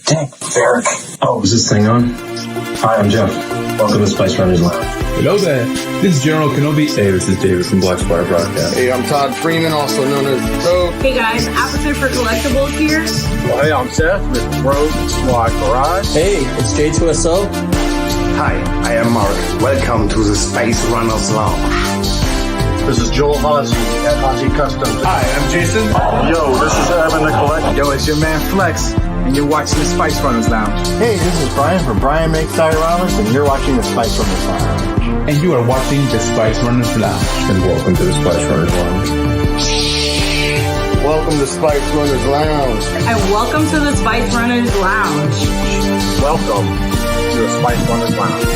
Dang, Eric. Oh, is this thing on? Hi, I'm Jeff. Welcome to Spice Runners Lounge. Hello there. This is General Kenobi. Hey, this is David from Black Squire Broadcast. Hey, I'm Todd Freeman, also known as Dope. Hey guys, Appleton for Collectibles here. Well, hey, I'm Seth with Road Squad Garage. Hey, it's J2SO. Hi, I am Mark. Welcome to the Spice Runners Lounge. This is Joel Hazy at Hazy Customs. Hi, I'm Jason. Yo, this is Evan the Collect. Yo, it's your man Flex, and you're watching the Spice Runners Lounge. Hey, this is Brian from Brian Makes Dioramas, and you're watching the Spice Runners Lounge. And you are watching the Spice Runners Lounge. And welcome to the Spice Runners Lounge. Welcome to Spice Runners Lounge. And welcome to the Spice Runners Lounge. Welcome to the Spice Runners Lounge.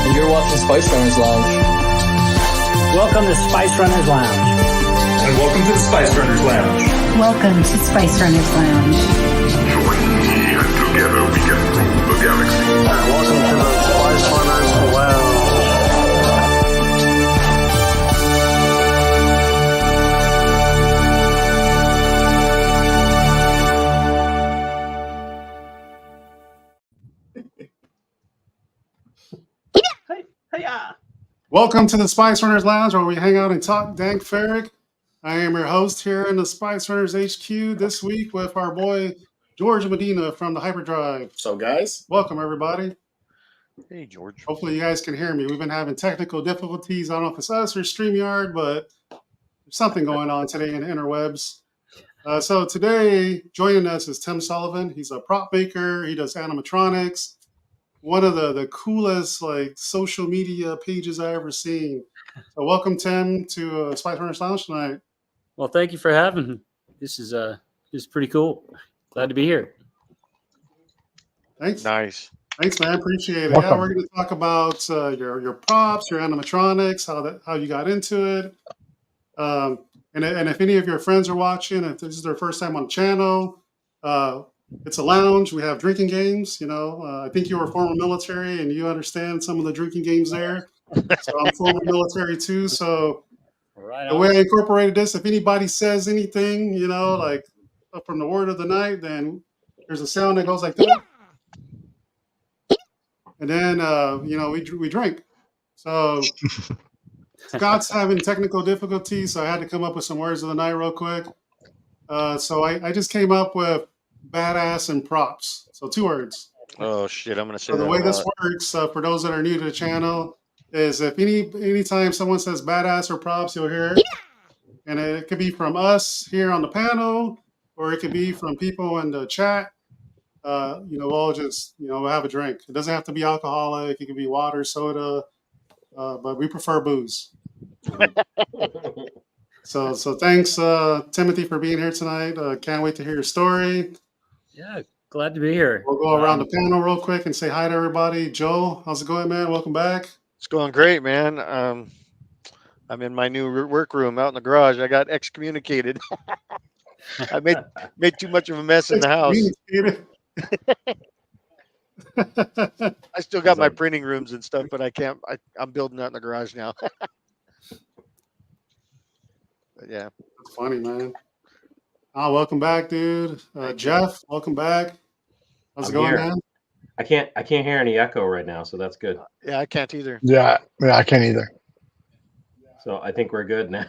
And you're watching Spice Runners Lounge. Welcome to Spice Runners Lounge. And welcome to the Spice Runners Lounge. Welcome to Spice Runners Lounge. Join me and together we can rule the galaxy. And welcome to the Spice Runners Lounge. Welcome to the Spice Runners Lounge, where we hang out and talk dank ferric. I am your host here in the Spice Runners HQ this week with our boy George Medina from the Hyperdrive. So, guys, welcome everybody. Hey, George. Hopefully you guys can hear me. We've been having technical difficulties. I don't know if it's us or StreamYard, but there's something going on today in the interwebs. So today, joining us is Tim Sullivan. He's a prop maker. He does animatronics. One of the coolest like social media pages I ever seen. So welcome, Tim, to Spice Runners Lounge tonight. Well, thank you for having me. This is pretty cool. Glad to be here. Thanks. Nice. Thanks, man. Appreciate it. Welcome. Yeah, we're going to talk about your props, your animatronics, how you got into it. And if any of your friends are watching, if this is their first time on the channel, it's a lounge. We have drinking games. You know, I think you were former military and you understand some of the drinking games there. So I'm former military too. So the way I incorporated this, if anybody says anything, you know, like from the word of the night, then there's a sound that goes like that. And then, you know, we drink. So Scott's having technical difficulties. So I had to come up with some words of the night real quick. So I just came up with badass and props. So 2 words. Oh shit! I'm gonna say so that. The way this works for those that are new to the channel is if anytime someone says badass or props, you'll hear it, and it could be from us here on the panel, or it could be from people in the chat. You know, we'll just have a drink. It doesn't have to be alcoholic. It can be water, soda, but we prefer booze. So thanks, Timothy, for being here tonight. Can't wait to hear your story. Yeah, glad to be here. We'll go around the panel real quick and say hi to everybody. Joe, how's it going, man? Welcome back. It's going great, man. I'm in my new workroom out in the garage. I got excommunicated. I made too much of a mess in the house. I still got my printing rooms and stuff, but I can't. I'm building that in the garage now. But yeah, that's funny, man. Welcome back, dude. Jeff, welcome back. How's it going, man? I can't hear any echo right now, so that's good. Yeah, I can't either. Yeah, I can't either. So I think we're good now.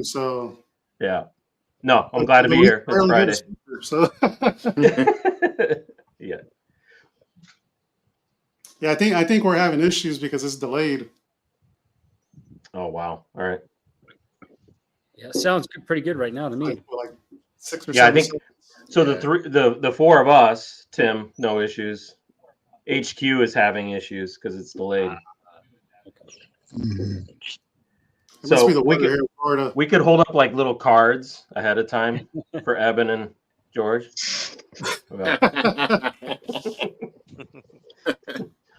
So yeah, no, I'm glad to be here. It's Friday. So yeah. Yeah, I think we're having issues because it's delayed. Oh wow! All right. Yeah, sounds pretty good right now to me. Like 6 or 7 I think seconds. so. The 4 of us, Tim, no issues. HQ is having issues because it's delayed. Mm-hmm. So we could hold up like little cards ahead of time for Eben and George.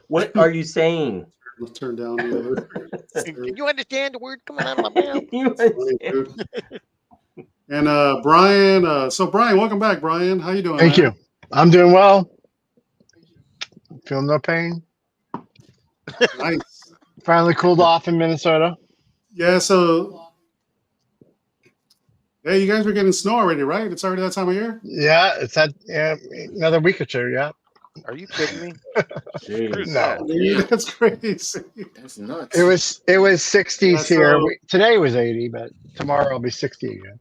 What are you saying? Let's turn down the other. Can you understand the word coming out of my mouth? And Brian, so Brian, welcome back, Brian. How you doing? Thank you. I'm doing well. Feel no pain. Nice. Finally cooled off in Minnesota. Yeah, so Hey, you guys were getting snow already, right? It's already that time of year? Yeah, it's that another week or two. Yeah. Are you kidding me? No. Dude, that's crazy. That's nuts. It was 60s Yeah, here. so- Today was 80, but tomorrow will be 60 again.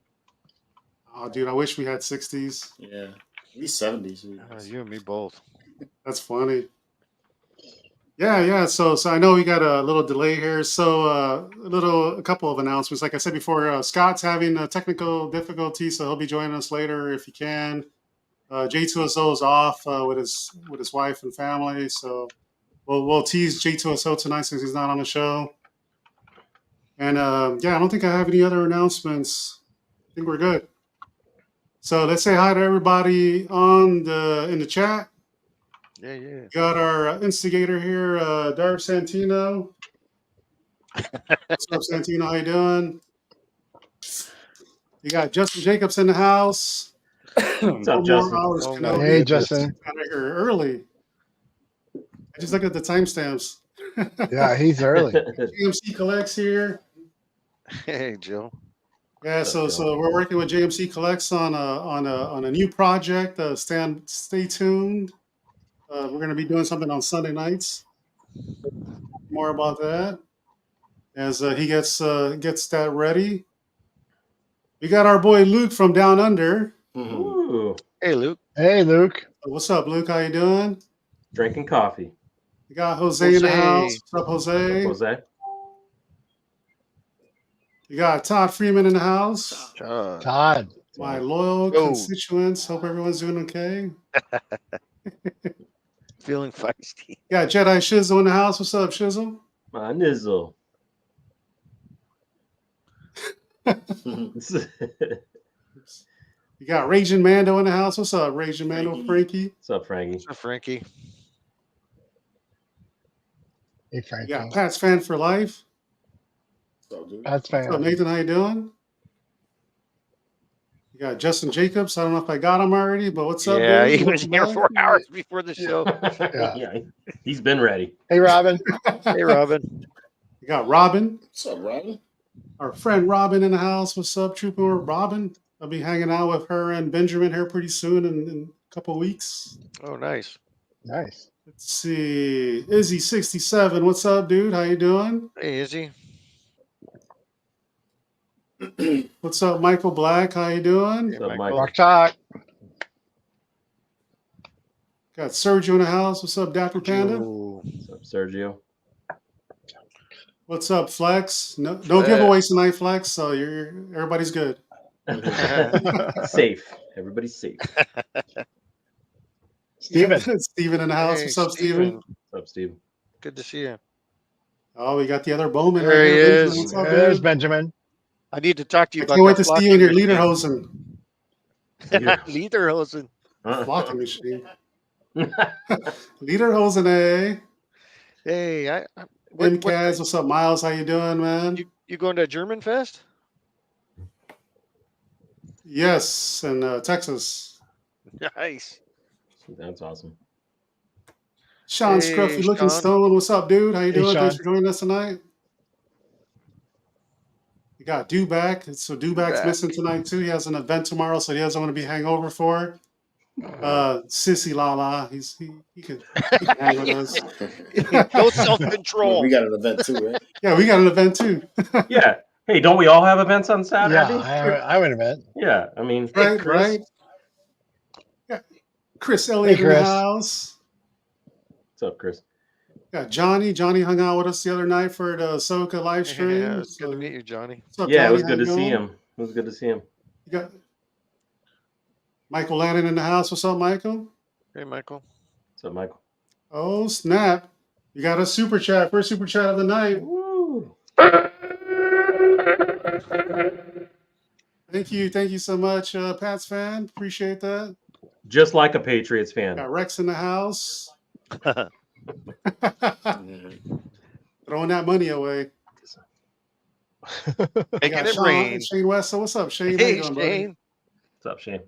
Oh, dude, I wish we had 60s. Yeah. At least 70s. You and me both. That's funny. Yeah. So I know we got a little delay here. So a couple of announcements. Like I said before, Scott's having a technical difficulty, so he'll be joining us later if he can. J2SO is off with his wife and family, so we'll tease J2SO tonight since he's not on the show. And I don't think I have any other announcements. I think we're good. So let's say hi to everybody in the chat. Yeah. Got our instigator here, Darv Santino. What's up, Santino? How you doing? You got Justin Jacobs in the house. What's up, Justin? Hey, Justin. Got here early. I just looked at the timestamps. Yeah, he's early. JMC Collects here. Hey, Joe. Yeah, so we're working with JMC Collects on a new project. Stay tuned. We're going to be doing something on Sunday nights. More about that as he gets that ready. We got our boy Luke from Down Under. Ooh. Hey, Luke. Hey, Luke. What's up, Luke? How you doing? Drinking coffee. We got Jose in the house. What's up, Jose? Jose. You got Todd Freeman in the house. Todd. My loyal constituents. Hope everyone's doing okay. Feeling feisty. Yeah, Jedi Shizzle in the house. What's up, Shizzle? My nizzle. You got Raging Mando in the house. What's up, Raging Mando? Frankie. What's up, Frankie? What's up, Frankie? Hey, Frankie. You got Pat's Fan for Life. Pat's Fan. What's up, Nathan? How you doing? You got Justin Jacobs. I don't know if I got him already, but what's up, Yeah, dude? he was here 4 hours before the show. Yeah, he's been ready. Hey, Robin. Hey, Robin. You got Robin. What's up, Robin? Our friend Robin in the house. What's up, Trooper Robin? I'll be hanging out with her and Benjamin here pretty soon in a couple weeks. Oh, nice. Nice. Let's see. Izzy67. What's up, dude? How you doing? Hey, Izzy. What's up, Michael Black? How you doing? What's up, Michael? Rock Talk. Got Sergio in the house. What's up, Dapper Panda? What's up, Sergio? What's up, Flex? No giveaways tonight, Flex. So everybody's good. Safe. Everybody's safe. Steven. Steven in the house. Hey, What's up, Steven? What's up, Steve? Good to see you. Oh, we got the other Bowman. There he here. is. Benjamin. What's up, There's dude? Benjamin. I need to talk to you I about can't wait that to see you in your flocking Lederhosen. machine. Lederhosen. Flocking machine. Lederhosen, eh? Hey, Kaz, what's up, Miles? How you doing, man? You going to German Fest? Yes, in Texas. Nice. That's awesome. Sean Hey, Scruffy looking Sean. stone. What's up, dude? How you Hey, doing? Sean. Thanks for joining us tonight. You got Duback. So Duback's Duback. missing tonight too. He has an event tomorrow, so he doesn't want to be hangover for. Sissy Lala. He can hang with us. No self-control. We got an event too, right? Yeah, we got an event too. Yeah. Hey, don't we all have events on Saturday? Yeah, I have an event. Yeah. I mean, Right, Chris. right. Yeah. Chris Elliott in the Chris. house. What's up, Chris? Got Johnny. Johnny hung out with us the other night for the Ahsoka live stream. Yeah, it's good to meet you, Johnny. What's up, Yeah, Johnny? it was How good you to see doing? him. It was good to see him. You got Michael Lannon in the house. What's up, Michael? Hey, Michael. What's up, Michael? Oh, snap. You got a super chat. First super chat of the night. Woo. Thank you. Thank you so much, Pats fan. Appreciate that. Just like a Patriots fan. Got Rex in the house. Throwing that money away. Making Got it Sean, rain. Shane West. So what's up, Shane? How Hey, you doing, buddy? Shane. What's up, Shane?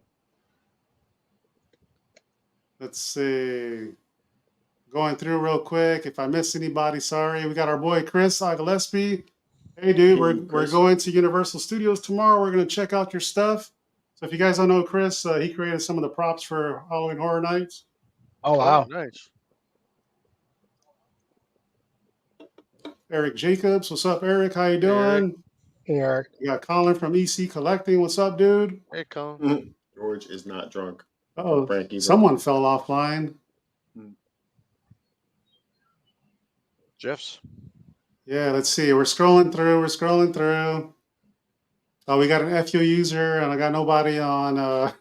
Let's see. Going through real quick. If I missed anybody, sorry. We got our boy Chris Gillespie Hey, dude, we're going to Universal Studios tomorrow. We're going to check out your stuff. So if you guys don't know Chris, he created some of the props for Halloween Horror Nights. Oh, wow. Nice. Eric Jacobs. What's up, Eric? How you doing? Hey, Eric. You got Colin from EC Collecting. What's up, dude? Hey, Colin. George is not drunk. Oh, someone fell offline. Jeff's. Yeah, let's see. We're scrolling through. Oh, we got an FU user, and I got nobody on. Oh,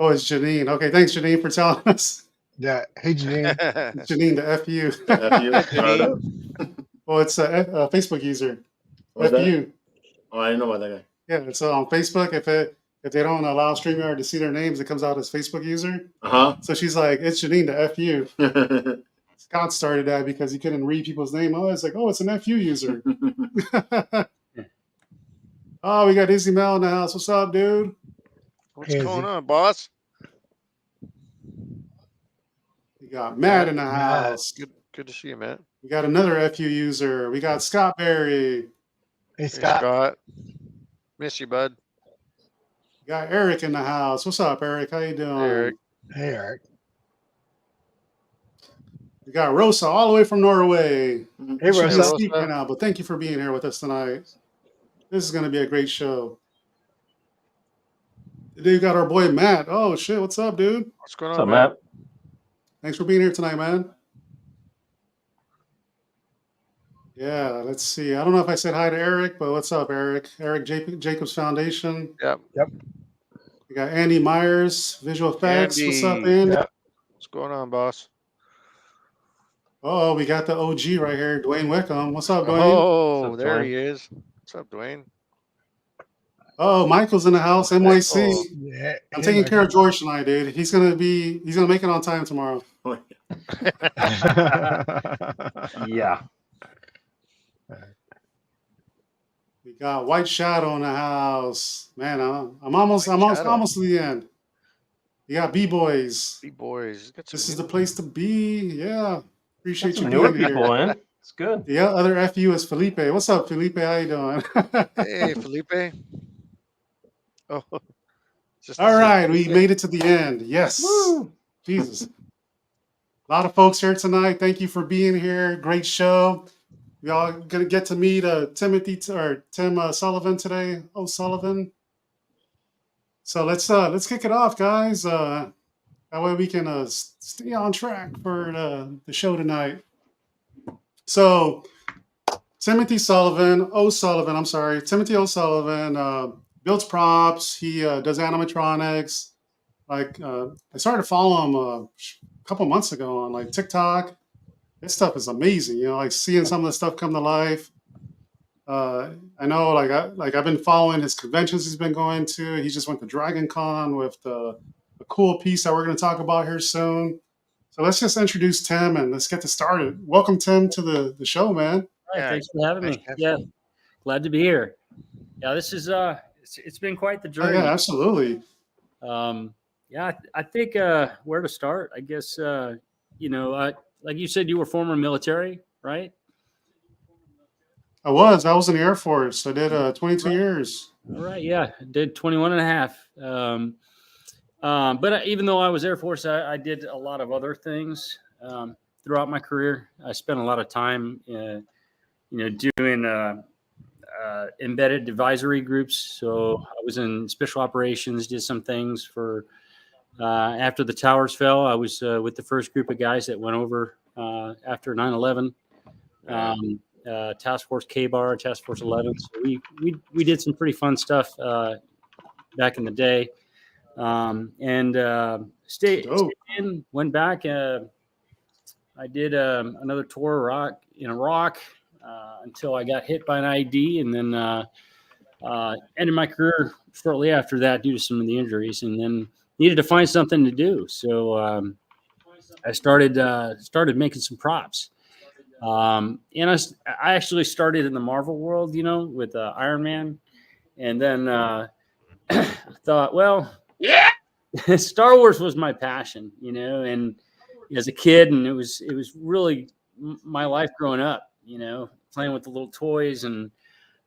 it's Janine. Okay, thanks, Janine, for telling us. Yeah. Hey, Janine. It's Janine, the FU. Well, it's a Facebook user. FU. Oh, I didn't know about that guy. Yeah, so on Facebook, if they don't allow StreamYard to see their names, it comes out as Facebook user. Uh-huh. So she's like, it's Janine, the FU. Scott started that because he couldn't read people's name. Oh, it's like, oh, it's an FU user. Oh, we got Izzy Mel in the house. What's up, dude? What's going on, boss? We got Matt in the house. Good to see you, Matt. We got another FU user. We got Scott Berry. Hey, Scott. Miss you, bud. We got Eric in the house. What's up, Eric? How you doing? Eric. Hey, Eric. We got Rosa all the way from Norway. Hey, Rosa. Speak right now, but thank you for being here with us tonight. This is going to be a great show. Today we got our boy Matt. Oh shit, what's up, dude? What's going on, What's up, Matt? Thanks for being here tonight, man. Yeah, let's see. I don't know if I said hi to Eric, but what's up, Eric? Eric Jacobs Foundation. Yep. We got Andy Myers, Visual Effects. Andy. What's up, Andy? Yep. What's going on, boss? Oh, we got the OG right here, Dwayne Wickham. What's up, Dwayne? Oh, up, there Dwayne? he is. What's up, Dwayne? Oh, Michael's in the house, NYC. Oh. Yeah. I'm taking care of George tonight, dude. He's gonna make it on time tomorrow. Yeah. We got White Shadow in the house. Man, I'm almost to the end. You got B-Boys. B-Boys. This is the place to be. Yeah. Appreciate you Some newer being people here. in. It's good. The other FU is Felipe. What's up, Felipe? How you doing? Hey, Felipe. Oh. All right, we made it to the end. Yes. Woo. Jesus. A lot of folks here tonight. Thank you for being here. Great show. We all gonna get to meet Tim Sullivan today. OSullivan. So let's kick it off, guys. That way we can stay on track for the show tonight. So Timothy O'Sullivan builds props. He does animatronics. Like I started to follow him a couple months ago on like TikTok. This stuff is amazing. You know, like seeing some of the stuff come to life. I know, I've been following his conventions he's been going to. He just went to Dragon Con with a cool piece that we're going to talk about here soon. So let's just introduce Tim and let's get this started. Welcome, Tim, to the show, man. All right, thanks for having me. Yeah, glad to be here. Yeah, this is it's been quite the journey. Oh, yeah, absolutely. Yeah, I think where to start? I guess like you said, you were former military, right? I was in the Air Force. I did 22 years. All right. Yeah. I did 21 and a half. But even though I was Air Force, I did a lot of other things throughout my career. I spent a lot of time, doing embedded advisory groups. So I was in special operations, did some things for after the towers fell. I was with the first group of guys that went over after 9/11. Task Force K-Bar, Task Force 11. So we did some pretty fun stuff back in the day, and stayed in. Went back. I did another tour in Iraq until I got hit by an IED, and then ended my career shortly after that due to some of the injuries, and then needed to find something to do. So I started making some props. And I actually started in the Marvel world, with Iron Man, and then I thought, well, yeah, Star Wars was my passion, and as a kid, and it was really my life growing up, playing with the little toys and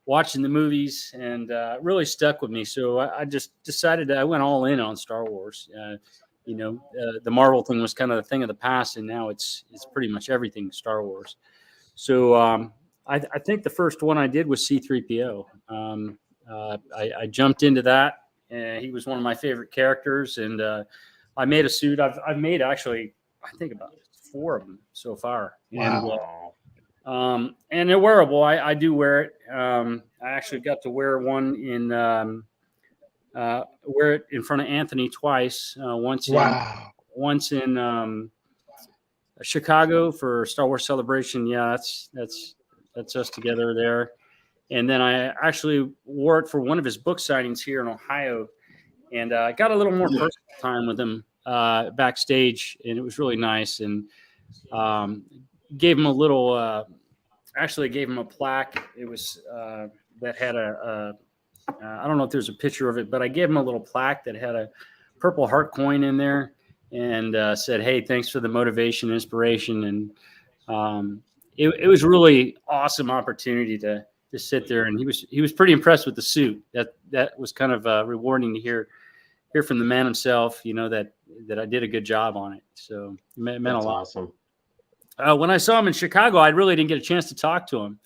watching the movies, and really stuck with me. So I just decided that I went all in on Star Wars. The Marvel thing was kind of the thing of the past, and now it's pretty much everything Star Wars. So I think the first one I did was C-3PO. I jumped into that, and he was one of my favorite characters, and I made a suit. I've made actually, I think about 4 of them so far. Wow. And they're wearable. I do wear it. I actually got to wear one wear it in front of Anthony twice. Once in Chicago for Star Wars Celebration. Yeah, that's us together there. And then I actually wore it for one of his book signings here in Ohio, and I got a little more personal time with him backstage, and it was really nice. And gave him a little. Actually, gave him a plaque. It was that had I don't know if there's a picture of it, but I gave him a little plaque that had a Purple Heart coin in there, and said, "Hey, thanks for the motivation, inspiration." And it was really awesome opportunity to sit there, and he was pretty impressed with the suit. That was kind of rewarding to hear from the man himself. That I did a good job on it. So it meant a lot. Awesome. When I saw him in Chicago, I really didn't get a chance to talk to him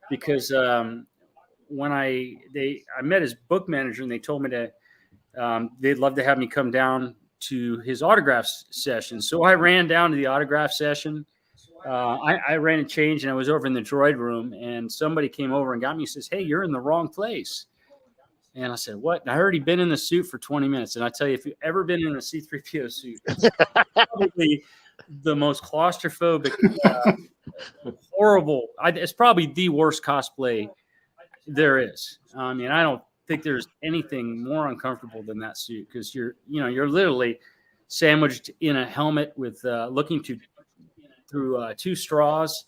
because when I met his book manager, and they told me that they'd love to have me come down to his autograph session. So I ran down to the autograph session. I ran and changed, and I was over in the droid room, and somebody came over and got me and says, "Hey, you're in the wrong place." And I said, "What?" And I already been in the suit for 20 minutes. And I tell you, if you've ever been in a C-3PO suit, it's probably the most claustrophobic, horrible. It's probably the worst cosplay there is. I mean, I don't think there's anything more uncomfortable than that suit, because you're literally sandwiched in a helmet with looking through 2 straws,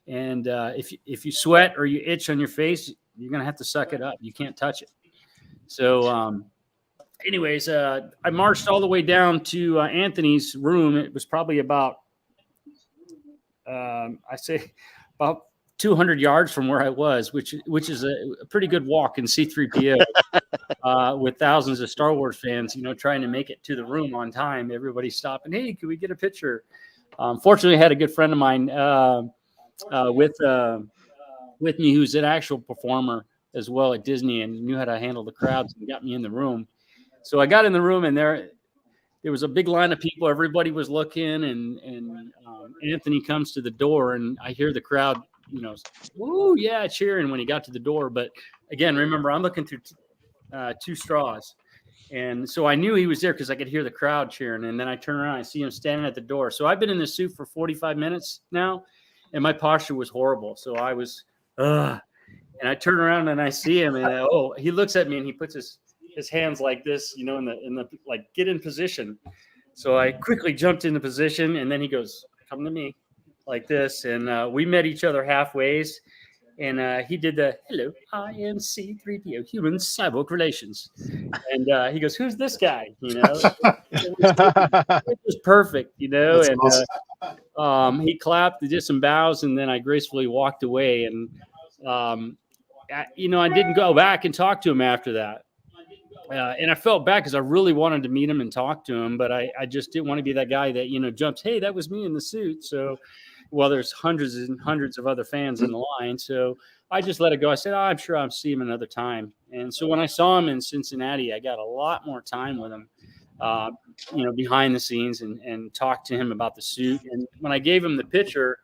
and if you sweat or you itch on your face, you're gonna have to suck it up. You can't touch it. So, anyways, I marched all the way down to Anthony's room. It was probably about, I say, about 200 yards from where I was, which is a pretty good walk in C-3PO with thousands of Star Wars fans, trying to make it to the room on time. Everybody stopping, "Hey, can we get a picture?" Fortunately, I had a good friend of mine with me who's an actual performer as well at Disney and knew how to handle the crowds and got me in the room. So I got in the room, and there was a big line of people. Everybody was looking, and Anthony comes to the door, and I hear the crowd, "Woo, yeah," cheering when he got to the door. But again, remember, I'm looking through 2 straws. And so I knew he was there because I could hear the crowd cheering. And then I turn around, I see him standing at the door. So I've been in this suit for 45 minutes now, and my posture was horrible. So I was, and I turn around and I see him, and he looks at me, and he puts his hands like this, in the like, get in position. So I quickly jumped into position, and then he goes, "Come to me," like this. And we met each other halfway. And he did the "Hello, I am C-3PO, human cyborg relations." And he goes, "Who's this guy?" It was perfect, That's and awesome. he clapped, did some bows, and then I gracefully walked away. And I didn't go back and talk to him after that. And I felt bad because I really wanted to meet him and talk to him, but I just didn't want to be that guy that jumps, "Hey, that was me in the suit." So. Well, there's hundreds and hundreds of other fans in the line. So I just let it go. I said, I'm sure I'll see him another time. And so when I saw him in Cincinnati, I got a lot more time with him, behind the scenes and talked to him about the suit. And when I gave him the picture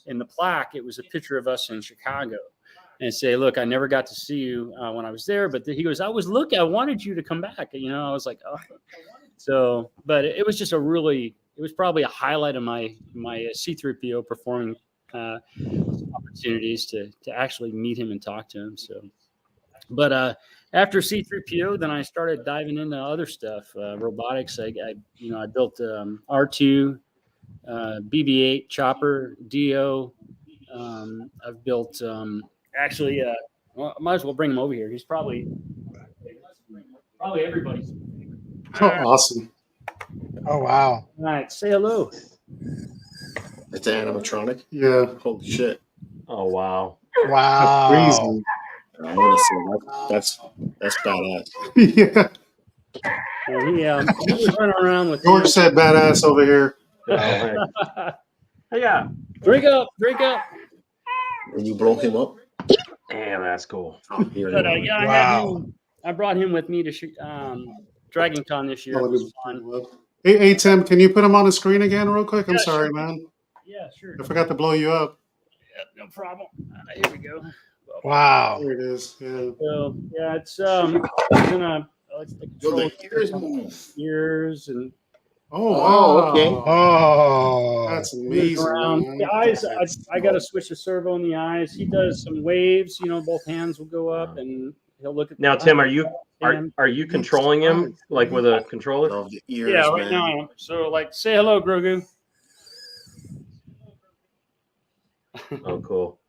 in the plaque, it was a picture of us in Chicago. And say, "Look, I never got to see you when I was there." But he goes, I wanted you to come back. I was like, oh. So, but it was just it was probably a highlight of my C-3PO performing opportunities to actually meet him and talk to him. So, but after C-3PO, then I started diving into other stuff, robotics. I built R2, BB-8, Chopper, Dio. I've built actually. Well, I might as well bring him over here. He's probably everybody's. Oh, awesome. Oh, wow. All right, say hello. It's an animatronic. Yeah. Holy shit. Oh, wow. Wow. Crazy. I want to say that's badass. Yeah. And he was running around with George said badass over here. Yeah. Drink up. When you blow him up. Damn, that's cool. But I brought him with me to shoot Dragon Con this year. It was fun. Hey, Tim, can you put him on the screen again real quick? I'm sorry, sure. man. Yeah, sure. I forgot to blow you up. Yeah, no problem. Here we go. Wow. There it is. Yeah. So yeah, it's gonna let's take control. Ears and okay. Oh, that's amazing. Man. The eyes, I got to switch the servo in the eyes. He does some waves. Both hands will go up, and he'll look at. Now, Tim, are you controlling him like with a controller? Love the ears, yeah, right man. now I am. So, like, say hello, Grogu. Oh, cool.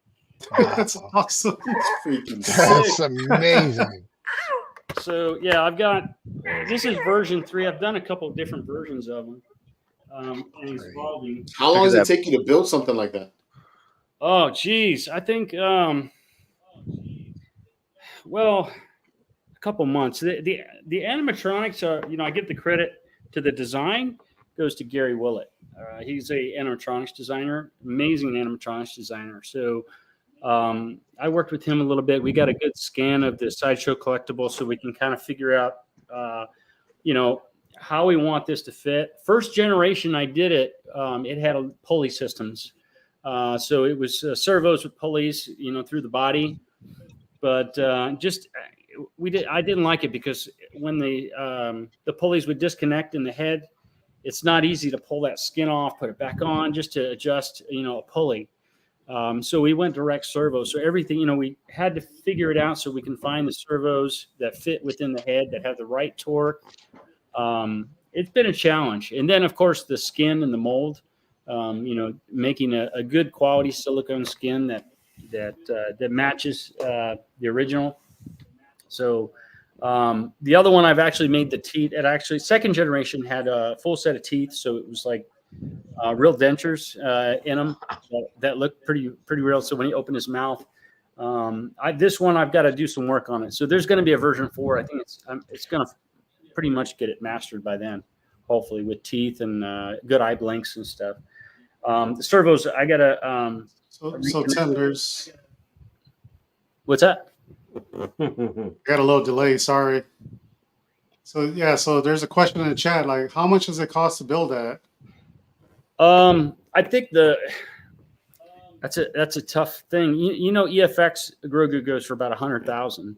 That's awesome. That's amazing. So yeah, I've got this is version 3. I've done a couple of different versions of them. And he's evolving. How long does it take you to build something like that? Oh, geez, I think well, a couple months. The animatronics are, I give the credit to the design goes to Gary Willett. He's a animatronics designer, amazing animatronics designer. So I worked with him a little bit. We got a good scan of the Sideshow collectible, so we can kind of figure out, how we want this to fit. First generation, I did it. It had pulley systems, so it was servos with pulleys, through the body. But I didn't like it because when the pulleys would disconnect in the head, it's not easy to pull that skin off, put it back on, just to adjust, a pulley. So we went direct servo. So everything, we had to figure it out so we can find the servos that fit within the head, that have the right torque. It's been a challenge. And then, of course, the skin and the mold, making a good quality silicone skin that matches the original. So the other one, I've actually made the teeth. It actually, second generation had a full set of teeth. So it was like real dentures in them that looked pretty real. So when he opened his mouth, this one I've got to do some work on it. So there's going to be a version 4. I think it's going to pretty much get it mastered by then, hopefully, with teeth and good eye blinks and stuff. The servos, I got to. So tenders. What's that? I got a little delay. Sorry. So there's a question in the chat, like, how much does it cost to build that? I think that's a tough thing. EFX Grogu goes for about 100,000.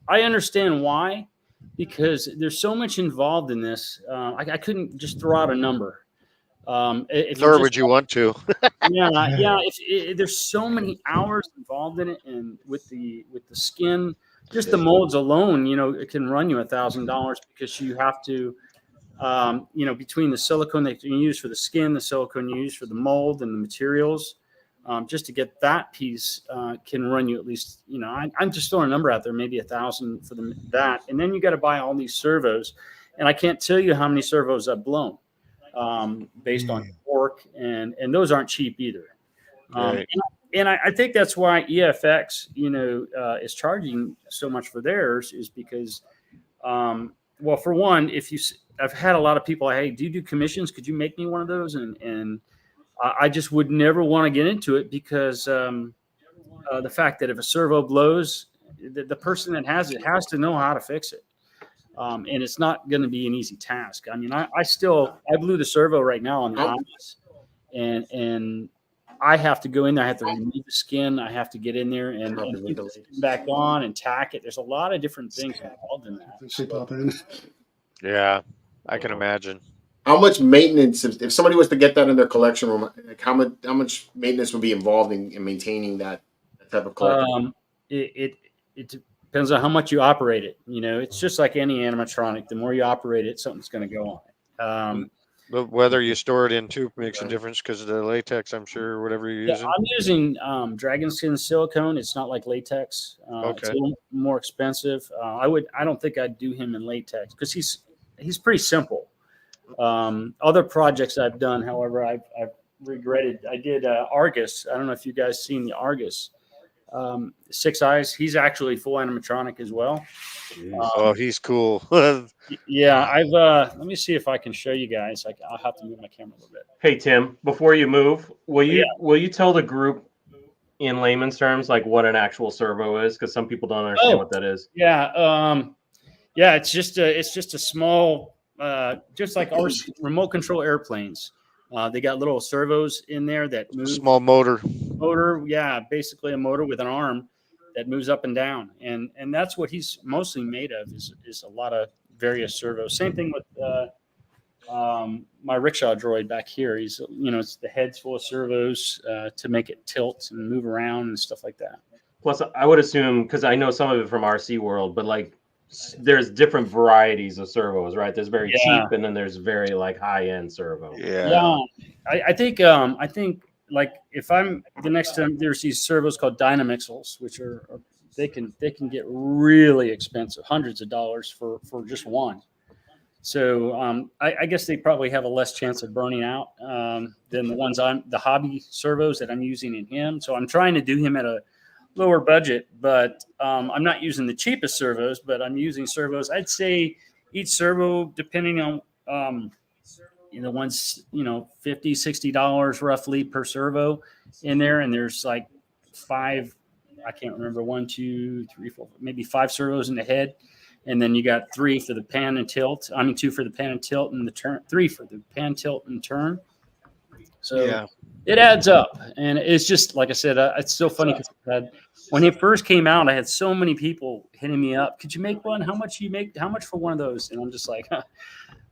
I understand why, because there's so much involved in this. I couldn't just throw out a number. Nor would you want to. yeah. There's so many hours involved in it, and with the skin, just the molds alone, it can run you $1,000 because you have to. Between the silicone that you use for the skin, the silicone you use for the mold and the materials, just to get that piece can run you at least, I'm just throwing a number out there, maybe $1,000 for that. And then you got to buy all these servos. And I can't tell you how many servos I've blown based on torque. And those aren't cheap either. Right. And I think that's why EFX, is charging so much for theirs, is because, well, for one, I've had a lot of people, hey, do you do commissions? Could you make me one of those? And I just would never want to get into it because the fact that if a servo blows, the person that has it has to know how to fix it. And it's not going to be an easy task. I mean, I blew the servo right now on the eyes, and I have to go in there. I have to remove the skin. I have to get in there and put the skin back on and tack it. There's a lot of different things involved in that. Yeah, I can imagine. How much maintenance, if somebody was to get that in their collection room, like how much maintenance would be involved in maintaining that type of collection? It depends on how much you operate it. It's just like any animatronic. The more you operate it, something's going to go on it. But whether you store it in tube makes a difference because of the latex, I'm sure, whatever you're using. I'm using dragon skin silicone. It's not like latex. It's a little more expensive. I don't think I'd do him in latex because he's pretty simple. Other projects I've done, however, I've regretted. I did Argus. I don't know if you guys seen the Argus. Six Eyes. He's actually full animatronic as well. Oh, he's cool. Yeah, I've let me see if I can show you guys. I'll have to move my camera a little bit. Hey Tim, before you move, will you tell the group in layman's terms like what an actual servo is? Because some people don't understand what that is. Yeah, yeah, it's just a small, just like our remote control airplanes. They got little servos in there that move. Small motor. Motor, yeah, basically a motor with an arm that moves up and down, and that's what he's mostly made of is a lot of various servos. Same thing with my rickshaw droid back here. He's it's the head's full of servos to make it tilt and move around and stuff like that. Plus, I would assume, because I know some of it from RC World, but like there's different varieties of servos, right? There's very cheap, and then there's very like high end servo. Yeah. I think like if I'm the next time, there's these servos called Dynamixels, which are they can get really expensive, hundreds of dollars for just one. So I guess they probably have a less chance of burning out than the hobby servos that I'm using in him. So I'm trying to do him at a lower budget, but I'm not using the cheapest servos, but I'm using servos. I'd say each servo, depending on one's $50-$60 roughly per servo in there, and there's like 5, I can't remember, 1, 2, 3, 4, maybe 5 servos in the head, and then you got 3 for the pan and tilt. 2 for the pan and tilt and the turn, 3 for the pan, tilt, and turn. So it adds up, and it's just like I said, it's so funny because when it first came out, I had so many people hitting me up. Could you make one? How much for one of those? And I'm just like,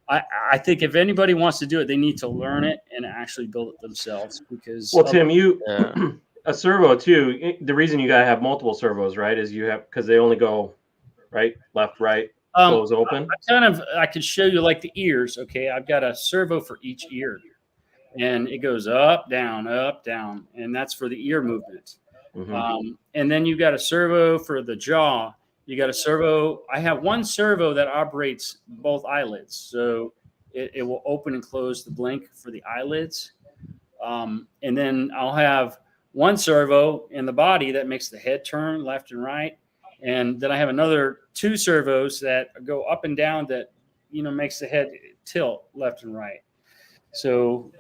I think if anybody wants to do it, they need to learn it and actually build it themselves. Because Tim, a servo too. The reason you gotta have multiple servos, right, is because they only go right, left, right, close, open. I could show you like the ears. Okay, I've got a servo for each ear. And it goes up, down, and that's for the ear movement. Mm-hmm. And then you got a servo for the jaw. You got a servo. I have one servo that operates both eyelids, so it will open and close the blink for the eyelids. And then I'll have one servo in the body that makes the head turn left and right, and then I have another 2 servos that go up and down that makes the head tilt left and right. So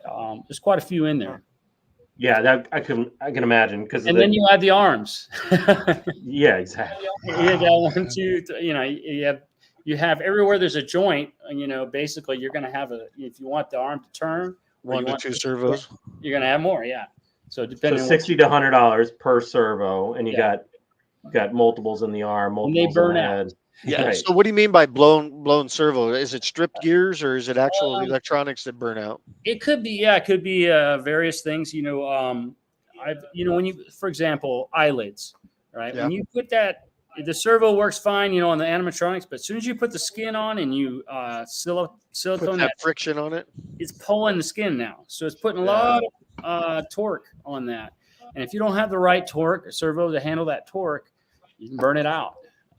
there's quite a few in there. Yeah, that I can imagine and then you add the arms. Yeah, exactly. You have that 1, 2, 3, you have everywhere there's a joint. Basically you're going to have if you want the arm to turn, 1 to 2 servos. You're going to have more, yeah. So depending. So $60 to $100 per servo, and you got multiples in the arm, multiples and they burn in the out. head. Yeah. Right. So what do you mean by blown servo? Is it stripped gears or is it actual electronics that burn out? It could be, it could be various things. When you, for example, eyelids, right? Yeah. When you put that, the servo works fine, on the animatronics, but as soon as you put the skin on and you silicone put that friction on it, it's pulling the skin now. So it's putting a lot of torque on that. And if you don't have the right torque, servo to handle that torque, you can burn it out.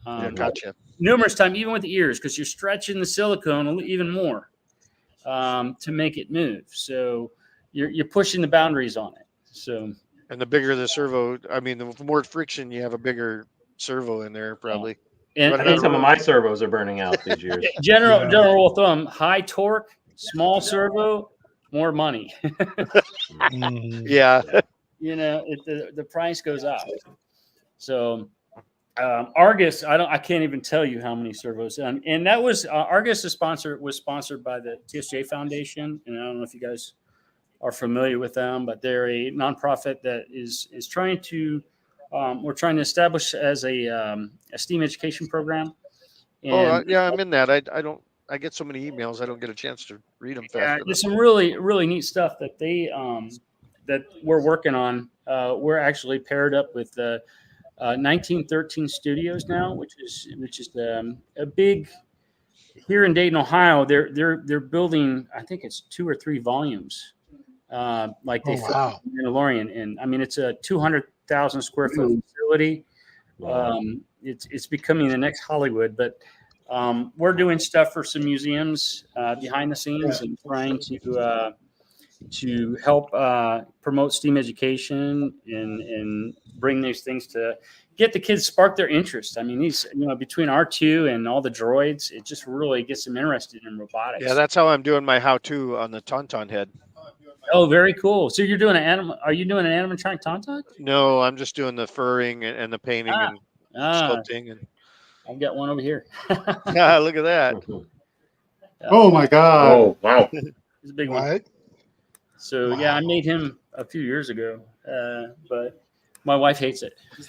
Gotcha. Numerous times, even with the ears, because you're stretching the silicone even more to make it move. So you're pushing the boundaries on it. So and the bigger the servo, the more friction you have, a bigger servo in there probably. And I think some of my servos are burning out these years. General rule of thumb: high torque, small servo, more money. Yeah. The price goes up. So. Argus, I can't even tell you how many servos, and that was Argus was sponsored by the TSJ Foundation, and I don't know if you guys are familiar with them, but they're a nonprofit that is trying to we're trying to establish as a STEAM education program. And, I'm in that. I get so many emails, I don't get a chance to read them fast. There's some really neat stuff that they that we're working on. We're actually paired up with the 1913 Studios now, which is a big here in Dayton, Ohio. They're building, I think it's 2 or 3 volumes, like they filmed in Mandalorian, and it's a 200,000 square foot facility. It's becoming the next Hollywood, but we're doing stuff for some museums behind the scenes and trying to to help promote STEAM education and bring these things to get the kids spark their interest. I mean, these, between R2 and all the droids, it just really gets them interested in robotics. Yeah, that's how I'm doing my how-to on the Tauntaun head. Oh, very cool. So you're doing are you doing an animatronic Tauntaun? No, I'm just doing the furring and the painting and sculpting. And I've got one over here. yeah, look at that. Oh my God. Oh, wow. It's a big one. So yeah, I made him a few years ago, but my wife hates it. She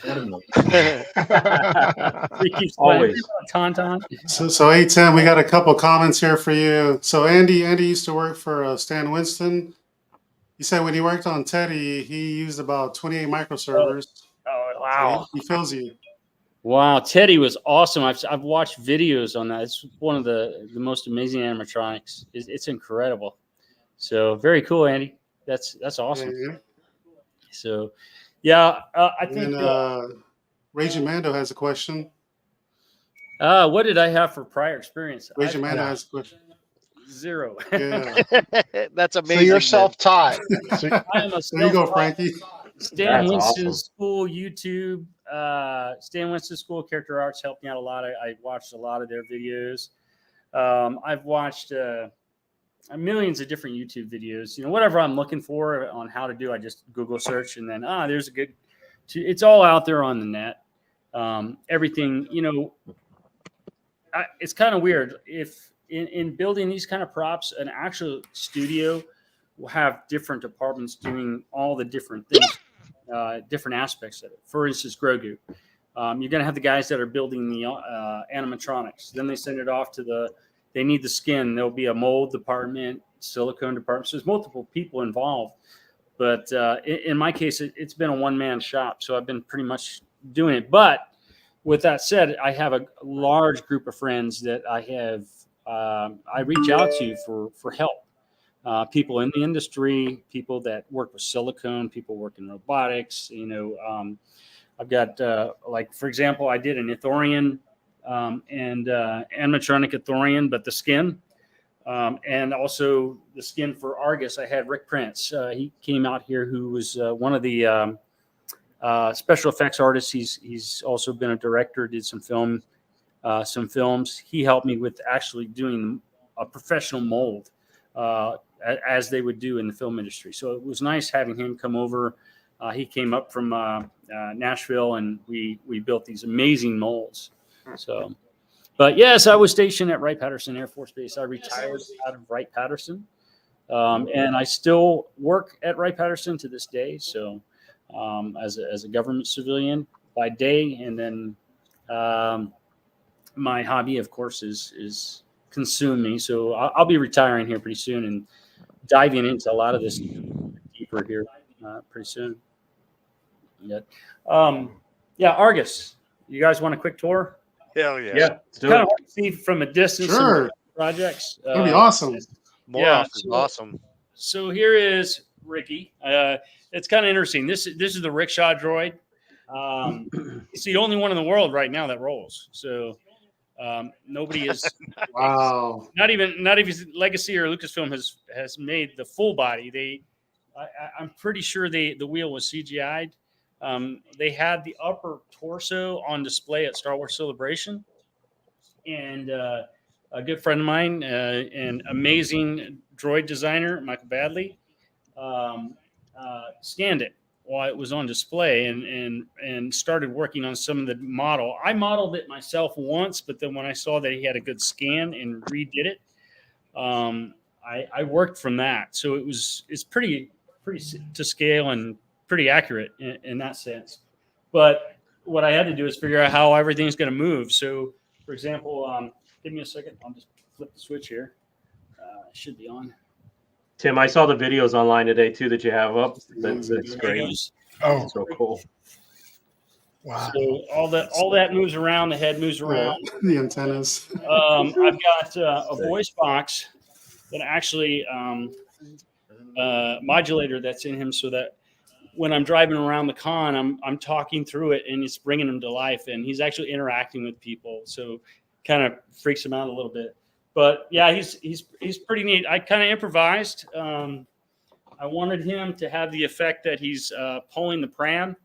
keeps playing Tauntaun. So A10, we got a couple comments here for you. So Andy used to work for Stan Winston. He said when he worked on Teddy, he used about 28 microservers. Oh wow! So he feels you. Wow, Teddy was awesome. I've watched videos on that. It's one of the most amazing animatronics. It's incredible. So very cool, Andy. That's awesome. Yeah. So, yeah, I think. Raging Mando has a question. What did I have for prior experience? Raging Mando has a question. 0. Yeah. That's amazing. So you're self-taught. I am a there you go, Frankie. Stan Winston School YouTube. Stan Winston School Character Arts helped me out a lot. I watched a lot of their videos. I've watched millions of different YouTube videos. Whatever I'm looking for on how to do, I just Google search, and then there's a good. It's all out there on the net. Everything, it's kind of weird if in building these kind of props, an actual studio will have different departments doing all the different things, different aspects of it. For instance, Grogu. You're going to have the guys that are building the animatronics. Then they send it off to they need the skin. There'll be a mold department, silicone department. So there's multiple people involved. But in my case, it's been a one-man shop. So I've been pretty much doing it. But with that said, I have a large group of friends that I reach out to for help. People in the industry, people that work with silicone, people work in robotics. I've got for example, I did an Ithorian and animatronic Ithorian, but the skin, and also the skin for Argus. I had Rick Prince. He came out here, who was one of the special effects artists. He's also been a director, did some films. He helped me with actually doing a professional mold, as they would do in the film industry. So it was nice having him come over. He came up from Nashville, and we built these amazing molds. So, but yes, I was stationed at Wright-Patterson Air Force Base. I retired out of Wright-Patterson, and I still work at Wright-Patterson to this day. So, as a government civilian by day, and then my hobby, of course, is consume me. So I'll be retiring here pretty soon and diving into a lot of this deeper here pretty soon. Yeah, Argus. You guys want a quick tour? Hell yeah. Yeah. It's kind of hard to see from a distance. Sure. Projects. That'd be awesome. Awesome. So here is Ricky. It's kind of interesting. This is the rickshaw droid. It's the only one in the world right now that rolls. So nobody is. Wow. Not even Legacy or Lucasfilm has made the full body. I'm pretty sure the wheel was CGI'd. They had the upper torso on display at Star Wars Celebration, and a good friend of mine, an amazing droid designer, Michael Badley, scanned it while it was on display and started working on some of the model. I modeled it myself once, but then when I saw that he had a good scan and redid it, I worked from that. So it's pretty to scale and pretty accurate in that sense. But what I had to do is figure out how everything's going to move. So, for example, give me a second. I'll just flip the switch here. It should be on. Tim, I saw the videos online today too that you have up. That's great. Oh, so cool. Wow. So all that moves around. The head moves around. The antennas. I've got a voice box that actually modulator that's in him, so that when I'm driving around the con, I'm talking through it and it's bringing him to life, and he's actually interacting with people. So kind of freaks him out a little bit. But yeah, he's pretty neat. I kind of improvised. I wanted him to have the effect that he's pulling the pram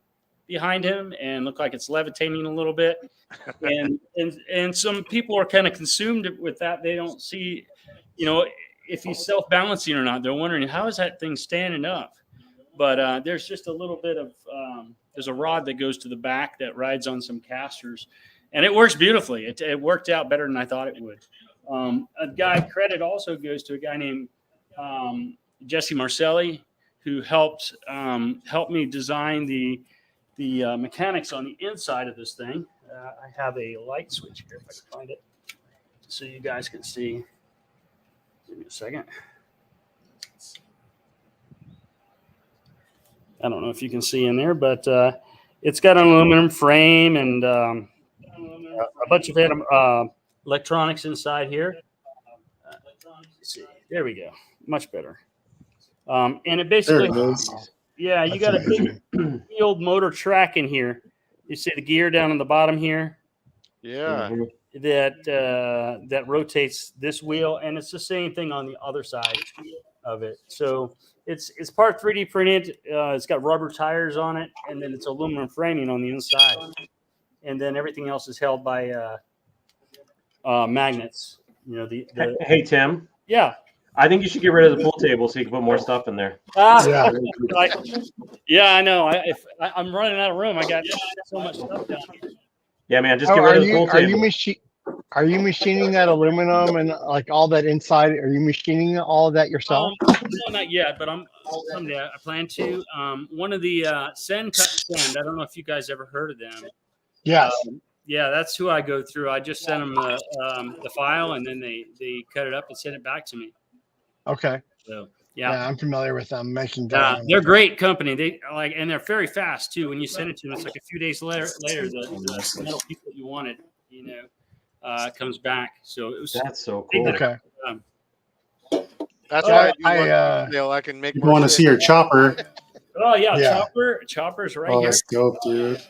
behind him and look like it's levitating a little bit. And some people are kind of consumed with that. They don't see, if he's self-balancing or not. They're wondering, how is that thing standing up? But there's just a little bit of there's a rod that goes to the back that rides on some casters, and it works beautifully. It worked out better than I thought it would. Credit also goes to a guy named Jesse Marcelli, who helped me design the mechanics on the inside of this thing. I have a light switch here if I can find it, so you guys can see. Give me a second. I don't know if you can see in there, but it's got an aluminum frame and a bunch of electronics inside here. Let's see. There we go. Much better. And it basically, yeah, you got a big field motor track in here. You see the gear down on the bottom here. Yeah. That rotates this wheel, and it's the same thing on the other side of it. So it's part 3D printed. It's got rubber tires on it, and then it's aluminum framing on the inside, and then everything else is held by magnets. Hey Tim. Yeah. I think you should get rid of the pool table so you can put more stuff in there. Yeah, I know. I'm running out of room. I got so much stuff down here. Yeah, man, just get rid of the pool table. Are you machining that aluminum and like all that inside? Are you machining all of that yourself? No, not yet, but someday I plan to. One of the Send Cut Send. I don't know if you guys ever heard of them. Yes. Yeah, that's who I go through. I just send them the file, and then they cut it up and send it back to me. Okay. So yeah, I'm familiar with them making. They're a great company. They and they're very fast too. When you send it to them, it's like a few days later, the metal piece that you wanted, comes back. So that's so cool. Okay. That's why I can make. You want to see your chopper? Oh yeah. Chopper's right here. That's dope, dude.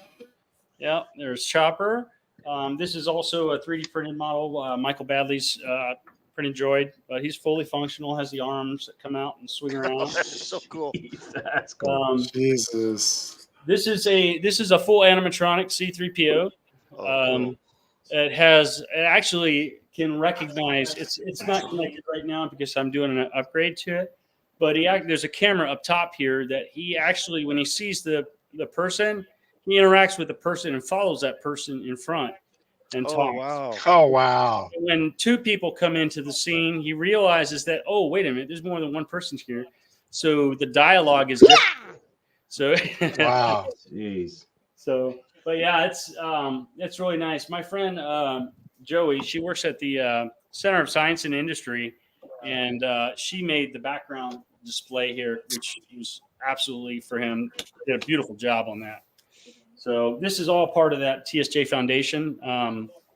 Yeah, there's Chopper. This is also a 3D printed model. Michael Badley's printed droid, but he's fully functional. Has the arms that come out and swing around. That's so cool. That's cool. Jesus. This is a full animatronic C-3PO. Cool. It actually can recognize. It's not connected right now because I'm doing an upgrade to it. But there's a camera up top here that he actually, when he sees the person, he interacts with the person and follows that person in front and talks. Wow. Oh, wow. When two people come into the scene, he realizes that, oh, wait a minute, there's more than one person here. So the dialogue is different. So wow. Jeez. So, but yeah, it's really nice. My friend Joey, she works at the Center of Science and Industry, and she made the background display here, which was absolutely for him. Did a beautiful job on that. So this is all part of that TSJ Foundation.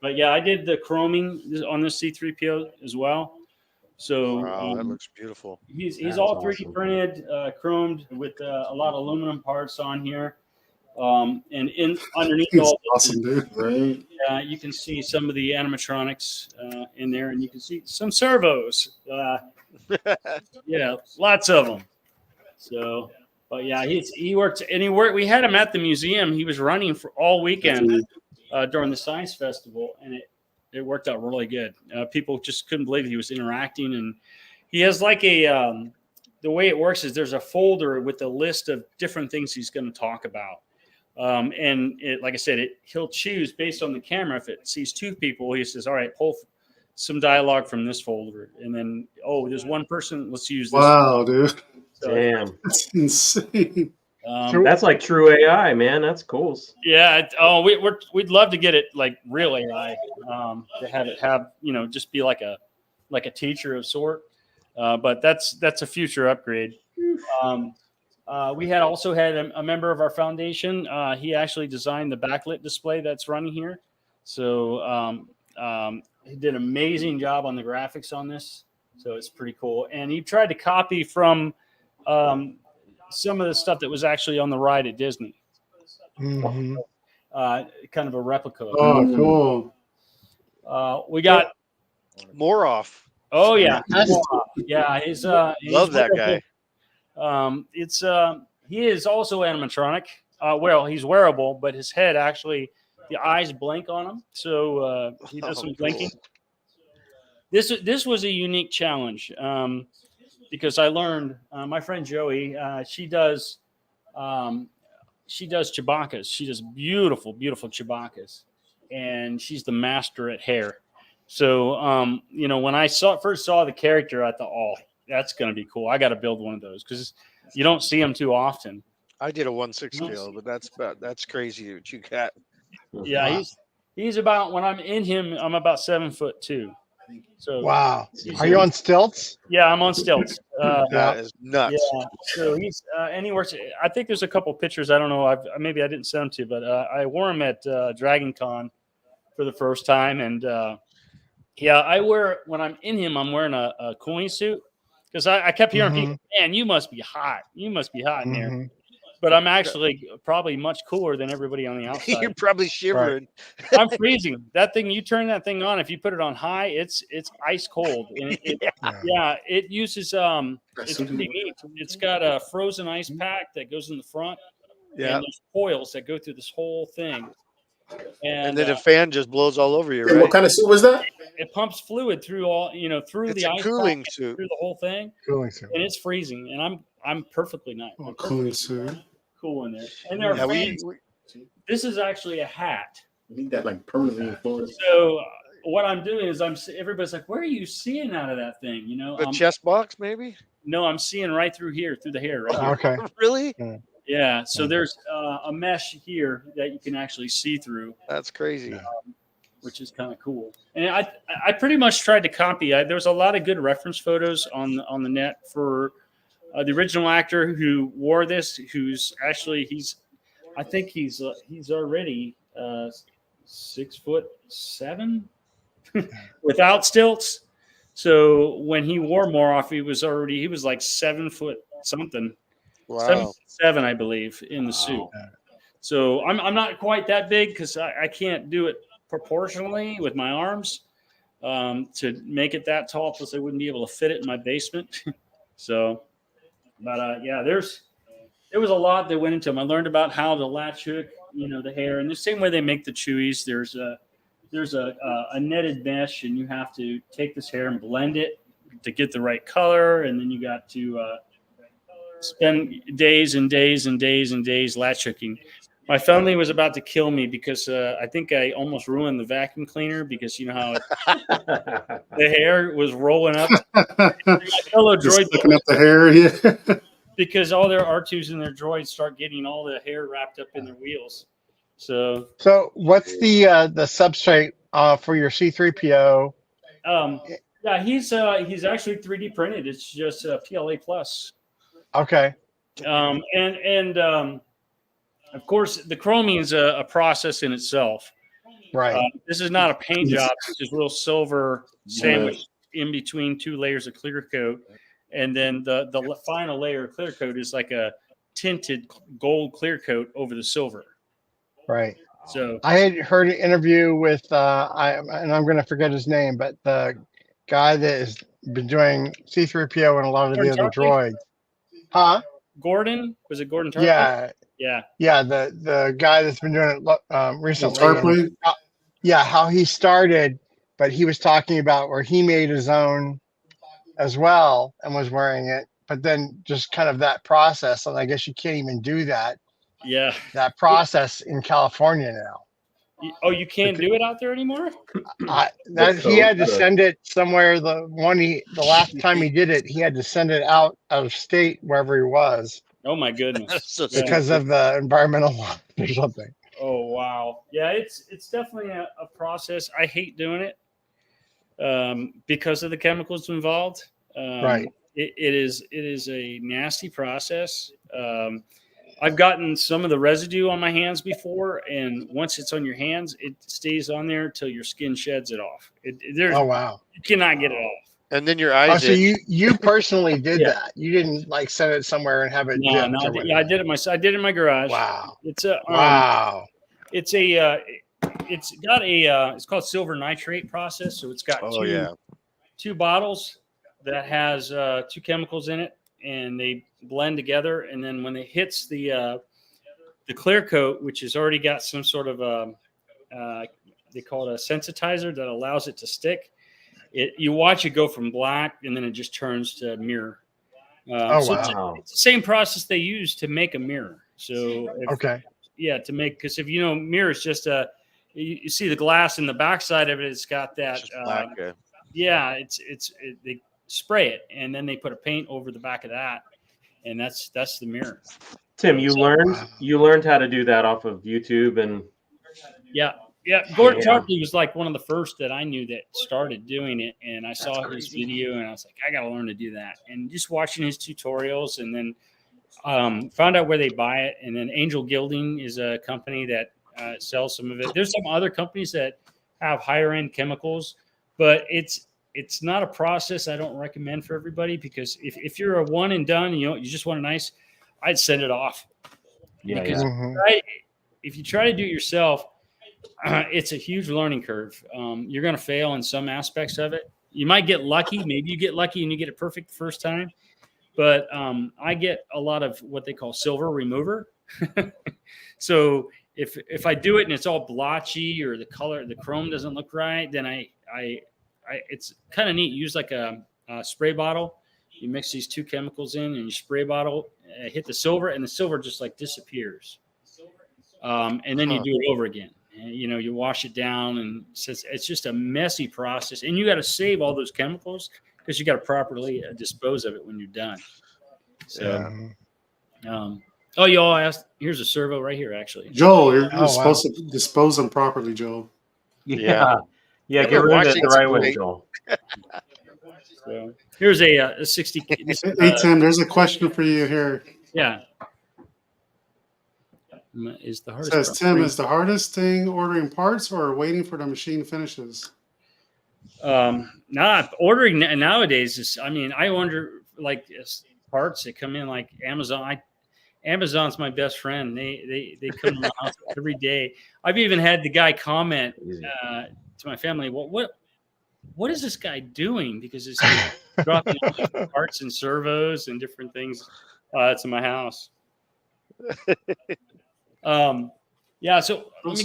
But yeah, I did the chroming on this C-3PO as well. So wow, that looks beautiful. He's all 3D printed, chromed with a lot of aluminum parts on here. And underneath all this, awesome, dude. Right? You can see some of the animatronics in there, and you can see some servos. Yeah, lots of them. So. But yeah, he worked. We had him at the museum. He was running for all weekend during the science festival, and it worked out really good. People just couldn't believe he was interacting, and he has like the way it works is there's a folder with a list of different things he's going to talk about, and like I said, he'll choose based on the camera. If it sees two people, he says, "All right, pull some dialogue from this folder," and then there's one person. Let's use this. Wow, dude. So, damn, that's insane. That's like true AI, man. That's cool. Yeah. We'd love to get it like real AI, to have it just be like a teacher of sort. But that's a future upgrade. We had also had a member of our foundation. He actually designed the backlit display that's running here. So he did an amazing job on the graphics on this. So it's pretty cool. And he tried to copy from some of the stuff that was actually on the ride at Disney. Mm-hmm. Kind of a replica. Oh, cool. We got Moroff. Oh yeah, yeah. He's love that guy. It's he is also animatronic. Well, he's wearable, but his head actually, the eyes blink on him, so he does some blinking. This was a unique challenge because I learned my friend Joey. She does Chewbacca's. She does beautiful Chewbacca's, and she's the master at hair. So when I first saw the character, I thought, oh, that's going to be cool. I got to build one of those because you don't see them too often. I did a 1/6 scale, but that's crazy what you got. Yeah, Wow. he's about, when I'm in him, I'm about 7'2". So wow. Are you on stilts? Yeah, I'm on stilts. That is nuts. Yeah. So he's anywhere. I think there's a couple pictures. I don't know. Maybe I didn't send them to you, but I wore him at Dragon Con for the first time, and I wear, when I'm in him, I'm wearing a cooling suit because I kept hearing people, man, you must be hot. You must be hot in there. But I'm actually probably much cooler than everybody on the outside. You're probably shivering. Right. I'm freezing. That thing, you turn that thing on, if you put it on high, it's ice cold. And it uses it's pretty neat. It's got a frozen ice pack that goes in the front. Yeah. And there's coils that go through this whole thing. And then a fan just blows all over you, right? What kind of suit was that? It pumps fluid through through It's the a ice cooling pack, suit. through the whole thing. Cooling suit. And it's freezing. And I'm perfectly nice. Oh, cooling suit. Cool in there. And there are fans. This is actually a hat. You need that like permanently in Florida. So what I'm doing is everybody's like, where are you seeing out of that thing? A chest box, maybe? No, I'm seeing right through here, through the hair. Right here. Okay. Really? Yeah. So there's a mesh here that you can actually see through. That's crazy. Which is kind of cool. And I pretty much tried to copy. There's a lot of good reference photos on the net for the original actor who wore this. Who's actually I think he's already 6'7" without stilts. So when he wore more off, he was like 7 foot something. Wow. 7'7", I believe, in the suit. So I'm not quite that big because I can't do it proportionally with my arms to make it that tall. Plus, I wouldn't be able to fit it in my basement. So, but there was a lot that went into them. I learned about how to latch hook, the hair, and the same way they make the Chewies. There's a netted mesh, and you have to take this hair and blend it to get the right color, and then you got to spend days and days and days and days latch hooking. My family was about to kill me because I think I almost ruined the vacuum cleaner because you know how the hair was rolling up. Hello, droid. Looking up the hair, yeah. Because all their R2s and their droids start getting all the hair wrapped up in their wheels. So what's the substrate for your C-3PO? Yeah, he's actually 3D printed. It's just PLA plus. Okay. And of course, the chroming is a process in itself. Right. This is not a paint job. It's just real silver sandwiched in between two layers of clear coat. And then the final layer of clear coat is like a tinted gold clear coat over the silver. Right. So I had heard an interview with and I'm going to forget his name, but the guy that has been doing C-3PO and a lot of the other droids. Huh? Gordon? Was it Gordon Tarpley? Yeah. Yeah. Yeah, the guy that's been doing it recently. Tarpley? How he started, but he was talking about where he made his own as well and was wearing it, but then just kind of that process, and I guess you can't even do that. Yeah. That process in California now. Oh, you can't do it out there anymore? He had to send it somewhere. The last time he did it, he had to send it out of state wherever he was. Oh my goodness! Because of the environmental law or something. Oh wow! Yeah, it's definitely a process. I hate doing it because of the chemicals involved. Right. It is a nasty process. I've gotten some of the residue on my hands before, and once it's on your hands, it stays on there till your skin sheds it off. Oh wow! You cannot get it off. And then your eyes. So you personally did that? You didn't like send it somewhere and have it? No, I did it myself. I did it in my garage. Wow! It's a It's got it's called silver nitrate process. So it's got two bottles that has two chemicals in it. and they blend together. And then when it hits the clear coat, which has already got some sort of they call it a sensitizer that allows it to stick. You watch it go from black, and then it just turns to mirror. Wow! It's the same process they use to make a mirror. So Okay. Yeah, to make, because if you know, mirror is just you see the glass in the backside of it. It's got that. Black, Yeah, they spray it, and then they put a paint over the back of that, and that's the mirror. Tim, you learned how to do that off of YouTube and. Yeah. Gordon Tarpley was like one of the first that I knew that started doing it, and I saw his video, and I was like, I got to learn to do that. And just watching his tutorials, and then found out where they buy it. And then Angel Gilding is a company that sells some of it. There's some other companies that have higher end chemicals, but it's not a process I don't recommend for everybody, because if you're a one and done, you just want a nice, I'd send it off. Because if you try to do it yourself, it's a huge learning curve. You're going to fail in some aspects of it. You might get lucky. Maybe you get lucky and you get it perfect the first time. But I get a lot of what they call silver remover. So if I do it and it's all blotchy, or the chrome doesn't look right, then I it's kind of neat. Use like a spray bottle. You mix these two chemicals in, and you spray bottle, hit the silver, and the silver just like disappears. And then you do it over again. And, you wash it down, and it's just a messy process. And you got to save all those chemicals, because you got to properly dispose of it when you're done. So, you all asked. Here's a servo right here, actually. Joel, you're supposed to dispose them properly, Joel. Yeah. Get rid of it the right way, Joel. So here's a 60. Hey Tim, there's a question for you here. Yeah. Is the hardest? Says Tim, is the hardest thing ordering parts or waiting for the machine finishes? Not ordering nowadays. I order like parts that come in like Amazon. Amazon's my best friend. They come to my house every day. I've even had the guy comment to my family, what is this guy doing? Because it's dropping off parts and servos and different things to my house. So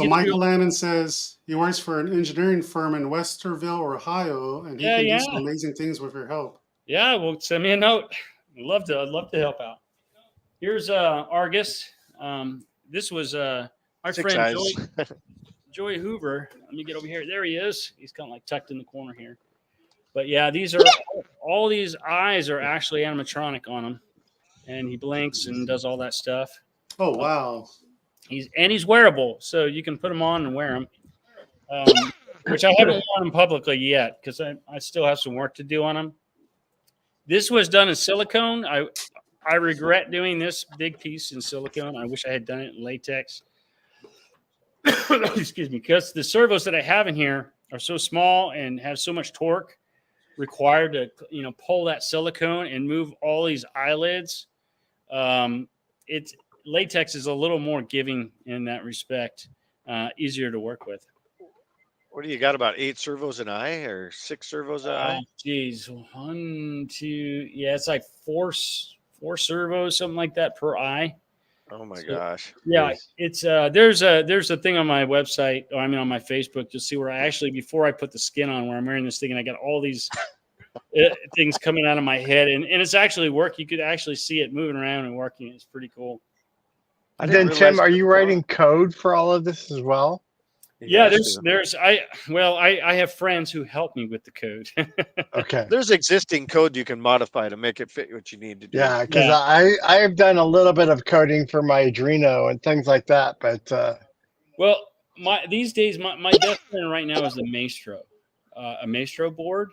Michael Lannon says he works for an engineering firm in Westerville, Ohio, and he can do some amazing things with your help. Yeah, well, send me a note. I'd love to help out. Here's Argus. This was my friend Joey Hoover. Let me get over here. There he is. He's kind of like tucked in the corner here. But yeah, these are all these eyes are actually animatronic on him, and he blinks and does all that stuff. Oh wow! He's wearable, so you can put him on and wear him. Which I haven't worn him publicly yet, because I still have some work to do on him. This was done in silicone. I regret doing this big piece in silicone. I wish I had done it in latex. Excuse me, because the servos that I have in here are so small and have so much torque required to pull that silicone and move all these eyelids. Latex is a little more giving in that respect, easier to work with. What do you got, about 8 servos an eye or 6 servos an eye? Geez, 1, 2, yeah, it's like four servos, something like that per eye. Oh my gosh! Yeah, it's there's a thing on my website, or on my Facebook. You'll see where I actually, before I put the skin on, where I'm wearing this thing, and I got all these things coming out of my head, and it's actually work. You could actually see it moving around and working. It's pretty cool. Then Tim, are you writing code for all of this as well? Yeah, I have friends who help me with the code. Okay. There's existing code you can modify to make it fit what you need to do. Yeah, because I have done a little bit of coding for my Adreno and things like that, but these days my best friend right now is the Maestro, a Maestro board,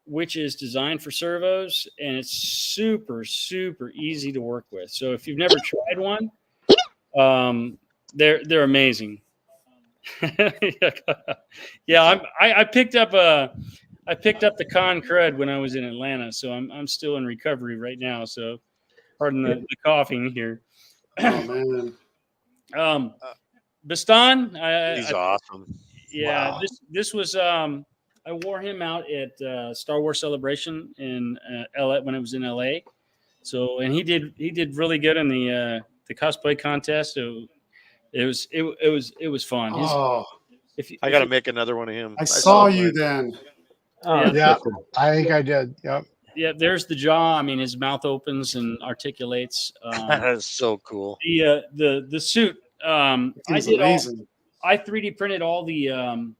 which is designed for servos, and it's super, super easy to work with. So if you've never tried one, they're amazing. I picked up the con crud when I was in Atlanta, so I'm still in recovery right now. So pardon the coughing here. Oh man. Bastan, he's awesome. Yeah, wow. This was I wore him out at Star Wars Celebration in LA when it was in LA. So, and he did really good in the cosplay contest. So it was fun. Oh, I got to make another one of him. I saw you mine. then. Yeah, I think I did. Yep. Yeah, there's the jaw. I mean, his mouth opens and articulates. That is so cool. The suit. I It's did amazing. I 3D printed all the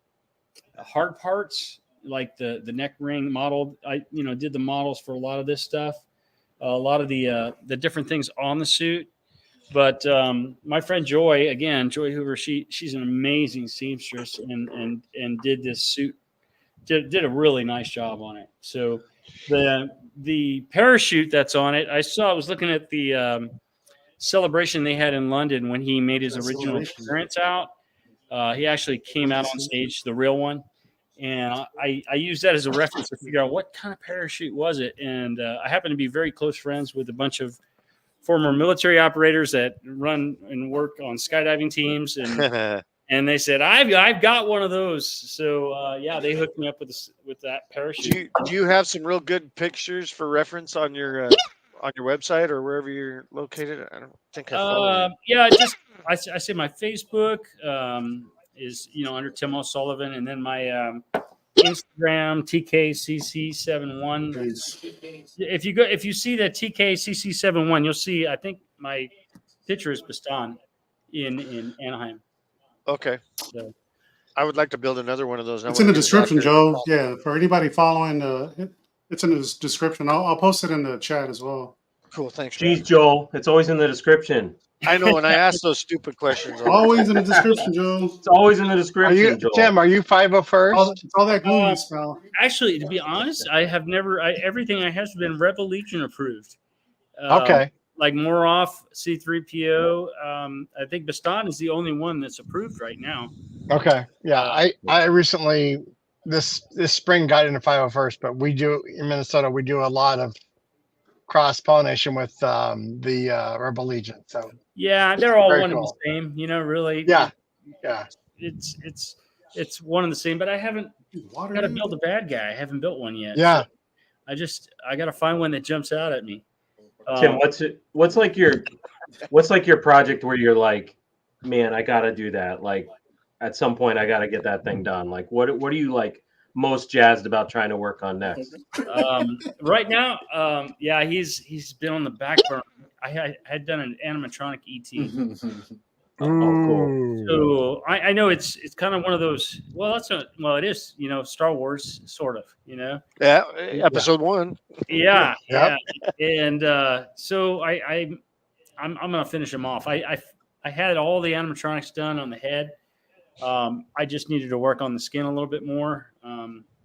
hard parts, like the neck ring model. I did the models for a lot of this stuff, a lot of the different things on the suit. But my friend Joy Hoover, she's an amazing seamstress and did this suit, did a really nice job on it. So the parachute that's on it, I was looking at the celebration they had in London when he made his original appearance out. He actually came out on stage, the real one, and I used that as a reference to figure out what kind of parachute was it. And I happen to be very close friends with a bunch of former military operators that run and work on skydiving teams, and they said I've got one of those. So they hooked me up with that parachute. Do you have some real good pictures for reference on your website or wherever you're located? I don't think I follow you. Yeah, I say my Facebook is under Tim OSullivan, and then my Instagram TKCC71. If you see the TKCC71, you'll see I think my picture is Bastan in Anaheim. Okay. So I would like to build another one of those. It's in the description, Joe. Yeah, for anybody following, it's in the description. I'll post it in the chat as well. Cool, thanks. Jeez, Joel, it's always in the description. I know, and I ask those stupid questions. Always in the description, Joe. It's always in the description, Joel. Tim, are you 501st? It's all that glue you smell. Actually, to be honest, I have never. Everything I have has been Rebel Legion approved. Okay. Like Moroff, C3PO. I think Bastan is the only one that's approved right now. Okay. Yeah, I recently this spring got into 501st, but we do in Minnesota. We do a lot of cross pollination with the Rebel Legion. So yeah, they're all very one cool. and the same. Really. Yeah. It's one and the same. But I haven't got to build a bad guy. I haven't built one yet. Yeah. So I got to find one that jumps out at me. Tim, what's like your project where you're like, man, I gotta do that. Like at some point I gotta get that thing done. Like what are you like most jazzed about trying to work on next? Right now, he's been on the back burner. I had done an animatronic ET. Oh, cool. So I know it's kind of one of those. Well, it is. Star Wars sort of. Yeah, episode 1. Yeah, Yep. yeah. And so I'm gonna finish him off. I had all the animatronics done on the head. I just needed to work on the skin a little bit more.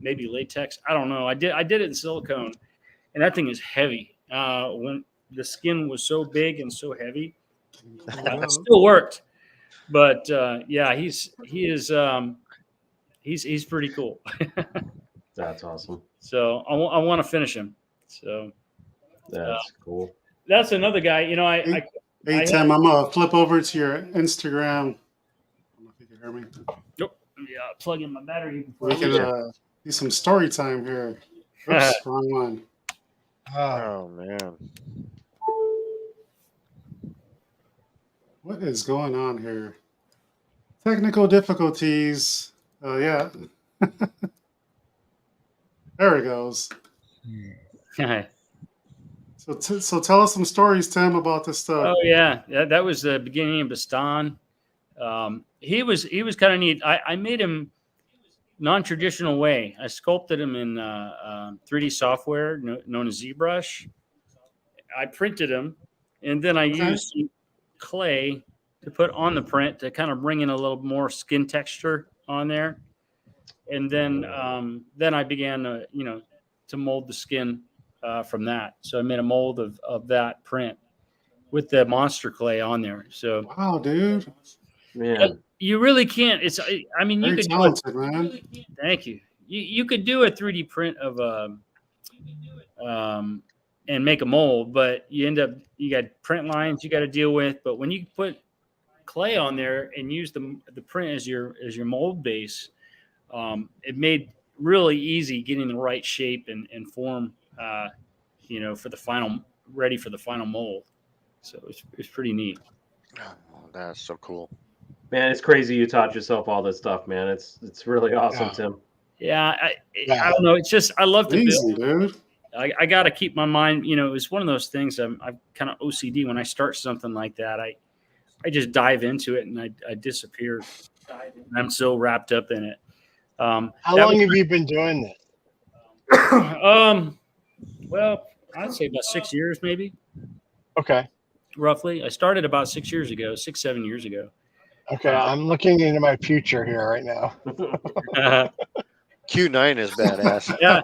Maybe latex. I don't know. I did it in silicone, and that thing is heavy. When the skin was so big and so heavy, it still worked. But he's pretty cool. That's awesome. So I want to finish him. So that's cool. That's another guy. Hey Tim, I'm gonna flip over to your Instagram. I don't know if you can hear me. Nope. Yeah, plug in my battery. We can do some story time here. Oops, wrong one. Oh man. What is going on here? Technical difficulties. Yeah. There it goes. So tell us some stories, Tim, about this stuff. Oh yeah, that was the beginning of Bastan. He was kind of neat. I made him non-traditional way. I sculpted him in 3D software known as ZBrush. I printed him, and then I used clay to put on the print to kind of bring in a little more skin texture on there. And then I began to mold the skin from that. So I made a mold of that print with the monster clay on there. So wow, dude, man, you really can't. You could talented, man. Thank you. You could do a 3D print of and make a mold, but you got print lines you got to deal with. But when you put clay on there and use the print as your mold base, it made really easy getting the right shape and form, for the final, ready for the final mold. So it's pretty neat. Oh, that's so cool. Man, it's crazy you taught yourself all this stuff, man. It's really awesome, Tim. Yeah, I don't know. It's just I love to Amazing, build. dude. I got to keep my mind. It's one of those things. I'm kind of OCD when I start something like that. I just dive into it and I disappear. I'm so wrapped up in it. How long have you been doing this? Well, I'd say about 6 years, maybe. Okay. Roughly. I started about 6 years ago, 7 years ago. Okay, I'm looking into my future here right now. Q9 is badass. Yeah.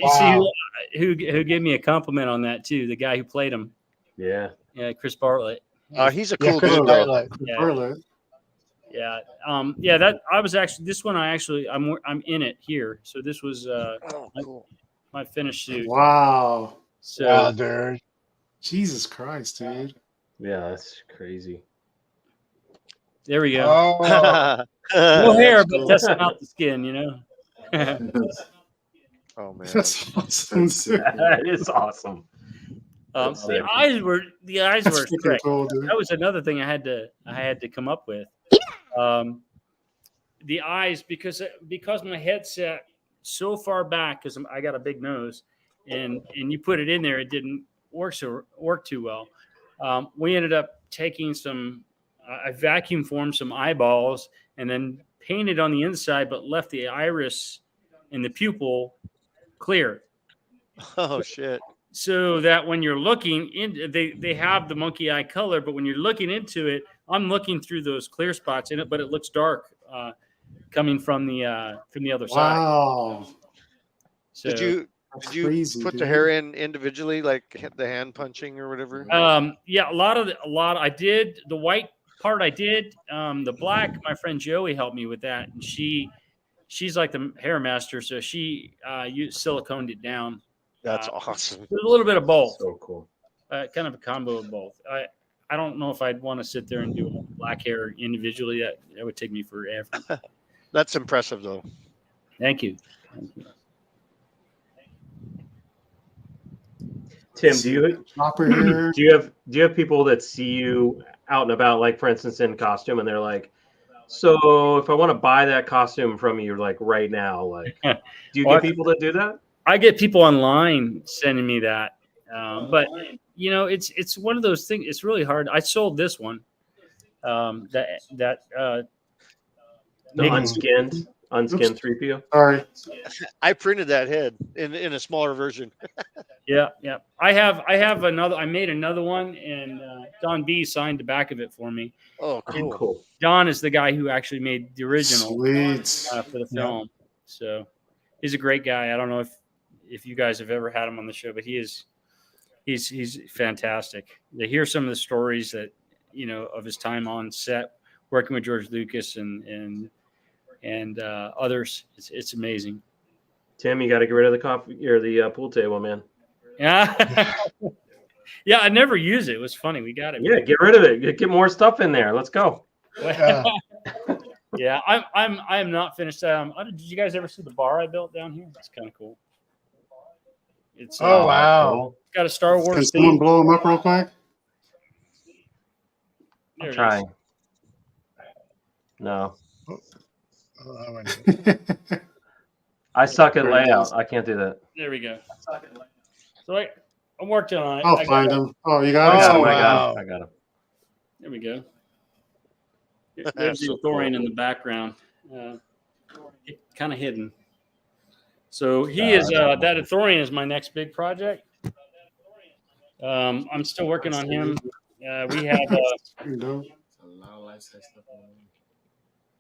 Wow. See who gave me a compliment on that too? The guy who played him. Yeah. Yeah, Chris Bartlett. He's a cool Chris dude. Bartlett. Yeah. That I was actually this one. I'm in it here. So this was Cool. my finished suit. Wow. So Yeah, dude. Jesus Christ, dude. Yeah, that's crazy. there we go. Oh, No hair, That's but cool. testing out the skin. Oh man. That's awesome. Dude. That is awesome. The eyes were That's freaking straight. cool, dude. That was another thing I had to come up with. The eyes because my head sat so far back because I got a big nose, and you put it in there, it didn't work too well. We ended up taking some. I vacuum formed some eyeballs and then painted on the inside, but left the iris and the pupil clear. Oh shit. So that when you're looking in, they have the monkey eye color, but when you're looking into it, I'm looking through those clear spots in it, but it looks dark coming from the other side. Wow. So, Did you Crazy, put dude. the hair in individually, like the hand punching or whatever? Yeah, a lot. I did the white part. I did the black. My friend Joey helped me with that, and she's like the hair master, so she siliconed it down. That's awesome. There's a little bit of both. So cool. Kind of a combo of both. I don't know if I'd want to sit there and do black hair individually. That would take me forever. That's impressive, though. Thank you. Tim, do Chopper here. you have people that see you out and about, like for instance in costume, and they're like, so if I want to buy that costume from you, like right now, like, do you get people that do that? I get people online sending me that, but it's one of those things. It's really hard. I sold this one, The unskinned 3PO. Sorry. I printed that head in a smaller version. Yeah. I have another. I made another one, and Don B signed the back of it for me. Oh, cool. Don is the guy who actually made the original Sweet. for the film. So he's a great guy. I don't know if you guys have ever had him on the show, but he's fantastic. To hear some of the stories that of his time on set working with George Lucas and others, it's amazing. Tim, you got to get rid of the coffee or the pool table, man. Yeah. Yeah, I never use it. It was funny. We got it. Yeah, get rid of it. Get more stuff in there. Let's go. Yeah, I'm not finished. Did you guys ever see the bar I built down here? It's kind of cool. It's wow. It's got a Star Can Wars someone theme. blow him up real quick? There I'm it trying. is. No. Oh, I suck at layout. I can't do that. There we go. So I'm working on it. I'll find him. Oh, you got it? Oh, I got him. There we go. There's the Thorian in the background, kind of hidden. So he is that Thorian is my next big project. I'm still working on him. We have.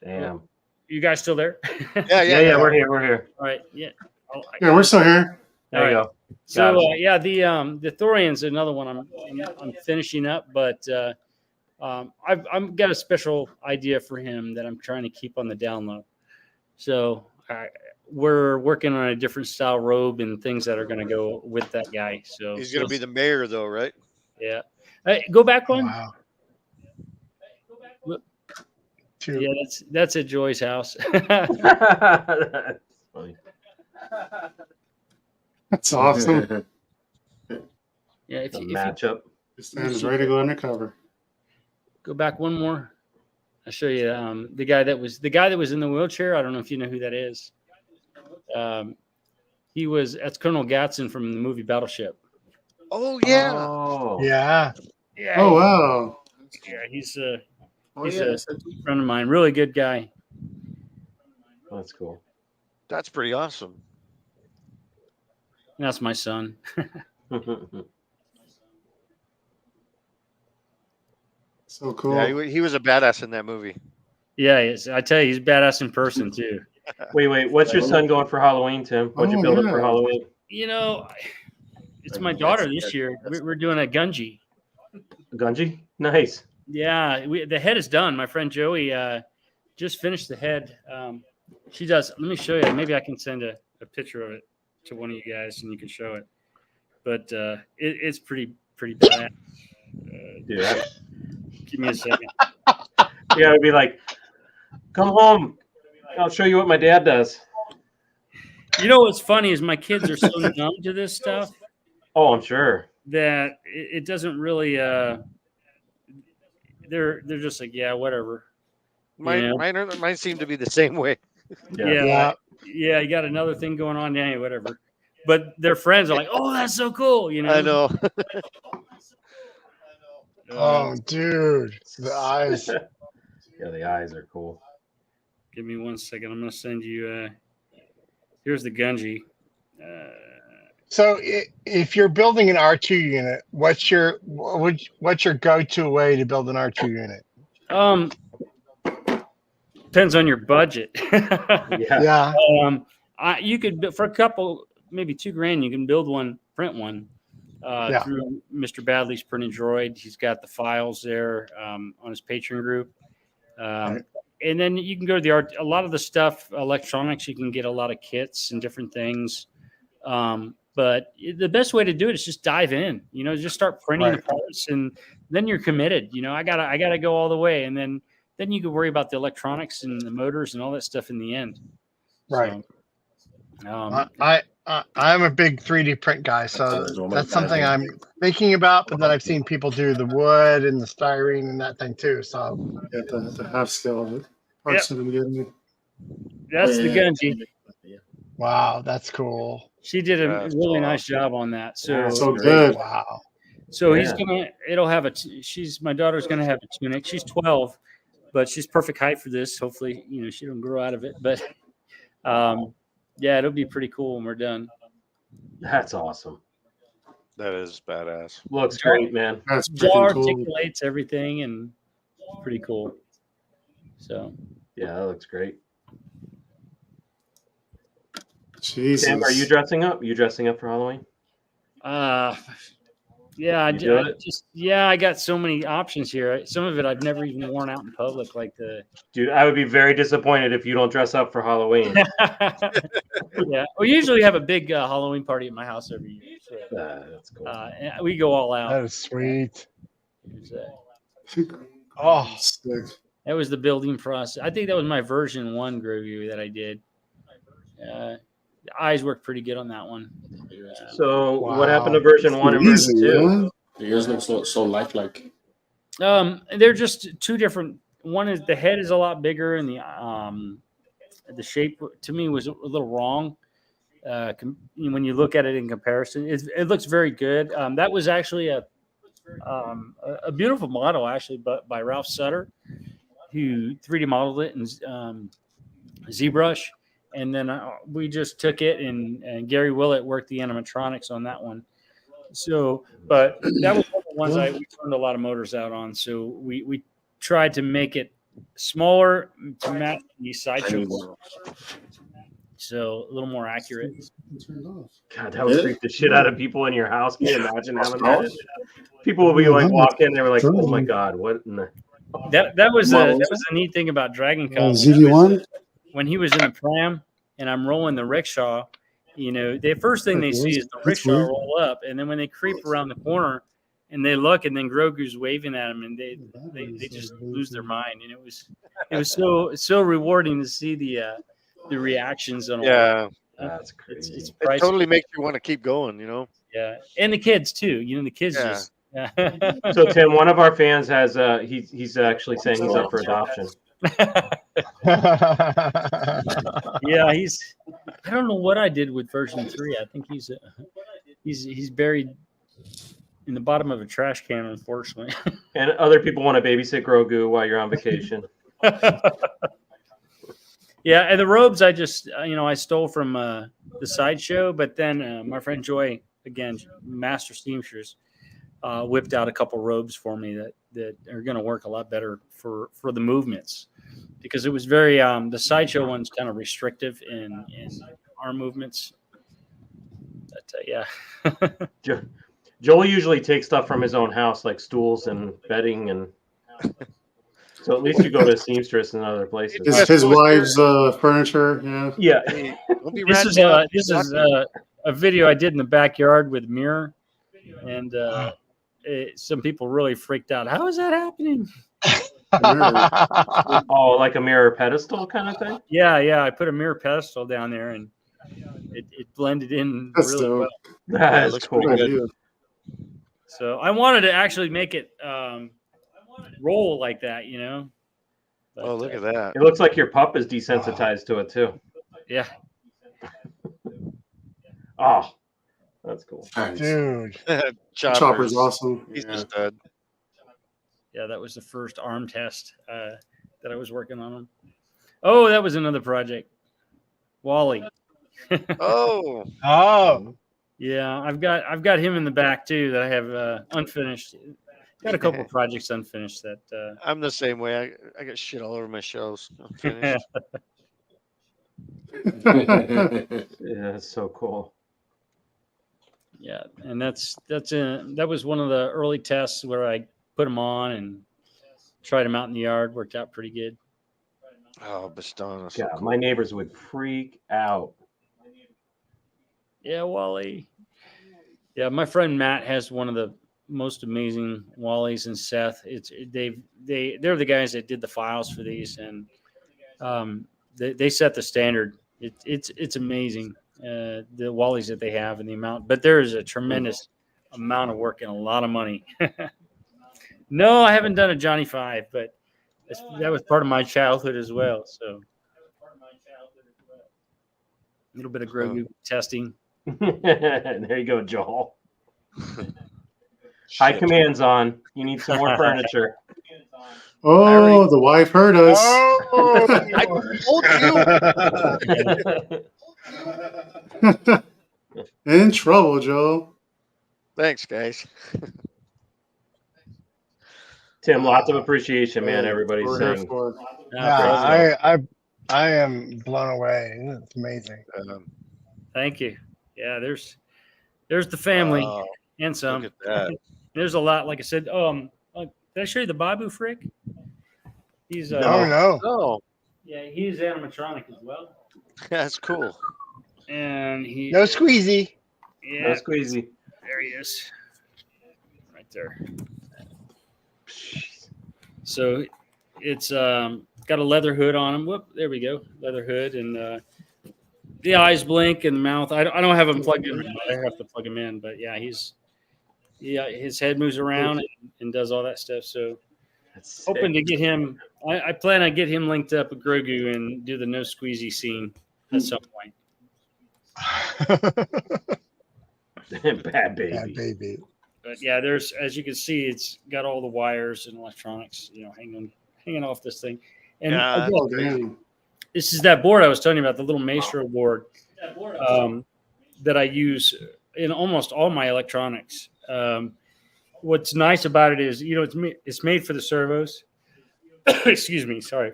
Damn. You guys still there? Yeah. We're here. All right. Yeah. Yeah, we're still here. There you go. So the Thorian's another one I'm finishing up, but I've got a special idea for him that I'm trying to keep on the down low. So we're working on a different style robe and things that are going to go with that guy. So He's going to be the mayor, though, right? Yeah. Hey, go back one. Wow. Yeah, that's at Joy's house. That's funny. That's awesome. Yeah, The matchup. This stands ready to go undercover. Go back one more. I'll show you the guy that was in the wheelchair. I don't know if you know who that is. That's Colonel Gatson from the movie Battleship. Oh yeah. Oh. Yeah. Yeah. Oh wow. Yeah, he's a yeah, friend of mine. Really good guy. That's cool. That's pretty awesome. And that's my son. So cool. Yeah, he was a badass in that movie. Yeah, he is. I tell you, he's badass in person too. Wait. What's your son going for Halloween, Tim? What'd you build him for Halloween? You know, it's my daughter this year. We're doing a gunji. Gunji? Nice. Yeah, the head is done. My friend Joey just finished the head. She does. Let me show you. Maybe I can send a picture of it to one of you guys, and you can show it. But it's pretty bad. Dude, give me a second. Yeah, it'd be like, come home. I'll show you what my dad does. You know what's funny is my kids are so numb to this stuff. Oh, I'm sure. That it doesn't really. They're just like, yeah, whatever. Mine seem to be the same way. Yeah. You got another thing going on, yeah, whatever. But their friends are like, oh, that's so cool, you know. I know. Oh, dude, the eyes. Yeah, the eyes are cool. Give me 1 second. I'm gonna send you. Here's the gunji. So, if you're building an R2 unit, what's your go-to way to build an R2 unit? Depends on your budget. Yeah. You could, for a couple, maybe $2,000, you can build one, print one through Mr. Badley's Printing Droid. He's got the files there on his Patreon group. And then you can go to a lot of the stuff, electronics, you can get a lot of kits and different things. But the best way to do it is just dive in, just start printing the parts, and then you're committed. I gotta go all the way. And then you can worry about the electronics and the motors and all that stuff in the end. Right. So, I'm a big 3D print guy, so that's something I'm thinking about. But then I've seen people do the wood and the styrene and that thing too. So the half scale of it. Parts that I'm getting. That's the gunji. Wow, that's cool. She did a really nice job on that. So good. Wow. So my daughter's gonna have a tunic. She's 12, but she's perfect height for this. Hopefully, she don't grow out of it. But it'll be pretty cool when we're done. That's awesome. That is badass. Looks great, man. That's Jaw cool. articulates everything, and pretty cool. So yeah, that looks great. Jesus. Sam, are you dressing up? You dressing up for Halloween? Yeah, I got so many options here. Some of it I've never even worn out in public, like the. Dude, I would be very disappointed if you don't dress up for Halloween. Yeah, we usually have a big Halloween party at my house every year. So, that's cool. and we go all out. That is sweet. Oh, sick. That was the building process. I think that was my version 1 Grogu that I did. The eyes worked pretty good on that one. So what happened to version 1 and version 2? Yours looks so lifelike. They're just two different. One is the head is a lot bigger, and the shape to me was a little wrong. When you look at it in comparison, it looks very good. That was actually a beautiful model, actually, but by Ralph Sutter, who 3D modeled it in ZBrush. And then we just took it, and Gary Willett worked the animatronics on that one. So, but that was one of the ones we turned a lot of motors out on. So we tried to make it smaller to match the sideshow world. So a little more accurate. God, that would freak the shit out of people in your house. Can you imagine having that? People will be like walking, they were like, "Oh my god, what?" In the... That was a neat thing about Dragon Con. ZV1. When he was in a pram and I'm rolling the rickshaw, the first thing they see is the rickshaw roll up, and then when they creep around the corner and they look, and then Grogu's waving at them, and they just lose their mind, and it was so rewarding to see the reactions on all. That's crazy. It's It pricey. totally makes you want to keep going, Yeah, and the kids too. The kids Yeah. just. So Tim, one of our fans has he's actually saying he's up for adoption. Yeah, I don't know what I did with version 3. I think he's buried in the bottom of a trash can, unfortunately. And other people want to babysit Grogu while you're on vacation. Yeah, and the robes I just I stole from the sideshow, but then my friend Joy, again, master seamstress, whipped out a couple robes for me that are going to work a lot better for the movements, because it was very the sideshow one's kind of restrictive in arm movements. But, yeah. Joel usually takes stuff from his own house, like stools and bedding, and so at least you go to seamstress and other places. His wife's furniture. Yeah. Yeah. This is a video I did in the backyard with a mirror, and some people really freaked out. How is that happening? Oh, like a mirror pedestal kind of thing? Yeah. I put a mirror pedestal down there, and it blended in really well. That looks cool. Good. So I wanted to actually make it roll like that, But, Oh, look at that. It looks like your pup is desensitized to it too. Yeah. Oh, that's cool. Dude. Chopper's awesome. He's just dead. Yeah, that was the first arm test that I was working on him. Oh, that was another project. Wally. Oh. Yeah, I've got him in the back too that I have unfinished. Got a couple of projects unfinished that I'm the same way. I got shit all over my shelves. I'm finished. Yeah, that's so cool. Yeah, and that was one of the early tests where I put them on and tried them out in the yard. Worked out pretty good. Oh, Baston. Yeah, my neighbors would freak out. Yeah, Wally. Yeah, my friend Matt has one of the most amazing Wallies, and Seth. They're the guys that did the files for these, and they set the standard. It's amazing the Wallies that they have and the amount, but there is a tremendous amount of work and a lot of money. No, I haven't done a Johnny 5, but that was part of my childhood as well. So a little bit of Grogu testing. There you go, Joel. High commands on. You need some more furniture. Oh, the wife heard us. Oh, I told you. In trouble, Joe. Thanks, guys. Tim, lots of appreciation, man. Everybody's saying. Yeah, I am blown away. It's amazing. Thank you. Yeah, there's the family and some. Look at that. There's a lot. Like I said, did I show you the Babu Frick? He's No. Yeah, he's animatronic as well. That's cool. And he No squeezy. Yeah, No squeezy. There he is. Right there. So it's got a leather hood on him. Whoop, there we go. Leather hood, and the eyes blink and the mouth. I don't have him plugged in. I have to plug him in, but yeah, his head moves around and does all that stuff. So hoping to get him. I plan on get him linked up with Grogu and do the no squeezy scene at some point. Bad baby. Bad baby. But yeah, there's, as you can see, it's got all the wires and electronics, hanging off this thing. And again, this is that board I was telling you about, the little Maestro board that I use in almost all my electronics. What's nice about it is, it's made for the servos. Excuse me, sorry.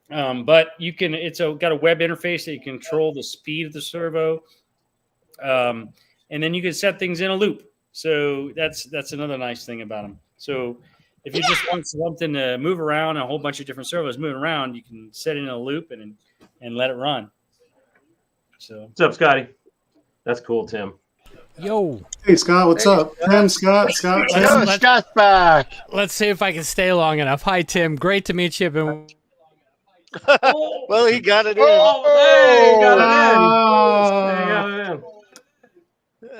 But you can, got a web interface that you control the speed of the servo. And then you can set things in a loop. So that's another nice thing about them. So if you just want something to move around, a whole bunch of different servos moving around, you can set it in a loop and let it run. So what's up, Scotty? That's cool, Tim. Yo. Hey, Scott, what's up? Tim, Scott. Scott's back. Let's see if I can stay long enough. Hi, Tim. Great to meet you. Well, he got it in. Oh, hey, got it in.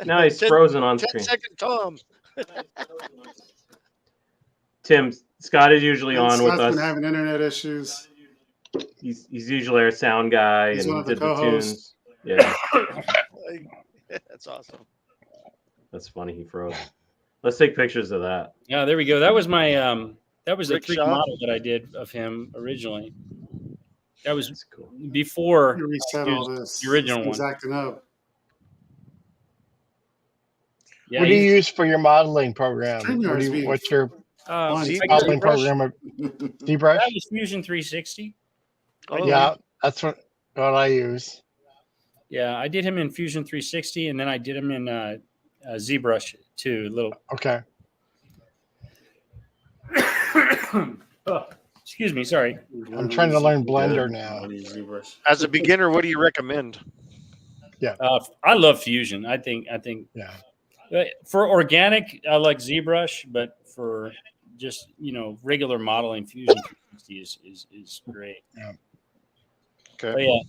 No, he's frozen on 10 screen. second Tom. Tim, Scott is usually on with Scott's us. been having internet issues. He's usually our sound guy He's and one of the did the co-hosts. tunes. Yeah, That's awesome. that's funny. He froze. Let's take pictures of that. Yeah, there we go. That was my that was the Rick 3D shot. model that I did of him originally. That was That's cool. before You reset I all used this. the original This thing's one. acting up. Yeah, What do you he's- use for your modeling program? StreamYard's being What's your fun. modeling program? Of ZBrush? That was Fusion 360. Oh, Yeah, that's what I use. Yeah, I did him in Fusion 360, and then I did him in ZBrush too. A little. Okay. Oh, excuse me, sorry. I'm trying to learn Blender now. As a beginner, what do you recommend? Yeah. I love Fusion. I think. Yeah. For organic, I like ZBrush, but for just regular modeling, Fusion 360 is great. Yeah. Okay. But yeah.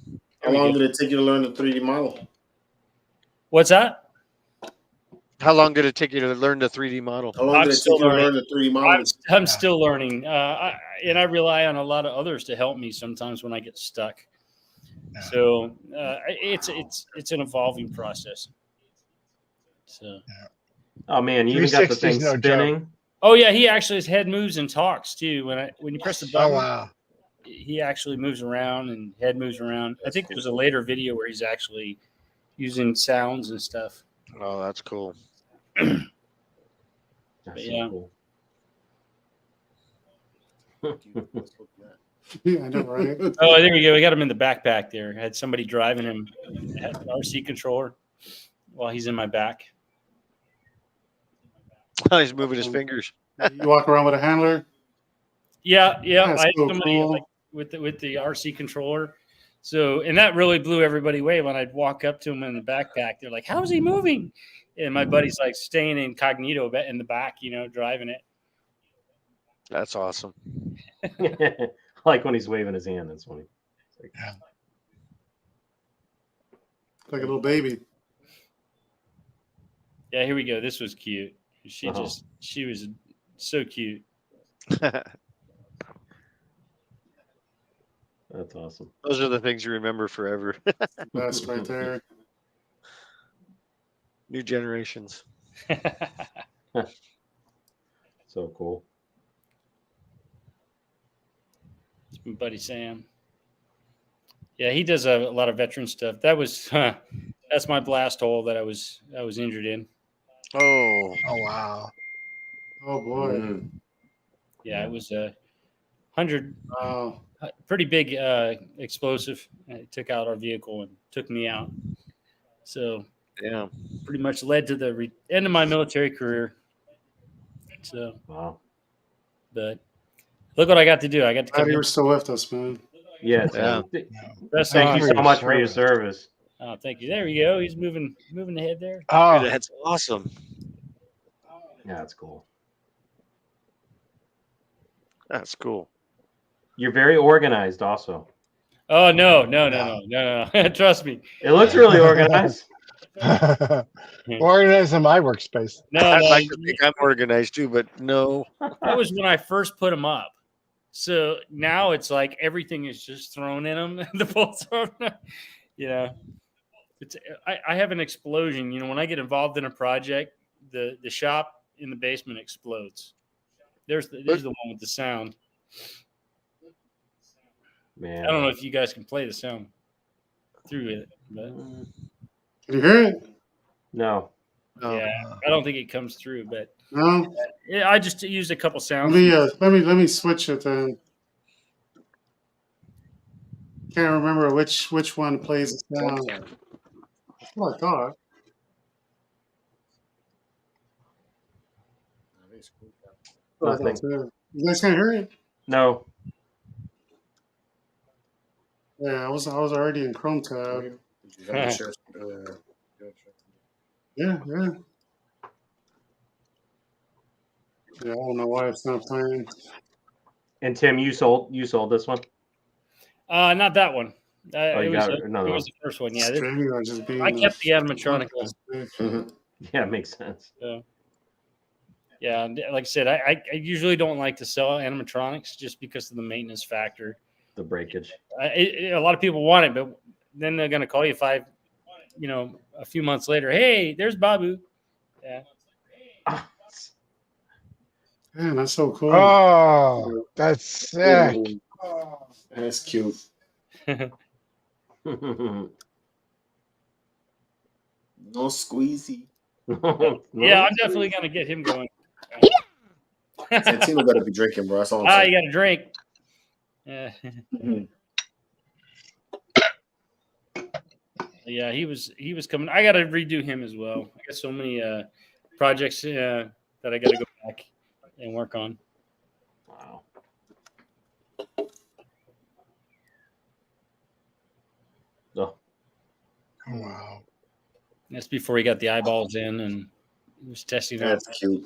How long did it take you to learn the 3D model? What's that? How long did it take you to learn the 3D model? How long did it take you to learn the 3D model? I'm still learning, and I rely on a lot of others to help me sometimes when I get stuck. Yeah. So it's an evolving process. So. Oh man, you even got the 360's thing no spinning. joke. Oh yeah, he actually his head moves and talks too. When you press the button, Oh wow. he actually moves around and head moves around. I think there's a later video where he's actually using sounds and stuff. Oh, that's cool. That's But so yeah. cool. Yeah, I know, right? Oh, there we go. We got him in the backpack there. I had somebody driving him at an RC controller while he's in my back. He's moving his fingers. You walk around with a handler. Yeah. That's I had so somebody cool. like, with the RC controller. So, and that really blew everybody away when I'd walk up to him in the backpack. They're like, "How is he moving?" And my buddy's like staying incognito in the back, driving it. That's awesome. I like when he's waving his hand. That's funny. Yeah. Like a little baby. Yeah, here we go. This was cute. She was so cute. That's awesome. Those are the things you remember forever. That's right there. New generations. So cool. It's my buddy Sam. Yeah, he does a lot of veteran stuff. That's my blast hole that I was injured in. Oh. Oh wow. Oh boy. Mm. Yeah, it was a 100. Wow. Pretty big explosive. It took out our vehicle and took me out. So Yeah. pretty much led to the end of my military career. So Wow. but look what I got to do. I got to Glad come you in. were still with us, man. Yeah. Yeah. That's Thank you awesome. so much for your service. Oh, thank you. There we go. He's moving ahead there. Oh, That's awesome. Yeah, that's cool. That's cool. You're very organized, also. Oh no. Trust me. It looks really organized. organized in my workspace. No, I'd like to think I'm organized too, but no. that was when I first put them up. So now it's like everything is just thrown in them. The bolts are, it's. I have an explosion. When I get involved in a project, the shop in the basement explodes. There's the one with the sound. Man. I don't know if you guys can play the sound through it, but Can you hear it? No. yeah, I don't think it comes through. But No. yeah, I just used a couple sounds. Let me switch it then. Can't remember which one plays the sound. That's what I thought. I thought too. You guys can't hear it? No. Yeah, I was already in Chrome tab. Yeah. Yeah, I don't know why it's not playing. And Tim, you sold this one? Not that one. You got another it one. was the first one. Yeah, StreamYard just being I kept the animatronic one. Yeah, it makes sense. Yeah, and like I said, I usually don't like to sell animatronics just because of the maintenance factor. The breakage. A lot of people want it, but then they're going to call you a few months later. Hey, there's Babu. Yeah. Man, that's so cool. Oh, that's sick. Oh, that's cute. No squeezy. Yeah, I'm definitely going to get him going. Santino better be drinking, bro. That's all I'm saying. You got to drink. Yeah. Yeah, he was coming. I got to redo him as well. I got so many projects that I got to go back and work on. Wow. Oh, wow. That's before he got the eyeballs in and he was testing out. That's cute.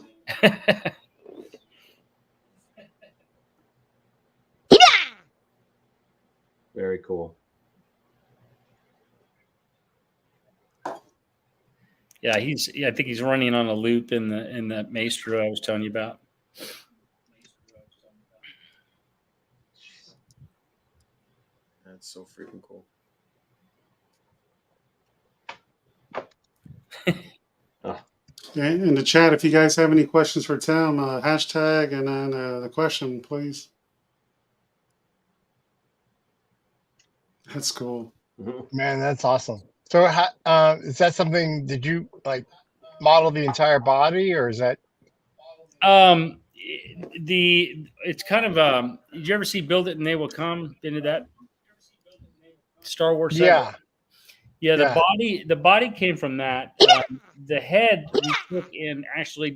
Very cool. Yeah, I think he's running on a loop in the Maestro I was telling you about. That's so freaking cool. Yeah, in the chat, if you guys have any questions for Tim, hashtag and then the question, please. That's cool. Man, that's awesome. So, is that something? Did you like model the entire body, or is that? It's kind of did you ever see Build It and They Will Come? Into that Star Wars? Yeah. Yeah, the body came from that. The head we took and actually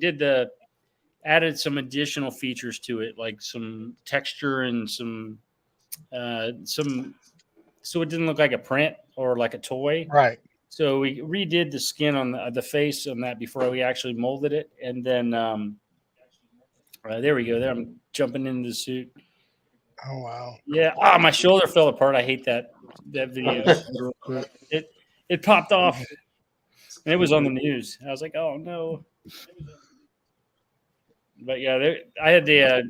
added some additional features to it, like some texture and some so it didn't look like a print or like a toy. Right. So we redid the skin on the face on that before we actually molded it, and then there we go. There I'm jumping into the suit. Oh wow. Yeah. My shoulder fell apart. I hate that video. It popped off, and it was on the news. I was like, oh no. But yeah, I had they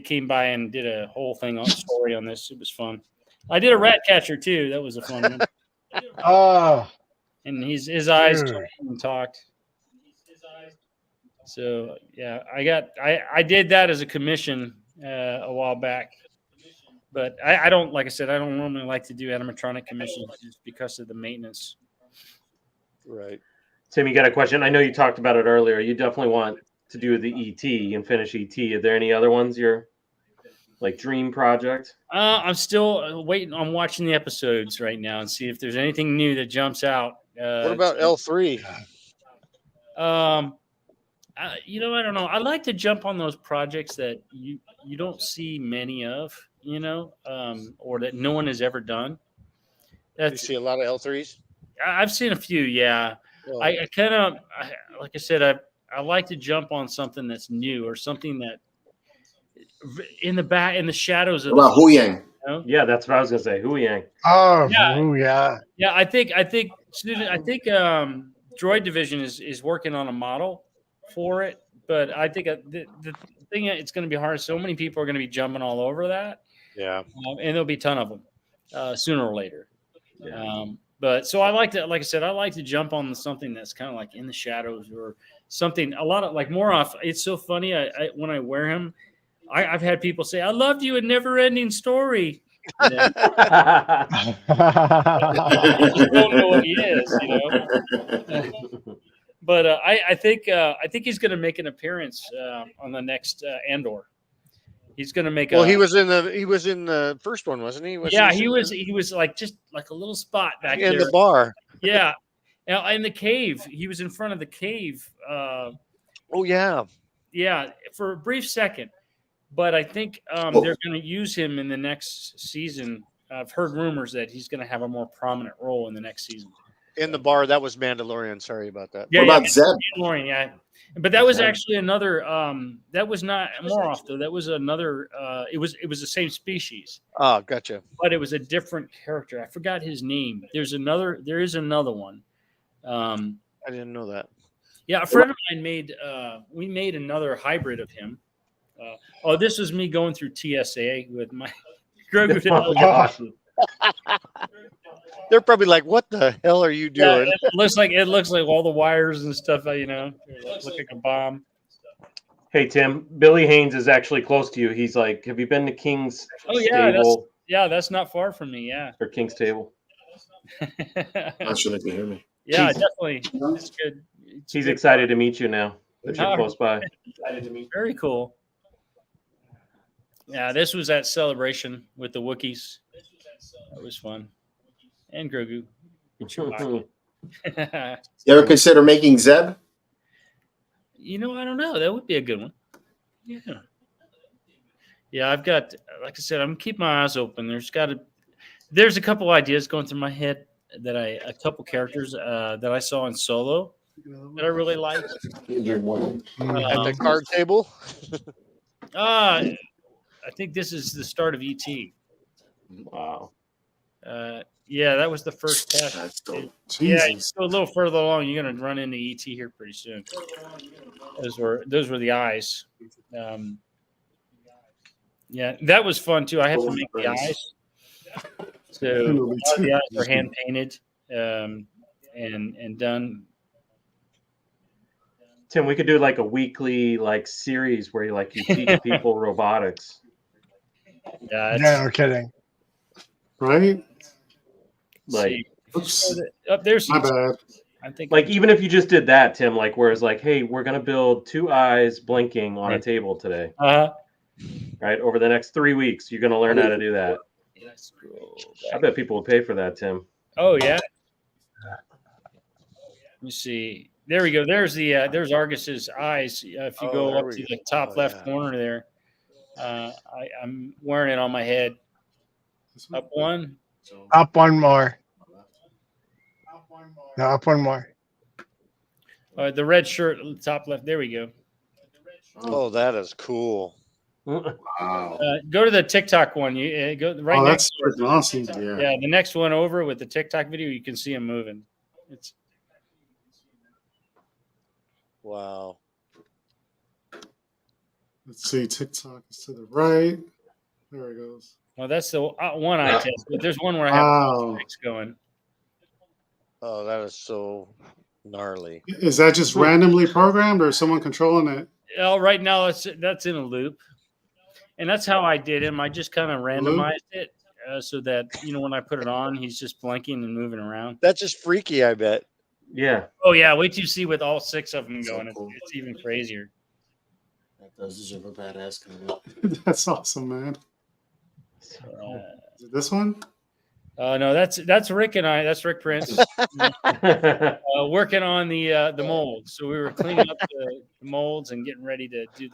came by and did a whole story on this. It was fun. I did a rat catcher too. That was a fun one. Oh. And his eyes and talked. So yeah, I did that as a commission a while back. But I don't, like I said, I don't normally like to do animatronic commissions just because of the maintenance. Right. Tim, you got a question? I know you talked about it earlier. You definitely want to do the ET and finish ET. Are there any other ones you're like dream project? I'm still waiting. I'm watching the episodes right now and see if there's anything new that jumps out. What about L3? I don't know. I like to jump on those projects that you don't see many of, or that no one has ever done. You see a lot of L3s? I've seen a few, yeah. Well, I kind of, like I said, I like to jump on something that's new or something that in the shadows of Hu Yang. Yeah, that's what I was gonna say. Hu Yang. Oh, yeah. Yeah, I think Droid Division is working on a model for it, but I think the thing it's going to be hard. So many people are going to be jumping all over that. Yeah, and there'll be a ton of them sooner or later. Yeah. But so I like to, like I said, I like to jump on something that's kind of like in the shadows or something. A lot of like more off. It's so funny. I when I wear him, I've had people say, "I loved you in Never Ending Story." You don't know what he is, But I think he's going to make an appearance on the next Andor. He's going to make. Well, he was in the first one, wasn't he? He was like just like a little spot back in there the bar. Yeah, in the cave. He was in front of the cave. Oh yeah, for a brief second. But I think they're going to use him in the next season. I've heard rumors that he's going to have a more prominent role in the next season. In the bar, that was Mandalorian. Sorry about that. What about Zeb? Mandalorian, yeah. But that was actually another. That was not Moroff though. That was another. It was the same species. Oh, gotcha. But it was a different character. I forgot his name. There is another one. I didn't know that. Yeah, a friend of mine made. We made another hybrid of him. This was me going through TSA with my Grogu. Oh, gosh. They're probably like, "What the hell are you Yeah, doing?" it looks like all the wires and stuff. Look like a bomb. Hey Tim, Billy Haynes is actually close to you. He's like, "Have you been to King's Stable That's not far from me. Yeah, or King's Table?" Not sure they can hear me. yeah, He's- definitely. It's good. He's excited to meet you now that you're Oh. close by. Very cool. Yeah, this was at Celebration with the Wookiees. That was fun. And Grogu. You ever consider making Zeb? I don't know. That would be a good one. Yeah. Yeah, I've got, like I said, I'm keeping my eyes open. There's a couple ideas going through my head a couple characters that I saw in Solo that I really like. At the card table. I think this is the start of ET. Wow. Yeah, that was the first test. Yeah, you go a little further along, you're gonna run into ET here pretty soon. Those were the eyes. Yeah, that was fun too. I had to make the eyes. So all the eyes are hand painted and done. Tim, we could do like a weekly series where you teach people robotics. Yeah, no kidding. Right? There's my bad. I think even if you just did that, Tim, whereas hey, we're gonna build 2 eyes blinking on a table today. Right? Over the next 3 weeks, you're gonna learn how to do that. I bet people will pay for that, Tim. Oh yeah. Let me see. There we go. There's there's Argus's eyes. If you go up to the top left corner there, I'm wearing it on my head. Up one. Up one more. No, up one more. The red shirt, top left. There we go. Oh, that is cool. Wow. Go to the TikTok one. You go right. Oh, next that's freaking awesome. Yeah, the next one over with the TikTok video, you can see him moving. It's wow. Let's see. TikTok is to the right. There it goes. Well, that's the one I test. But there's one where I have mix going. Oh, that is so gnarly. Is that just randomly programmed, or is someone controlling it? Oh, right now that's in a loop, and that's how I did him. I just kind of randomized it so that when I put it on, he's just blinking and moving around. That's just freaky, I bet. Yeah. Oh yeah. Wait till you see with all 6 of them going. Cool. It's even crazier. That does deserve a badass coming. That's awesome, man. Is it this one? No, that's Rick and I. That's Rick Prince. Working on the molds. So we were cleaning up the molds and getting ready to do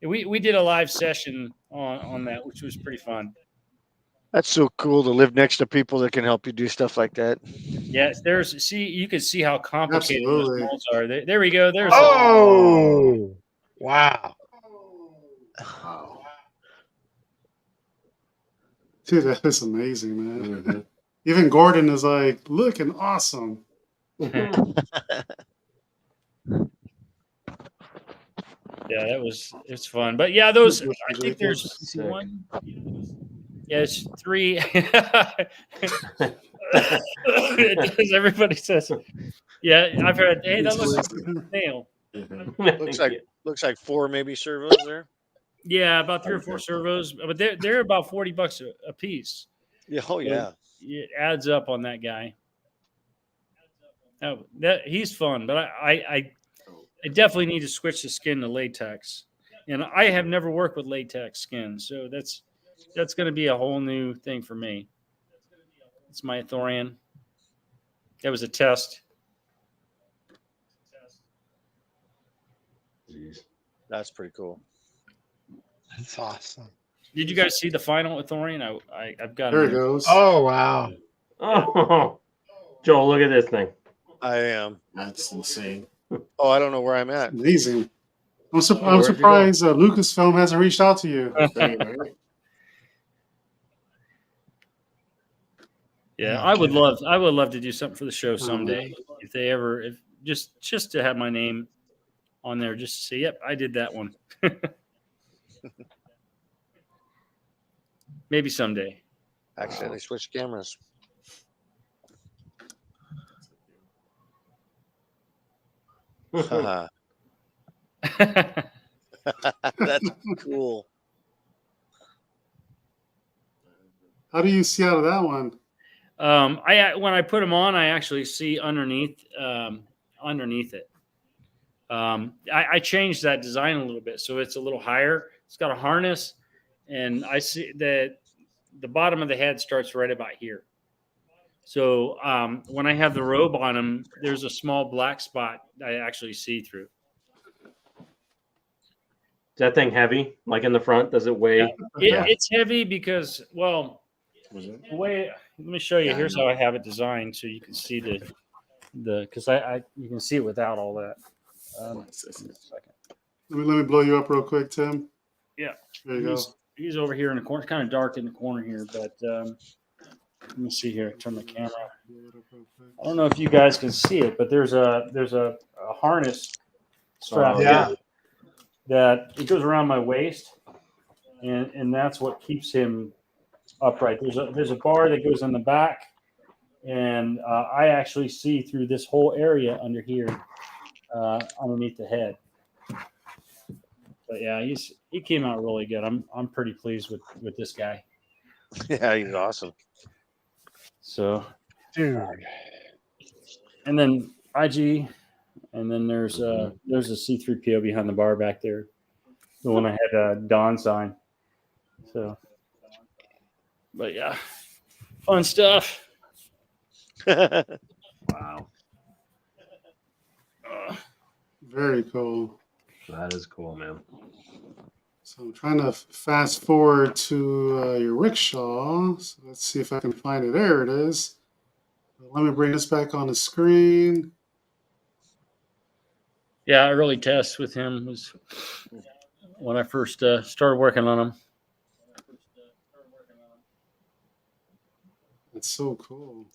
we did a live session on that, which was pretty fun. That's so cool to live next to people that can help you do stuff like that. Yes, you can see how complicated Absolutely. those molds are. There we go. There's wow. Dude, that is amazing, man. Mm-hmm. Even Gordon is looking awesome. Yeah, it's fun. But yeah, those I think there's one. Yes, 3. Everybody says, yeah, I've heard. Hey, that looks like a nail. Looks like 4 maybe servos there. Yeah, about 3 or 4 servos, but they're about $40 a piece. Yeah, oh yeah. It adds up on that guy. He's fun, but I definitely need to switch the skin to latex, and I have never worked with latex skin, so that's going to be a whole new thing for me. It's my Thorian. That was a test. That's pretty cool. That's awesome. Did you guys see the final Thorian? I've got there it. It goes. Oh wow. Oh, Joel, look at this thing. I am. That's insane. Oh, I don't know where I'm at. Amazing. I'm surprised Lucasfilm hasn't reached out to you. Yeah, I would love to do something for the show someday. If just to have my name on there, just to say, yep, I did that one. Maybe someday. Accidentally switched cameras. That's cool. How do you see out of that one? When I put them on, I actually see underneath it. I changed that design a little bit, so it's a little higher. It's got a harness, and I see that the bottom of the head starts right about here. So when I have the robe on him, there's a small black spot I actually see through. Is that thing heavy? Like in the front? Does it weigh? It's heavy because, well, the way. Let me show you. Here's how I have it designed, so you can see the because you can see it without all that. Let me blow you up real quick, Tim. Yeah, there you go. He's over here in the corner. It's kind of dark in the corner here, but let me see here. Turn the camera. I don't know if you guys can see it, but there's a harness strap that it goes around my waist, and that's what keeps him upright. There's a bar that goes in the back, and I actually see through this whole area under here, underneath the head. But yeah, he came out really good. I'm pretty pleased with this guy. Yeah, he's awesome. So, dude, and then IG, and then there's a C3PO behind the bar back there, the one I had a Don sign. So, but yeah, fun stuff. Wow, very cool. That is cool, man. So I'm trying to fast forward to your rickshaw. So let's see if I can find it. There it is. Let me bring this back on the screen. Yeah, early test with him was when I first started working on him. That's so cool.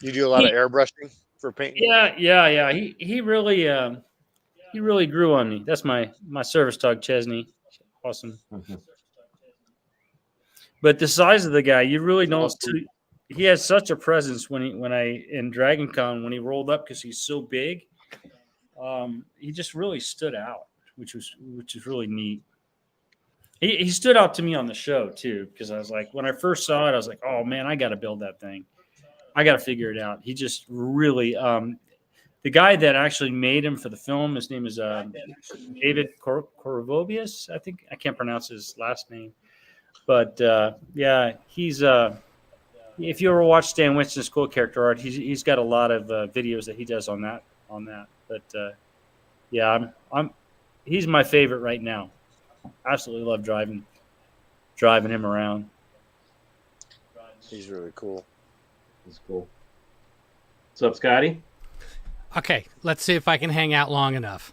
You do a lot of airbrushing for painting? Yeah. He really grew on me. That's my service dog, Chesney. Awesome. But the size of the guy, you really don't. He has such a presence when I in Dragon Con when he rolled up because he's so big. He just really stood out, which is really neat. He stood out to me on the show too because I was like, when I first saw it, I was like, oh man, I got to build that thing. I got to figure it out. He just really. The guy that actually made him for the film, his name is David Korovobius. I think I can't pronounce his last name, but yeah, he's. If you ever watch Stan Winston's cool character art, he's got a lot of videos that he does on that. But yeah, he's my favorite right now. Absolutely love driving him around. He's really cool. He's cool. What's up, Scotty? Okay, let's see if I can hang out long enough.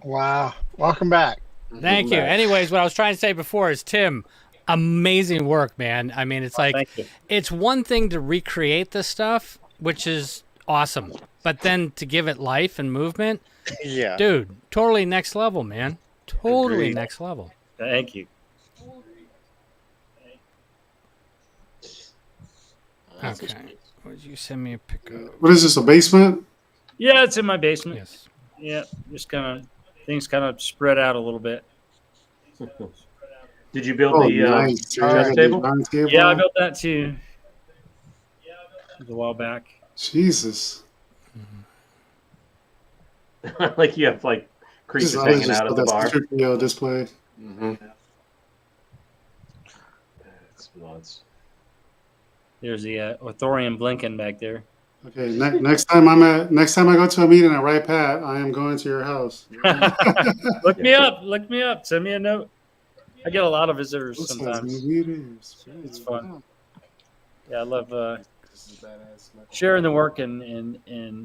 Wow. Welcome back. Thank you. Anyways, what I was trying to say before is, Tim, amazing work, man. I mean, it's like, it's one thing to recreate this stuff, which is awesome. But then to give it life and movement, yeah, dude, totally next level, man. Totally Agreed. Next level. Thank you. Okay. Would you send me a picture? What is this, a basement? Yeah, it's in my basement. Yes. Yeah, just things kind of spread out a little bit. Did you build the nice. chess table? Yeah, I built that too. It was a while back. Jesus. Like you have like creatures hanging out at the bar. Display. Mm-hmm. That's nuts. There's the Authorian blinking back there. Okay, next time I go to a meeting at Right Pat, I am going to your house. Look me up. Send me a note. I get a lot of visitors sometimes. It's fun. Yeah, I love sharing the work and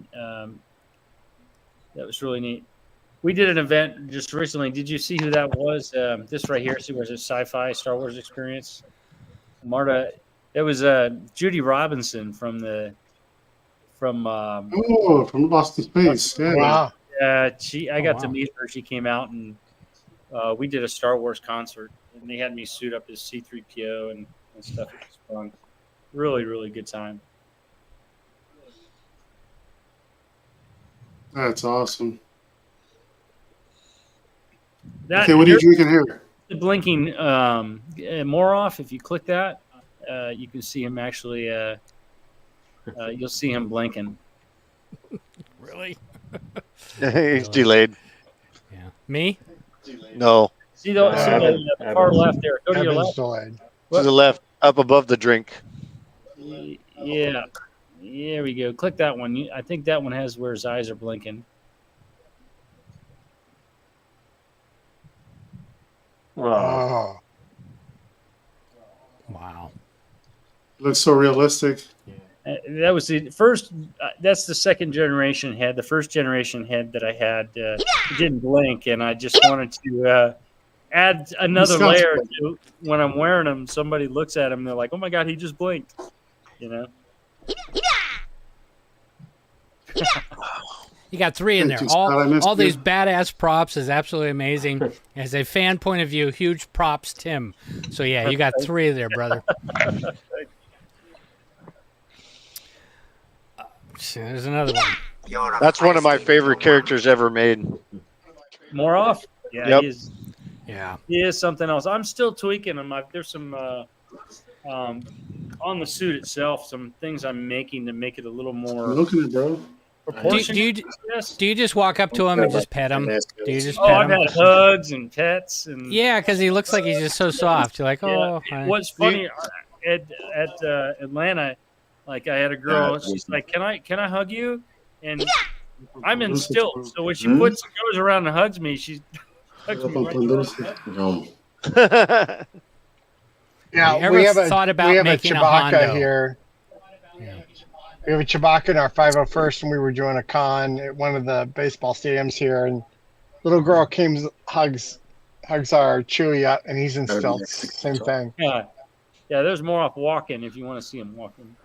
that was really neat. We did an event just recently. Did you see who that was? This right here. See, was a sci-fi Star Wars experience. Marta. It was Judy Robinson from the from from Lost in Space. Yeah. Wow. I got to meet her. She came out and we did a Star Wars concert, and they had me suit up as C-3PO and stuff. It was fun. Really, really good time. That's awesome. Okay, what are you drinking here? The blinking more off. If you click that, you can see him actually. You'll see him blinking. Really? He's delayed. Yeah. Me? No. See the far left there. Go to your left. To the left, up above the drink. Yeah. There we go. Click that one. I think that one has where his eyes are blinking. Oh. Wow. Looks so realistic. That was the first. That's the second generation head. The first generation head that I had didn't blink, and I just wanted to add another layer to when I'm wearing them. Somebody looks at him, and they're like, "Oh my god, he just blinked," you know. You got 3 in there. All these badass props is absolutely amazing. As a fan point of view, huge props, Tim. So yeah, you got 3 there, brother. There's another one. That's one of my favorite characters ever made. More off? Yeah, Yep. he is. Yeah, he is something else. I'm still tweaking him. There's some on the suit itself, some things I'm making to make it a little more. Looking at bro. Do you just walk up to him and just pet him? Do you just pet I've him? had hugs and pets and. Yeah, because he looks like he's just so soft. You're like, oh. Yeah. What's funny at Atlanta, like I had a girl. She's like, "Can I hug you?" And I'm in stilts, so when she goes around and hugs me, she hugs me right. Yeah, we have a Chewbacca here. We have a Chewbacca in our 501st, and we were doing a con at one of the baseball stadiums here, and little girl hugs our Chewie up, and he's in stilts. Same thing. Yeah, there's more off walking if you want to see him walking.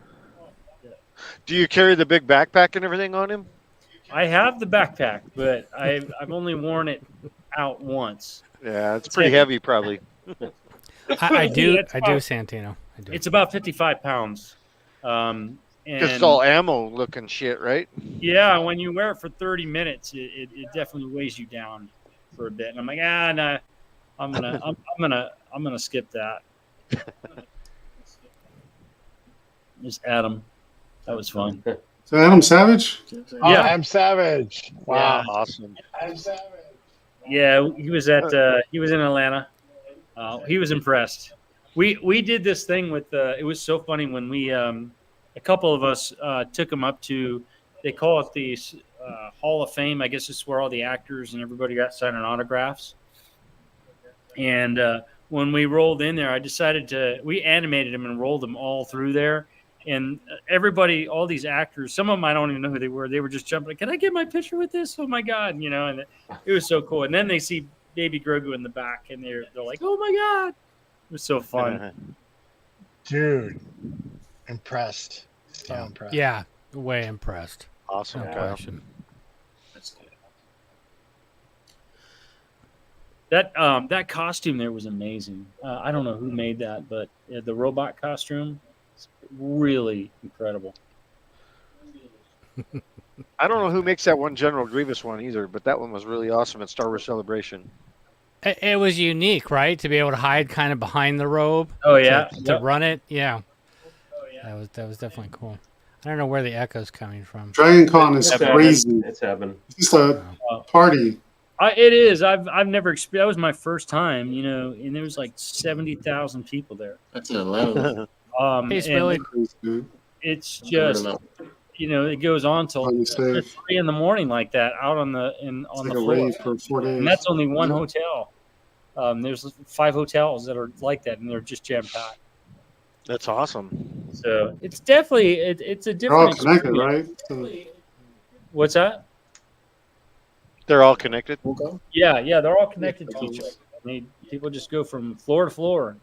Do you carry the big backpack and everything on him? I have the backpack, but I've only worn it out once. Yeah, it's pretty heavy, probably. I do, Santino. I do. It's about 55 pounds. Because it's all ammo looking shit, right? Yeah, when you wear it for 30 minutes, it definitely weighs you down for a bit. And I'm like, no, I'm gonna skip that. Just Adam. That was fun. So Adam Savage? Yeah, Adam Savage. Wow, yeah, awesome. Adam Savage. Yeah, he was in Atlanta. He was impressed. We did this thing with it was so funny when we a couple of us took him up to, they call it the Hall of Fame. I guess it's where all the actors and everybody got signing autographs. And when we rolled in there, we animated him and rolled them all through there. And everybody, all these actors, some of them I don't even know who they were. They were just jumping, like, "Can I get my picture with this? Oh my god!" You know, and it was so cool. And then they see Baby Grogu in the back, and they're like, "Oh my god!" It was so fun, dude. Impressed. So impressed. Yeah, way impressed. Awesome. No question. That's good. That costume there was amazing. I don't know who made that, but the robot costume. Really incredible. I don't know who makes that one General Grievous one either, but that one was really awesome at Star Wars Celebration. It was unique, right? To be able to hide kind of behind the robe. Oh yeah, to run it. Yeah. That was definitely cool. I don't know where the echo's coming from. Dragon Con is crazy. It's heaven. It's just a party. It is. I've never experienced. That was my first time, you know, and there was like 70,000 people there. That's in Atlanta. It's just, you know, it goes on till 3 in the morning like that out on the floor. For 4 days. And that's only one hotel. There's 5 hotels that are like that, and they're just jam packed. That's awesome. So it's definitely it's a different. They're all connected, right? So, what's that? They're all connected. Yeah, they're all connected to each other. I mean, people just go from floor to floor.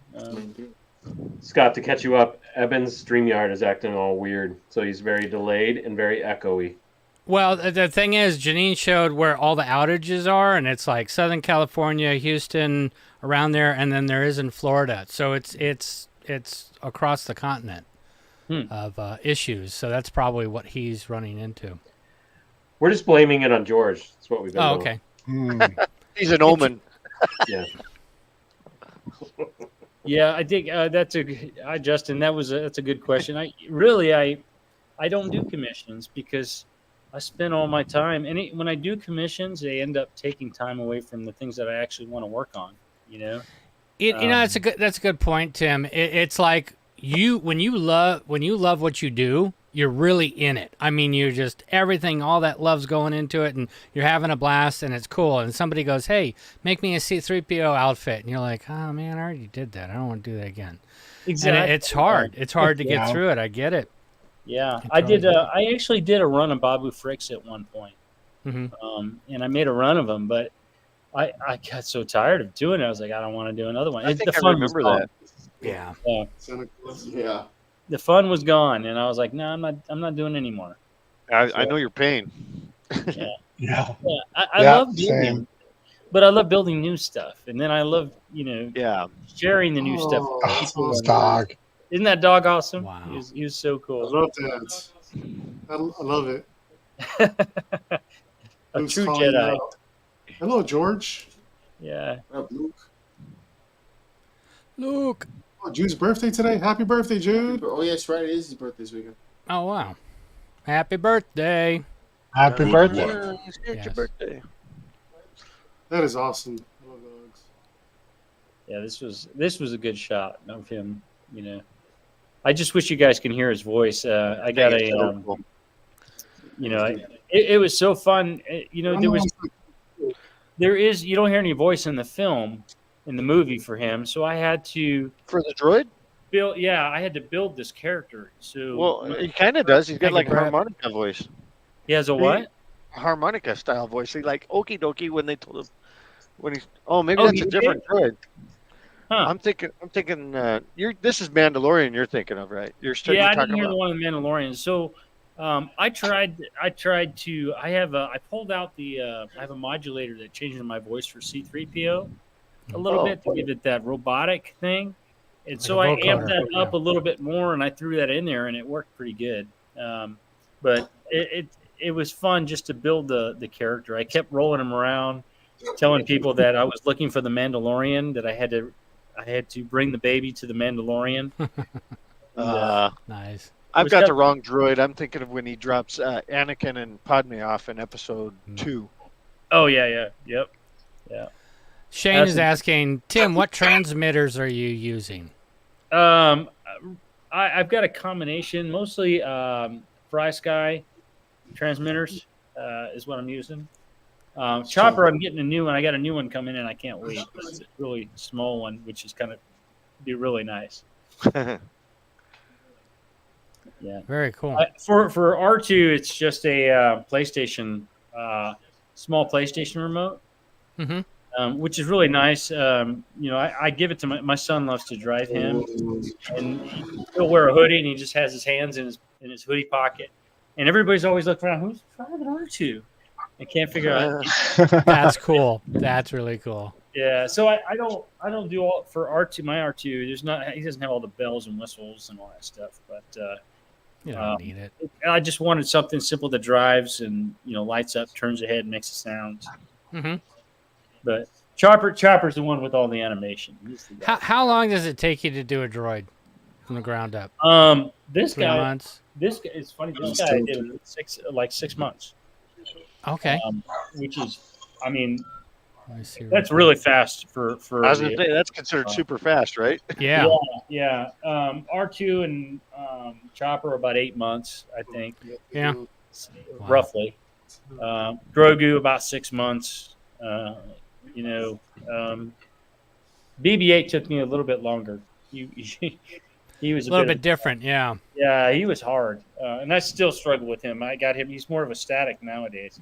Scott, to catch you up, Eben's StreamYard is acting all weird, so he's very delayed and very echoey. Well, the thing is, Janine showed where all the outages are, and it's like Southern California, Houston, around there, and then there is in Florida. So it's across the continent of issues. So that's probably what he's running into. We're just blaming it on George. That's what we've been doing. Okay. He's an omen. Yeah. Yeah, I think that's Justin. That's a good question. I don't do commissions because I spend all my time, and when I do commissions, they end up taking time away from the things that I actually want to work on. You know, that's a good point, Tim. It's like when you love what you do, you're really in it. I mean, you're just everything, all that love's going into it, and you're having a blast, and it's cool. And somebody goes, "Hey, make me a C-3PO outfit," and you're like, "Oh man, I already did that. I don't want to do that again." exactly. And it's hard. It's hard to get through it. I get it. Yeah, I did. I actually did a run of Babu Fricks at one point, and I made a run of them, but I got so tired of doing it. I was like, I don't want to do another one. I think I remember that. Yeah. Yeah. The fun was gone, and I was like, no, I'm not doing it anymore. I know your pain. Yeah. I love building, but I love building new stuff, and then I love sharing the new stuff. This dog. Isn't that dog awesome? Wow. He was so cool. I love that. I love it. A Luke's true calling Jedi. out. Hello, George. Yeah. What up, Luke? Luke. Oh, Jude's birthday today. Happy birthday, Jude. Oh, yeah, that's right. It is his birthday this weekend. Oh wow. Happy birthday. Happy birthday. It's your birthday. That is awesome. I love dogs. Yeah, this was a good shot of him. You know, I just wish you guys can hear his voice. I got a, you know, it was so fun. You know, you don't hear any voice in the movie for him, so I had to For the droid? build. Yeah, I had to build this character. So Well, he kind of does. He's got like a harmonica voice. he has a what? Harmonica style voice. He like okie dokie when they told him when he's. Oh, maybe Oh, that's he a different droid. Huh. I'm thinking. This is Mandalorian. You're thinking of, right? You're Yeah, I talking didn't hear about. the one in Mandalorian. So I tried to. I pulled out I have a modulator that changes my voice for C-3PO a little bit to give it that robotic thing, and Like so a I vocoder. amped that up a little bit more, and I threw that in there, and it worked pretty good. But it was fun just to build the character. I kept rolling him around, telling people that I was looking for the Mandalorian, that I had to bring the baby to the Mandalorian. Nice. I've got the wrong droid. I'm thinking of when he drops Anakin and Padme off in Episode 2. Oh yeah. Shane is asking, Tim, what transmitters are you using? I've got a combination, mostly Fry Sky transmitters is what I'm using. Chopper, I'm getting a new one. I got a new one coming in. I can't wait. It's a really small one, which is kind of be really nice. Yeah, very cool. For R2, it's just a PlayStation, small PlayStation remote, which is really nice. You know, I give it to my son. Loves to drive him, and he'll wear a hoodie, and he just has his hands in his hoodie pocket, and everybody's always looking around. Who's driving R2? I can't figure out. That's cool. That's really cool. Yeah, so I don't do all for R2. My R2, he doesn't have all the bells and whistles and all that stuff, but you don't need it. I just wanted something simple that drives and lights up, turns ahead, makes a sound. But Chopper's the one with all the animation. How long does it take you to do a droid from the ground up? This 3 guy. months? This guy is funny. This guy did it in 6 months. Okay. Which is, I mean, that's really fast for. I was going to say, that's considered super fast, right? Yeah. Yeah. R2 and Chopper are about 8 months, I think. Yeah. Roughly. Grogu about 6 months. BB-8 took me a little bit longer. He was a little bit different, yeah. Yeah, he was hard, and I still struggle with him. I got him. He's more of a static nowadays.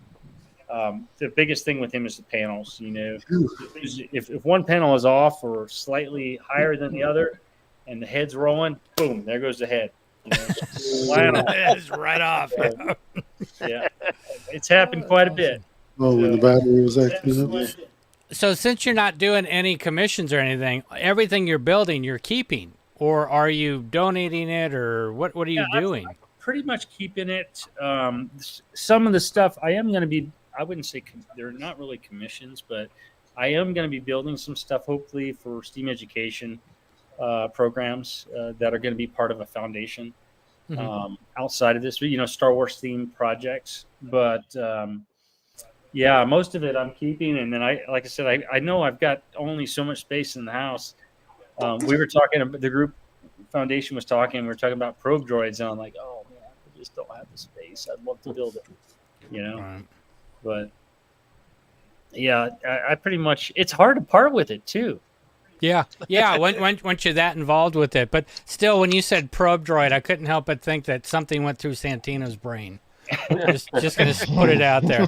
The biggest thing with him is the panels. If one panel is off or slightly higher than the other, and the head's rolling, boom, there goes the head. You know, flying off. It's right off. Yeah, it's happened quite a bit. Oh, when the battery was acting up. So since you're not doing any commissions or anything, everything you're building, you're keeping, or are you donating it, or what are you doing? I'm pretty much keeping it. Some of the stuff I am going to be, I wouldn't say they're not really commissions, but I am going to be building some stuff, hopefully, for STEAM education programs that are going to be part of a foundation outside of this, Star Wars themed projects. But yeah, most of it I'm keeping. And then like I said, I know I've got only so much space in the house. We were talking about, the group foundation was talking, we were talking about probe droids, and I'm like, oh man, I just don't have the space. I'd love to build it, Right. But yeah, I pretty much, it's hard to part with it too. Yeah. Once you're that involved with it, but still, when you said probe droid, I couldn't help but think that something went through Santino's brain. just gonna put it out there.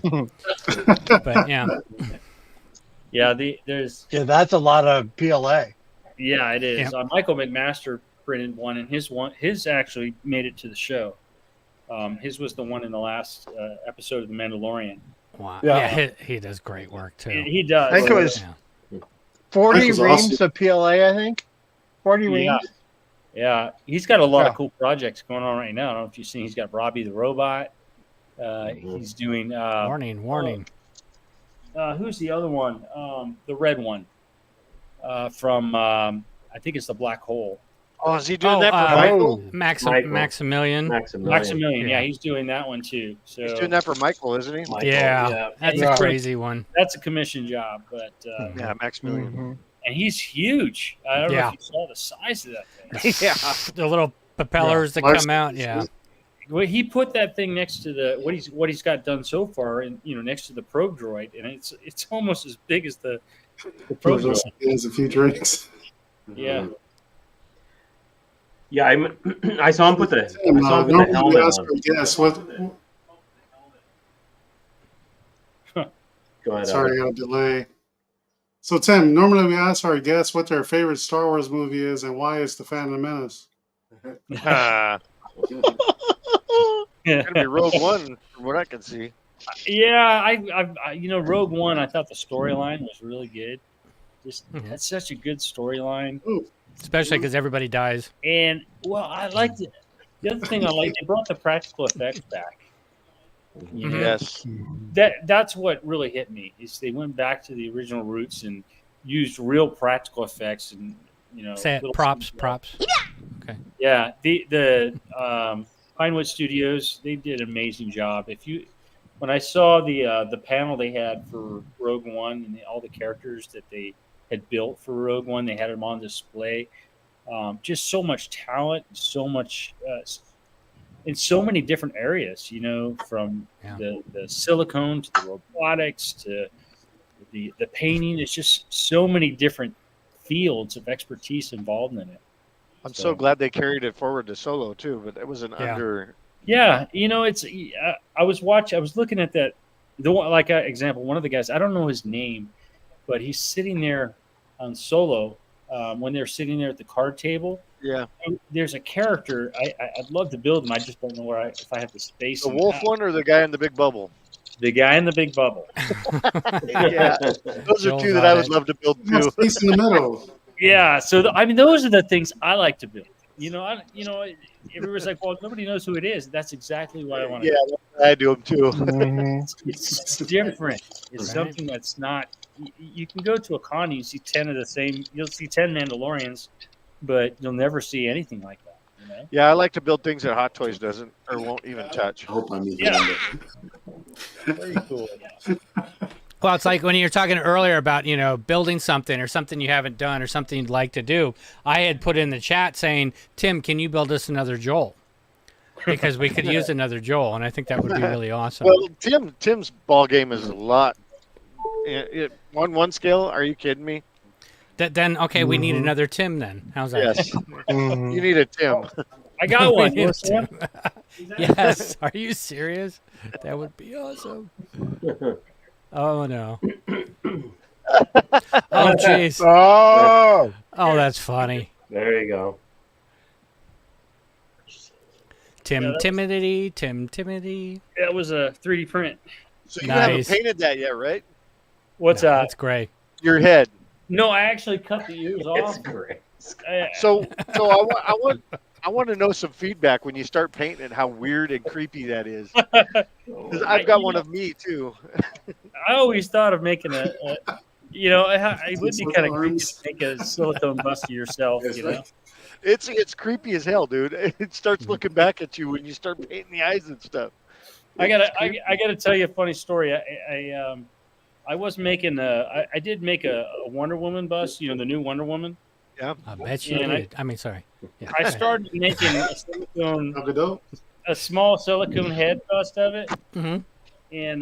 But yeah, that's a lot of PLA. Yeah, it is. Yeah. Michael McMaster printed one, and his actually made it to the show. His was the one in the last episode of The Mandalorian. Wow. Yeah, he does great work too. He does. I think it was 40 reams of PLA. I think 40 reams. Yeah, he's got a lot of cool projects going on right now. I don't know if you've seen. He's got Robbie the Robot. He's doing. Warning. Who's the other one? The red one. From I think it's the Black Hole. Oh, is he doing that for Michael? Maximilian. Maximilian. Yeah, he's doing that one too. So he's doing that for Michael, isn't he? Michael, yeah, that's a crazy one. That's a commission job, but yeah, Maximilian. And he's huge. I don't know if you saw the size of that thing. Yeah, the little propellers that come out. Yeah. Well, he put that thing next to what he's got done so far, and next to the probe droid, and it's almost as big as the probe droid. He has a few drinks. Yeah. Yeah, I saw him put the helmet on. Yes, what? Go ahead. Sorry, I got a delay. So, Tim, normally we ask our guests what their favorite Star Wars movie is and why it's The Phantom Menace. It's gonna be Rogue One, from what I can see. Yeah, I Rogue One, I thought the storyline was really good. Just that's such a good storyline. Especially because everybody dies. And well, I liked it. The other thing I liked, they brought the practical effects back. Yes. That's what really hit me. Is they went back to the original roots and used real practical effects and say it, props. Okay. Yeah, the Pinewood Studios, they did an amazing job. When I saw the panel they had for Rogue One and all the characters that they had built for Rogue One, they had them on display. Just so much talent, so much in so many different areas. From the silicone to the robotics to the painting. It's just so many different fields of expertise involved in it. I'm so glad they carried it forward to Solo too, but it was an under. Yeah, it's. I was looking at that. The one, like example, one of the guys, I don't know his name, but he's sitting there on Solo when they're sitting there at the card table. Yeah, and there's a character I'd love to build him. I just don't know if I have the space. The wolf one or the guy in the big bubble? The guy in the big bubble. Yeah, those are two that I would love to build too. Space in the middle. Yeah, so those are the things I like to build. Everybody's like, well, nobody knows who it is. That's exactly what I want to do. Yeah, I do them too. It's different. It's something that's not. You can go to a con and you see 10 of the same. You'll see 10 Mandalorians, but you'll never see anything like that. Yeah, I like to build things that Hot Toys doesn't or won't even touch. I hope I'm Very cool. Well, it's like when you were talking earlier about, building something or something you haven't done or something you'd like to do. I had put in the chat saying, Tim, can you build us another Joel? Because we could use another Joel, and I think that would be really awesome. Well, Tim's ball game is a lot. On one scale, are you kidding me? Then, okay, we need another Tim then. How's that? Yes. You need a Tim. I got one. Yes. Are you serious? That would be awesome. Oh, no. Oh, jeez. Oh, that's funny. There you go. Timothy. That was a 3D print. So you haven't painted that yet, right? What's No, that? It's gray. Your head. No, I actually cut the ears off. It's gray. So I want to know some feedback when you start painting it, how weird and creepy that is. Because I've got one of me too. I always thought of making it would be kind of creepy to make a silicone bust of yourself. It's creepy as hell, dude. It starts looking back at you when you start painting the eyes and stuff. I gotta tell you a funny story. I was making I did make a Wonder Woman bust. The new Wonder Woman. Yeah, I bet you did. Sorry. Yeah. I started making a small silicone head bust of it, and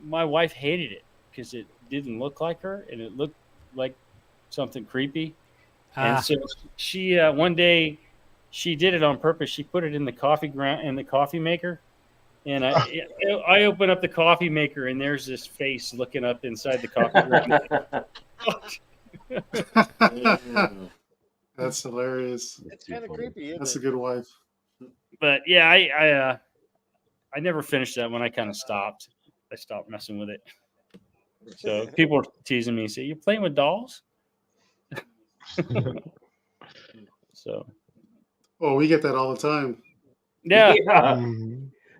my wife hated it because it didn't look like her and it looked like something creepy. And so she one day she did it on purpose. She put it in the coffee maker, and I open up the coffee maker and there's this face looking up inside the coffee ground. That's hilarious. It's kind of creepy. That's a good wife. But yeah, I never finished that one. I kind of stopped. I stopped messing with it. So people are teasing me, say, "You're playing with dolls?" So. Oh, we get that all the time. Yeah.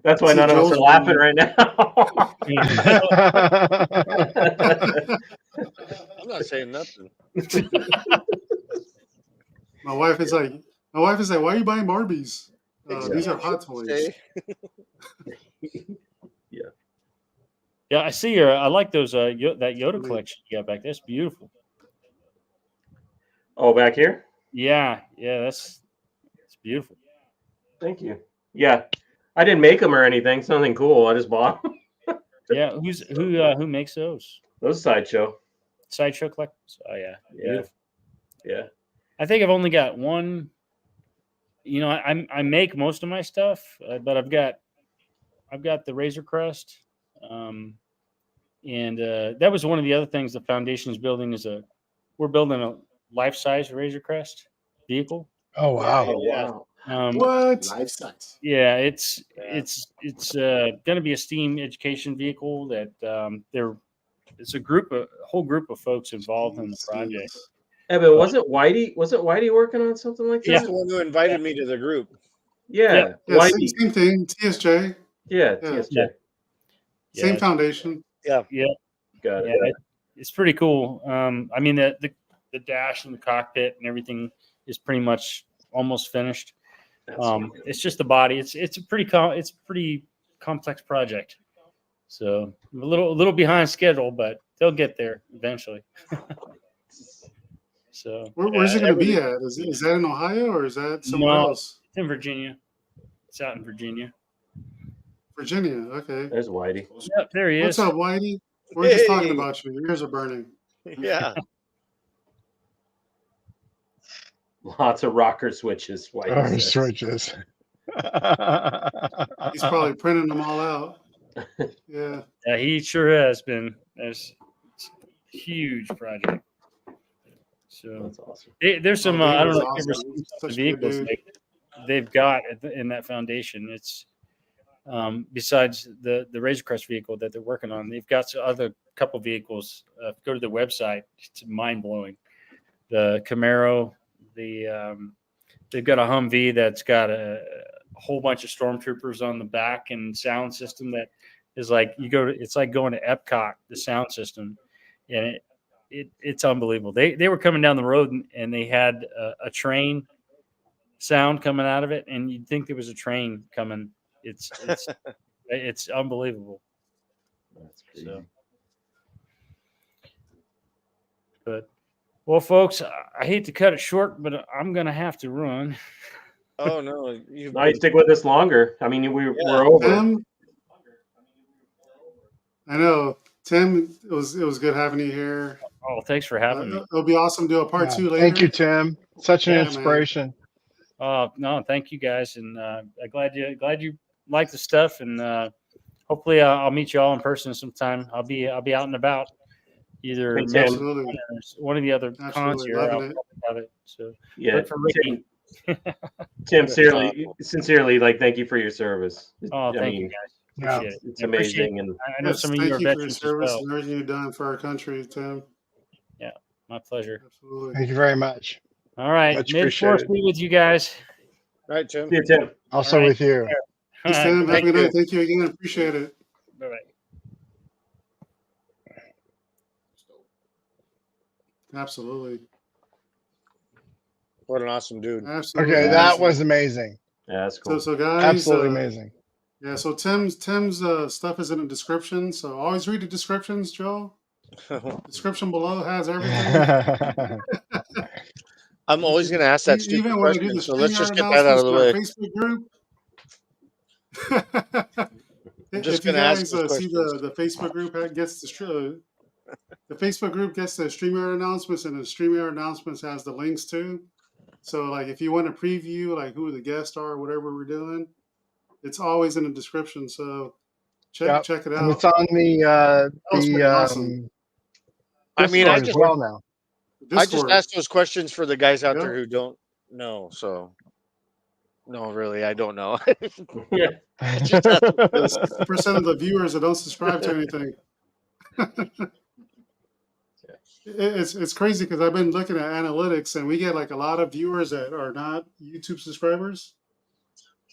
That's why none of us are laughing right now. I'm not saying nothing. My wife is like, why are you buying Barbies? These are hot toys. Yeah, I see I like those that Yoda collection you got back there. That's beautiful. Oh, back here? Yeah, it's beautiful. Thank you. Yeah, I didn't make them or anything. It's nothing cool. I just bought them. Yeah, who makes those? Those Sideshow collectors. Oh yeah, beautiful. Yeah. I think I've only got one. I make most of my stuff, but I've got the Razor Crest, and that was one of the other things the foundation is building. We're building a life-size Razor Crest vehicle. Oh wow! What? Life size? Yeah, it's going to be a STEAM education vehicle that it's a whole group of folks involved in the project. Yeah, but wasn't Whitey working on something like that? He's the one who invited me to the group. Yeah. Whitey. Same thing. TSJ. Yeah, TSJ. Same foundation. Yeah. Got it. Yeah, it's pretty cool. I mean, the dash and the cockpit and everything is pretty much almost finished. It's just the body. It's a pretty complex project. So a little behind schedule, but they'll get there eventually. So where's it going to be at? Is that in Ohio or is that somewhere else? It's in Virginia. It's out in Virginia. Virginia. Okay. There's Whitey. Yep, there he is. What's up, Whitey? We're just talking about you. Your ears are burning. Yeah. Lots of rocker switches. Whitey switches. He's probably printing them all out. Yeah. Yeah, he sure has been. It's a huge project. So that's awesome. There's some. I don't know awesome. if you've ever seen the vehicles they've got in that foundation. It's besides the Razor Crest vehicle that they're working on, they've got some other couple vehicles. Go to the website; it's mind blowing. The Camaro, they've got a Humvee that's got a whole bunch of stormtroopers on the back and sound system that is like it's like going to Epcot. The sound system, and it's unbelievable. They were coming down the road and they had a train sound coming out of it, and you'd think there was a train coming. It's unbelievable. That's crazy. So, but well, folks, I hate to cut it short, but I'm gonna have to run. Oh no! You stick with us longer. I mean, we're over. Tim, I know, Tim. It was good having you here. Oh, thanks for having me. It'll be awesome to do a part 2 later. Thank you, Tim. Such an inspiration. Oh no, thank you guys, and I'm glad you like the stuff, and hopefully I'll meet you all in person sometime. I'll be out and about, either one of the other cons here. I'll have it. So yeah, Tim, sincerely, like, thank you for your service. Oh, thank you guys. Appreciate it. It's I appreciate amazing, and I know some of you are thank you for your veterans as service well. and everything you've done for our country, Tim. Yeah, my pleasure. Absolutely. Thank you very much. All right, Much may the force appreciated. be with you guys. All right, Tim. see you, Tim. Also All right. with you. Thanks, All Tim. right, Have a good night. Thank you again. Appreciate it. bye bye. Absolutely. What an awesome dude. Absolutely. Okay, that was amazing. Yeah, that's cool. So guys, Absolutely amazing. Yeah, so Tim's stuff is in the description. So always read the descriptions, Joe. Description below has everything. I'm always going to ask that stupid Even when I do question, the so let's StreamYard just get that out of the way. Facebook group. I'm just If you going to ask guys those see questions. the Facebook group gets the Facebook group gets the StreamYard announcements, and the StreamYard announcements has the links too. So like if you want to preview like who the guests are, whatever we're doing, it's always in the description. So check it And out. it's on the That was pretty awesome. I mean, I Discord just as well now. I just Discord. asked those questions for the guys out Yep. there who don't know. So, no, really, I don't know. Yeah. I just asked them those. 60% of the viewers that don't subscribe to anything. It's crazy because I've been looking at analytics and we get like a lot of viewers that are not YouTube subscribers,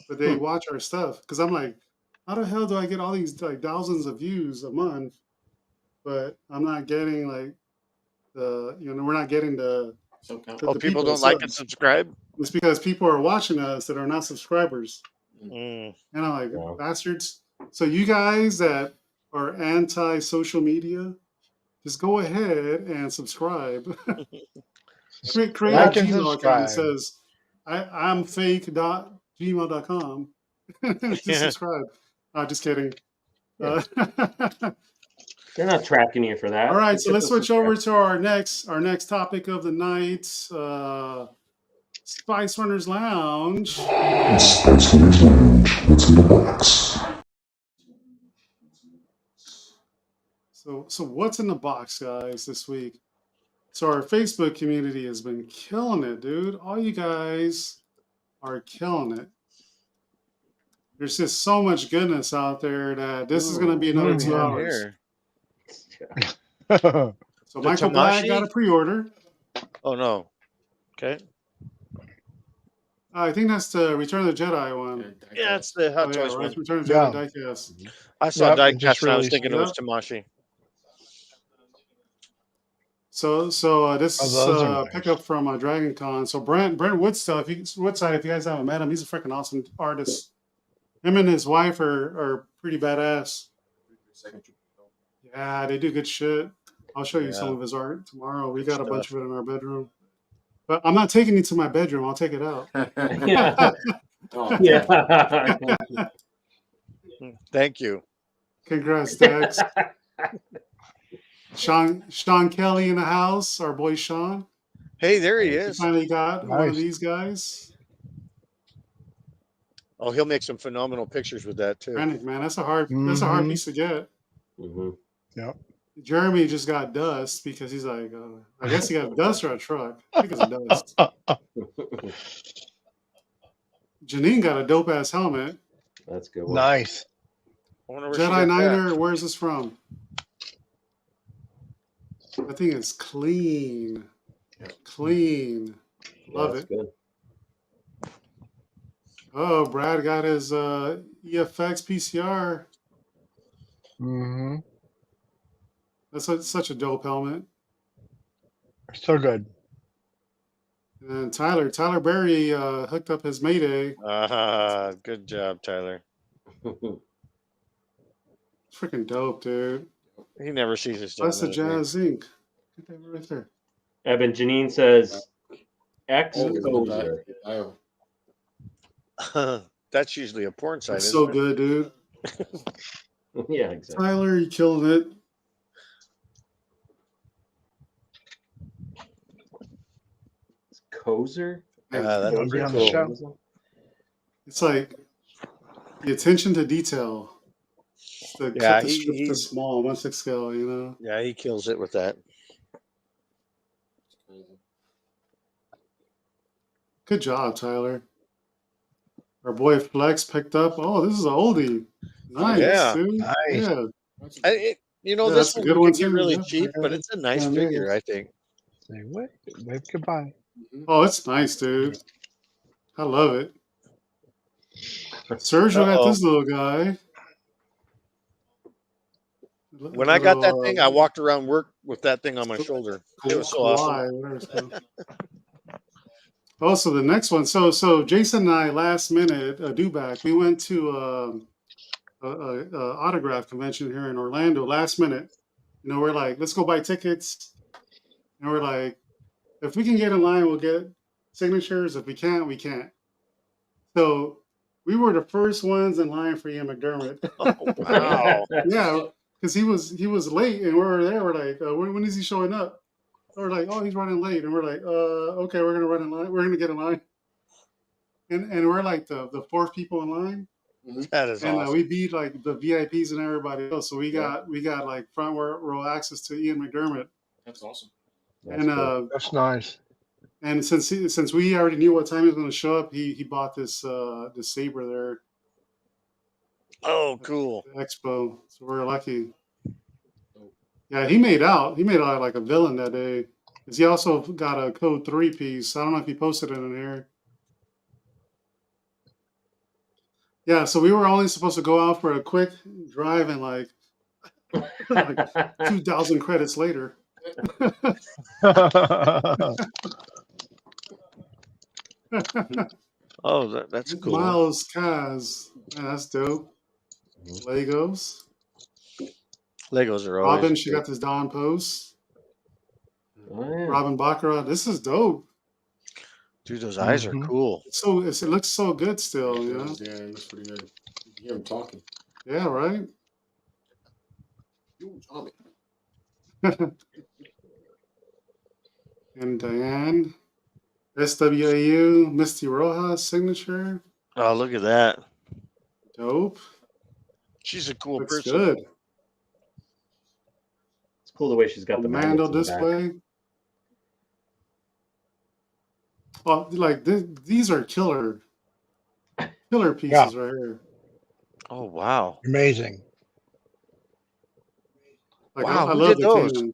but they watch our stuff. Because I'm like, how the hell do I get all these like thousands of views a month, but I'm not getting like we're not getting the People don't like and subscribe. It's because people are watching us that are not subscribers. Mm. And I'm like, bastards. So you guys that are anti-social media, just go ahead and subscribe. create a Gmail account that says, I'm fake.gmail.com. Just subscribe. Just kidding. They're not tracking you for that. All right, so let's switch over to our next topic of the night. Spice Runners Lounge. Spice Runners Lounge. What's in the box? So what's in the box, guys, this week? So our Facebook community has been killing it, dude. All you guys are killing it. There's just so much goodness out there that this is going to be another 2 hours. So Michael Black got a pre-order. Oh no. Okay. I think that's the Return of the Jedi one. Yeah, it's the Hot Toys one. Return of the Jedi diecast. I saw diecast and I was thinking it was Tamashi. So this pickup from Dragon Con. So Brent Woodside, if you guys haven't met him, he's a freaking awesome artist. Him and his wife are pretty badass. Yeah, they do good shit. I'll show you some of his art tomorrow. We got a bunch of it in our bedroom. But I'm not taking it to my bedroom. I'll take it out. Yeah. Thank you. Congrats, Dex. Sean Kelly in the house. Our boy Sean. Hey, there he is. Finally got one of these guys. Oh, he'll make some phenomenal pictures with that too. Panic, man, that's a hard piece to get. Mm-hmm. Yep. Jeremy just got dust because he's like, I guess he got dust or a truck. I think it's dust. Janine got a dope ass helmet. That's good. Nice. Jedi Niner, where's this from? I think it's clean. Clean. Love it. Good. Oh, Brad got his EFX PCR. Mm-hmm. That's such a dope helmet. So good. And Tyler Berry hooked up his Mayday. Good job, Tyler. Freaking dope, dude. He never sees his stuff. That's the Jazz Inc. Get that right there. Evan, Janine says Exposure. That's usually a porn site. It's so good, dude. Yeah, exactly. Tyler, you killed it. Kozer? That'll be on the show. It's like the attention to detail. To cut the strip to small, 1/6 scale, you know? Yeah, he kills it with that. Good job, Tyler. Our boy Flex picked up. Oh, this is an oldie. Nice, Yeah. dude. Nice. Yeah. You know, Yeah, this that's a one good you one could get too. really Yeah, cheap, but it's a nice handmade. figure, I think. Say what? Wave goodbye. Oh, it's nice, dude. I love it. Sergio got Uh-oh. this little guy. When I got that thing, I walked around work with that thing on my shoulder. It was so awesome. Kawhi, whatever it's called. Also, the next one. So Jason and I last minute do back. We went to a autograph convention here in Orlando last minute. You know, we're like, let's go buy tickets, and we're like, if we can get in line, we'll get signatures. If we can't, we can't. So we were the first ones in line for Ian McDermott. Oh, wow. Yeah, because he was late, and we were there. We're like, when is he showing up? We're like, oh, he's running late, and we're like, okay, we're gonna run in line. We're gonna get in line, and we're like the fourth people in line. That is And awesome. we beat like the VIPs and everybody else. So we got like front row access to Ian McDermott. That's awesome. That's nice. And since we already knew what time he was going to show up, he bought this saber there. Oh, cool. Expo. So we're lucky. Yeah, he made out like a villain that day. Because he also got a code 3 piece. I don't know if he posted it in here. Yeah, so we were only supposed to go out for a quick drive and like 2,000 credits later. Oh, that's cool. Miles Kaz. Yeah, that's dope. Legos. Legos are always Robin, she good. got this Dawn post. Oh, yeah. Robin Baccarat. This is dope. Dude, those eyes are cool. It looks so good still, you know? Yeah, it looks pretty good. You can hear him talking. Yeah, right? You Tommy. And Diane. SWAU, Misty Rojas signature. Oh, look at that. Dope. She's a cool Looks person. good. It's cool the way she's got the Mando magnets in the back. display. Well, like these are killer pieces right here. Oh, wow. Amazing. Like Wow, I who love did the those? Kanan.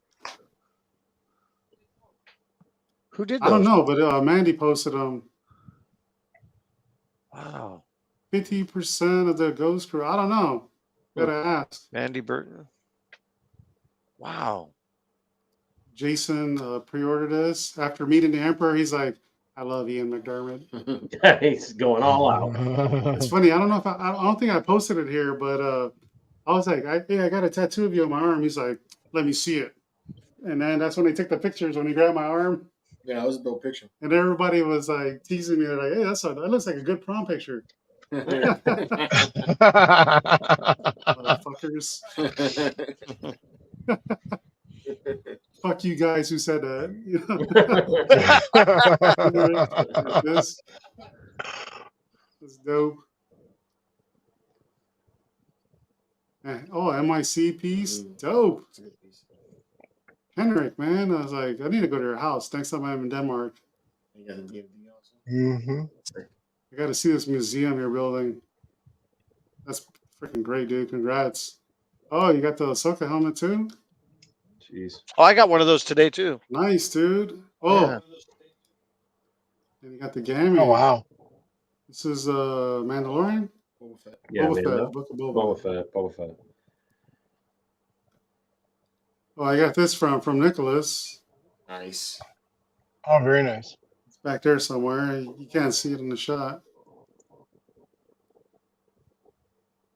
Who did I don't those? know, but Mandy posted them. Wow. 50% of the Ghost Crew. I don't know. Gotta ask. Mandy Burton. Wow. Jason pre-ordered this after meeting the Emperor. He's like, I love Ian McDermott. He's going all out. It's funny. I don't know if I don't think I posted it here, but I was like, I got a tattoo of you on my arm. He's like, let me see it. And then that's when they took the pictures when he grabbed my arm. Yeah, that was a dope picture. And everybody was like teasing me. They're like, hey, that looks like a good prom picture. Motherfuckers. Fuck you guys who said that. This is dope. Oh, MIC piece. Dope. Henrik, man. I was like, I need to go to your house next time I'm in Denmark. You got the DVD also? Mm-hmm. I got to see this museum you're building. That's freaking great, dude. Congrats. Oh, you got the Ahsoka helmet too? Jeez. Oh, I got one of those today, too. Nice, dude. Oh. Yeah. And you got the Gammy. Oh, wow. This is Mandalorian? Boba Fett. Yeah, Boba Mando. Fett. Book of Boba. Boba Fett. Oh, I got this from Nicholas. Nice. Oh, very nice. It's back there somewhere. You can't see it in the shot.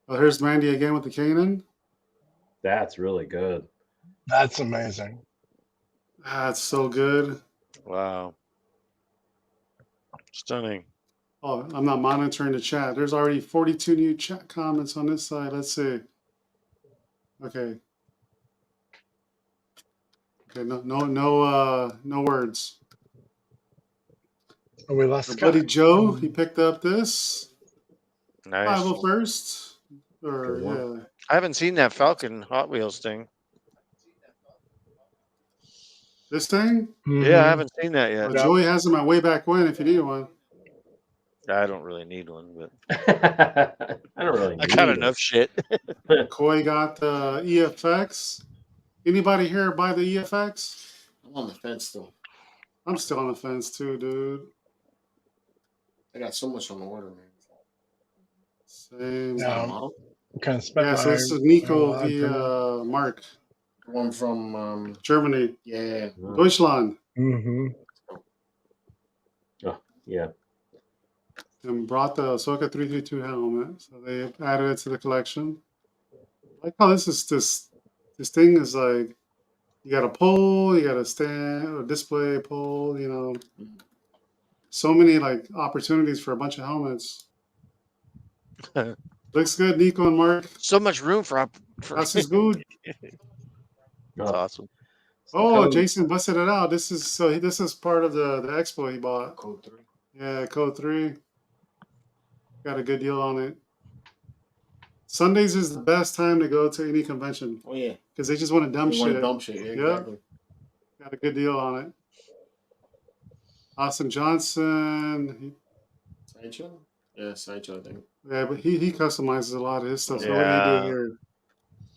Oh, here's Mandy again with the Kanan. That's really good. That's amazing. That's so good. Wow. Stunning. Oh, I'm not monitoring the chat. There's already 42 new chat comments on this side. Let's see. Okay. Okay, no words. Oh, we lost Our buddy Scott. Joe, he picked up this. Nice. 501st. Or Good one. yeah. I haven't seen that Falcon Hot Wheels thing. This thing? Yeah, I haven't seen that yet. Joey has them at way back when if you need one. I don't really need one, but I don't really. I got need enough shit. Koi got the EFX. Anybody here buy the EFX? I'm on the fence still. I'm still on the fence too, dude. I got so much on the order, man. Same. No. Kind of Yeah, so this is Nico via Mark. The one from Germany. Yeah. Deutschland. Mm-hmm. Oh, yeah. And brought the Ahsoka 332 helmet. So they added it to the collection. I like how this thing is like you got a pole, you got a stand, a display pole, you know. So many like opportunities for a bunch of helmets. Looks good, Nico and Mark. So much room for That's is good. That's awesome. Oh, Jason busted it out. This is part of the expo he bought. Code 3. Yeah, Code 3. Got a good deal on it. Sundays is the best time to go to any convention. Oh yeah, because they just want to dump they shit. want to dump shit. Yeah, exactly. Got a good deal on it. Austin Johnson. Sideshow? Yeah, Sideshow, I think. Yeah, but he customizes a lot of his stuff. So what did he do here?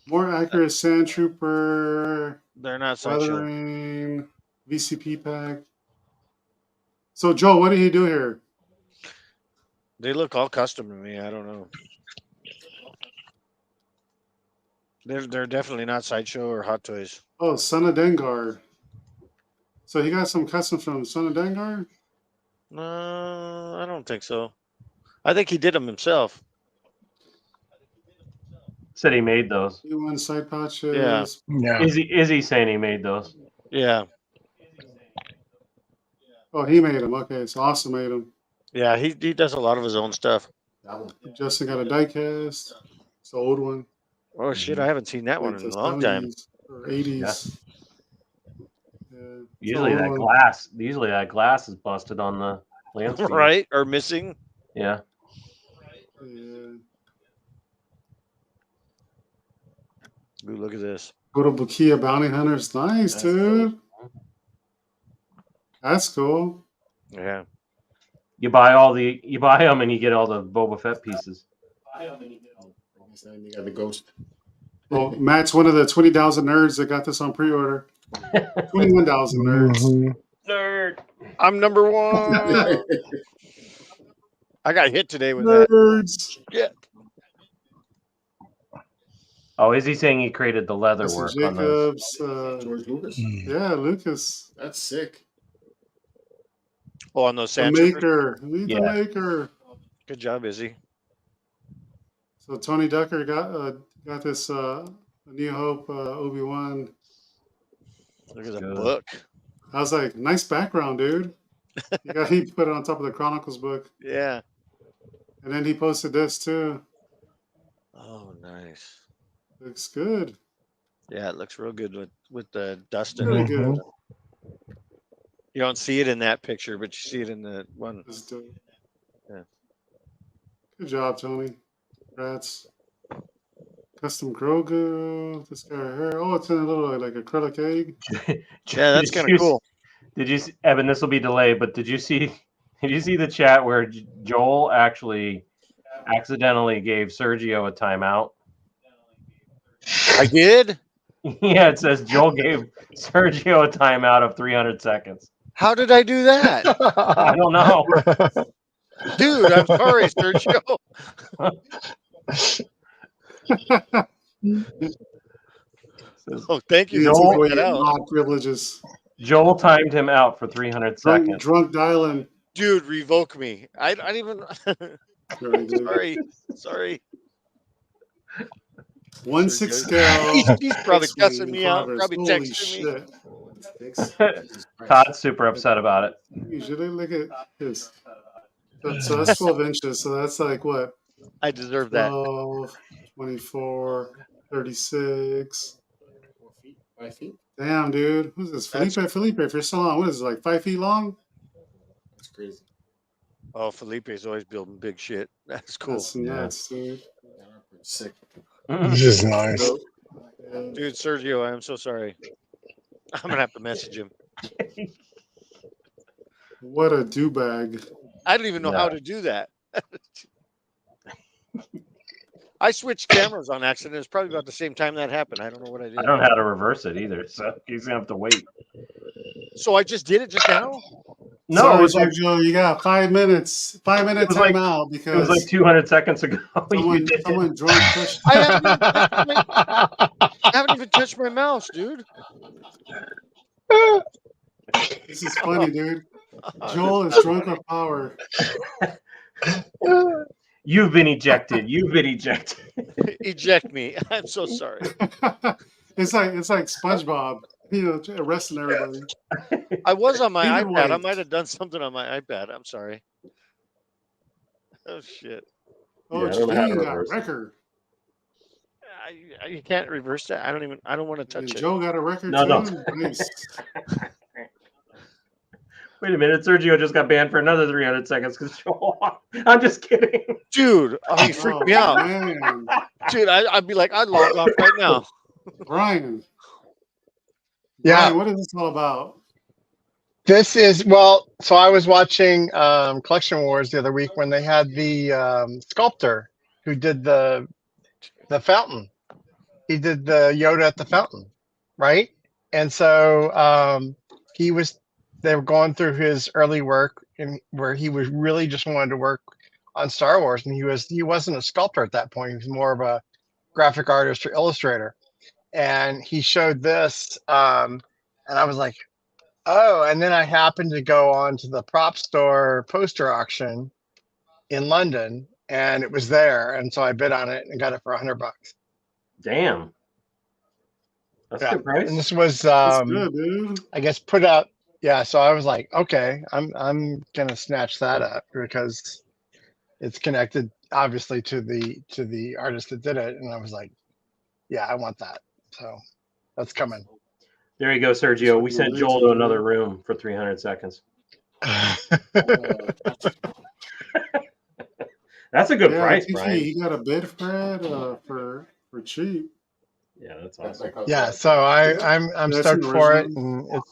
More accurate Sand Trooper. They're not Sideshow. Weathering. VCP pack. So Joe, what did he do here? They look all custom to me. I don't know. They're definitely not Sideshow or Hot Toys. Oh, Son of Dengar. So he got some custom from Son of Dengar? No, I don't think so. I think he did them himself. Said he made those. One side pouches. Yeah. Is he saying he made those? Yeah. Oh, he made them. Okay, so Austin made them. Yeah, he does a lot of his own stuff. Justin got a die cast. It's the old one. Oh shit, I haven't seen that one in a long time. Or 80s. Yeah. Usually that glass is busted on the landscape. Right, or missing. Yeah. Yeah. Ooh, look at this. Go to Bukia Bounty Hunters. Nice, dude. Cool. That's cool. Yeah. You buy them and you get all the Boba Fett pieces. You got the ghost. Well, Matt's one of the 20,000 nerds that got this on pre-order. 21,000 nerds. Nerd. I'm number one. I got hit today with nerds. That. Yeah. Oh, is he saying he created the leather work on those? George Lucas. Yeah, Lucas. That's sick. Oh, on those the sand maker. Lead the maker. Good job, Izzy. So Tony Ducker got this A New Hope Obi-Wan. Look at the book. I was like, nice background, dude. He put it on top of the Chronicles book. Yeah. And then he posted this too. Oh, nice. Looks good. Yeah, it looks real good with the Dustin. Really good. You don't see it in that picture, but you see it in the one. Yeah. Good job, Tony. Congrats. Custom Grogu. This guy right here. Oh, it's in a little like acrylic egg. Yeah, that's kind of cool. Did you see, Evan? This will be delayed, but did you see the chat where Joel actually accidentally gave Sergio a timeout? I did? Yeah, it says Joel gave Sergio a timeout of 300 seconds. How did I do that? I don't know. Dude, I'm sorry, Sergio. Oh, thank you. Joel, not privileges. Joel timed him out for 300 seconds. Drunk dialing. Dude, revoke me. I don't even. Sorry. 1/6 scale. He's probably cussing me out. Probably texting me. Todd's super upset about it. Usually, look at this. So that's 12 inches. So that's like what? I deserve that. 12, 24, 36. 5 feet. Damn, dude. Who's this? Felipe, if you're so long, what is it, like 5 feet long? That's crazy. Oh, Felipe's always building big shit. That's cool. That's nuts, dude. Sick. This is nice. Dude, Sergio, I am so sorry. I'm going to have to message him. What a do bag. I don't even know No. how to do that. I switched cameras on accident. It was probably about the same time that happened. I don't know what I did. I don't know how to reverse it either, so he's gonna have to wait. So I just did it just now? No, Sorry, it was like Sergio, you got 5 minutes. 5 minute was like- timeout it was like because 200 seconds ago. You did it. someone drunk pushed. I haven't even touched my mouse, dude. This is funny, dude. Joel is drunk with power. You've been ejected. You've been ejected. Eject me. I'm so sorry. It's like SpongeBob, arresting everybody. I was on my Either iPad. I way. might have done something on my iPad. I'm sorry. Oh shit. Oh, Yeah, I don't know how to Gene got a reverse it. record. You can't reverse that. I don't want to touch And it. Joe got a record No, too. no. Nice. Wait a minute, Sergio just got banned for another 300 seconds because I'm just kidding. Dude, oh, you freaked me out. Man. Dude, I'd be like, I'd log off right now. Brian. Yeah. Brian, what is this all about? This is so I was watching Collection Wars the other week when they had the sculptor who did the fountain. He did the Yoda at the fountain, right? And so they were going through his early work and where he was really just wanted to work on Star Wars, and he wasn't a sculptor at that point. He was more of a graphic artist or illustrator. And he showed this, and I was like, oh, and then I happened to go on to the prop store poster auction in London, and it was there, and so I bid on it and got it for $100. Damn. That's a good price. And this was, That's good, dude. I guess, put out. Yeah, so I was like, okay, I'm gonna snatch that up because it's connected, obviously, to the artist that did it, and I was like, yeah, I want that. So that's coming. There you go, Sergio. We sent Joel to another room for 300 seconds. That's a good price, I think Brian. he got a bid for it for cheap. Yeah, that's awesome. Yeah, so I'm That's stoked an for it, original. and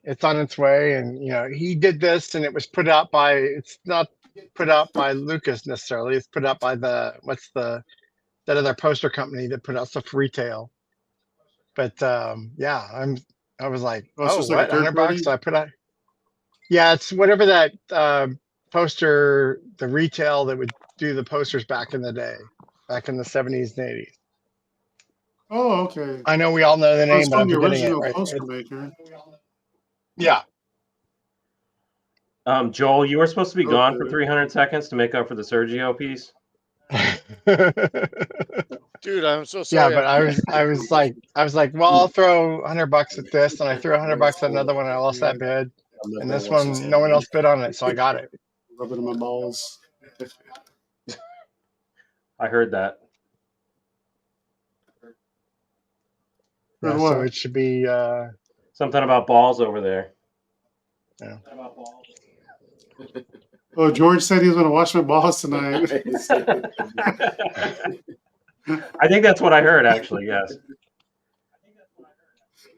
it's on its way. And he did this, and it was put out by. It's not put out by Lucas necessarily. It's put out by that other poster company that put out stuff for retail. But yeah, I was like, Oh, it's oh, just what, like a third $100? party? So I put out. Yeah, it's whatever that poster, the retail that would do the posters back in the day, back in the 70s and 80s. Oh, okay. I know we all know the Oh, it's name, but from I'm the forgetting it original right. poster maker. Yeah. Joel, you were supposed to be gone for Okay. 300 seconds to make up for the Sergio piece. Dude, I'm so Yeah, sorry. but I was like, well, I'll throw $100 at this, and I threw $100 at another one. And I lost that bid, and this one, no one else bid on it, so I got it. Rub it in my balls. I heard that. Yeah, what? so it should be. Something about balls over there. Yeah. Oh, George said he was going to watch my balls tonight. I think that's what I heard, actually. Yes.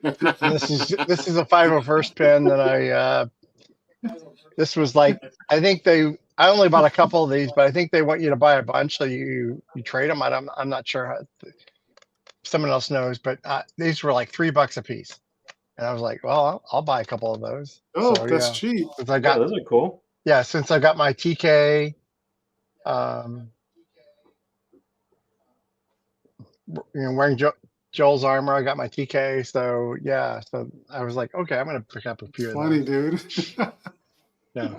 And this is a 501st pin that I. This was like, I think I only bought a couple of these, but I think they want you to buy a bunch so you trade them. I'm not sure how. Someone else knows, but these were like $3 a piece, and I was like, well, I'll buy a couple of those. Oh, So, that's yeah. cheap. Since I got, those are cool. Yeah, since I got my TK, wearing Joel's armor, I got my TK. So yeah, so I was like, okay, I'm gonna pick up a few Funny, of those. dude. Yeah.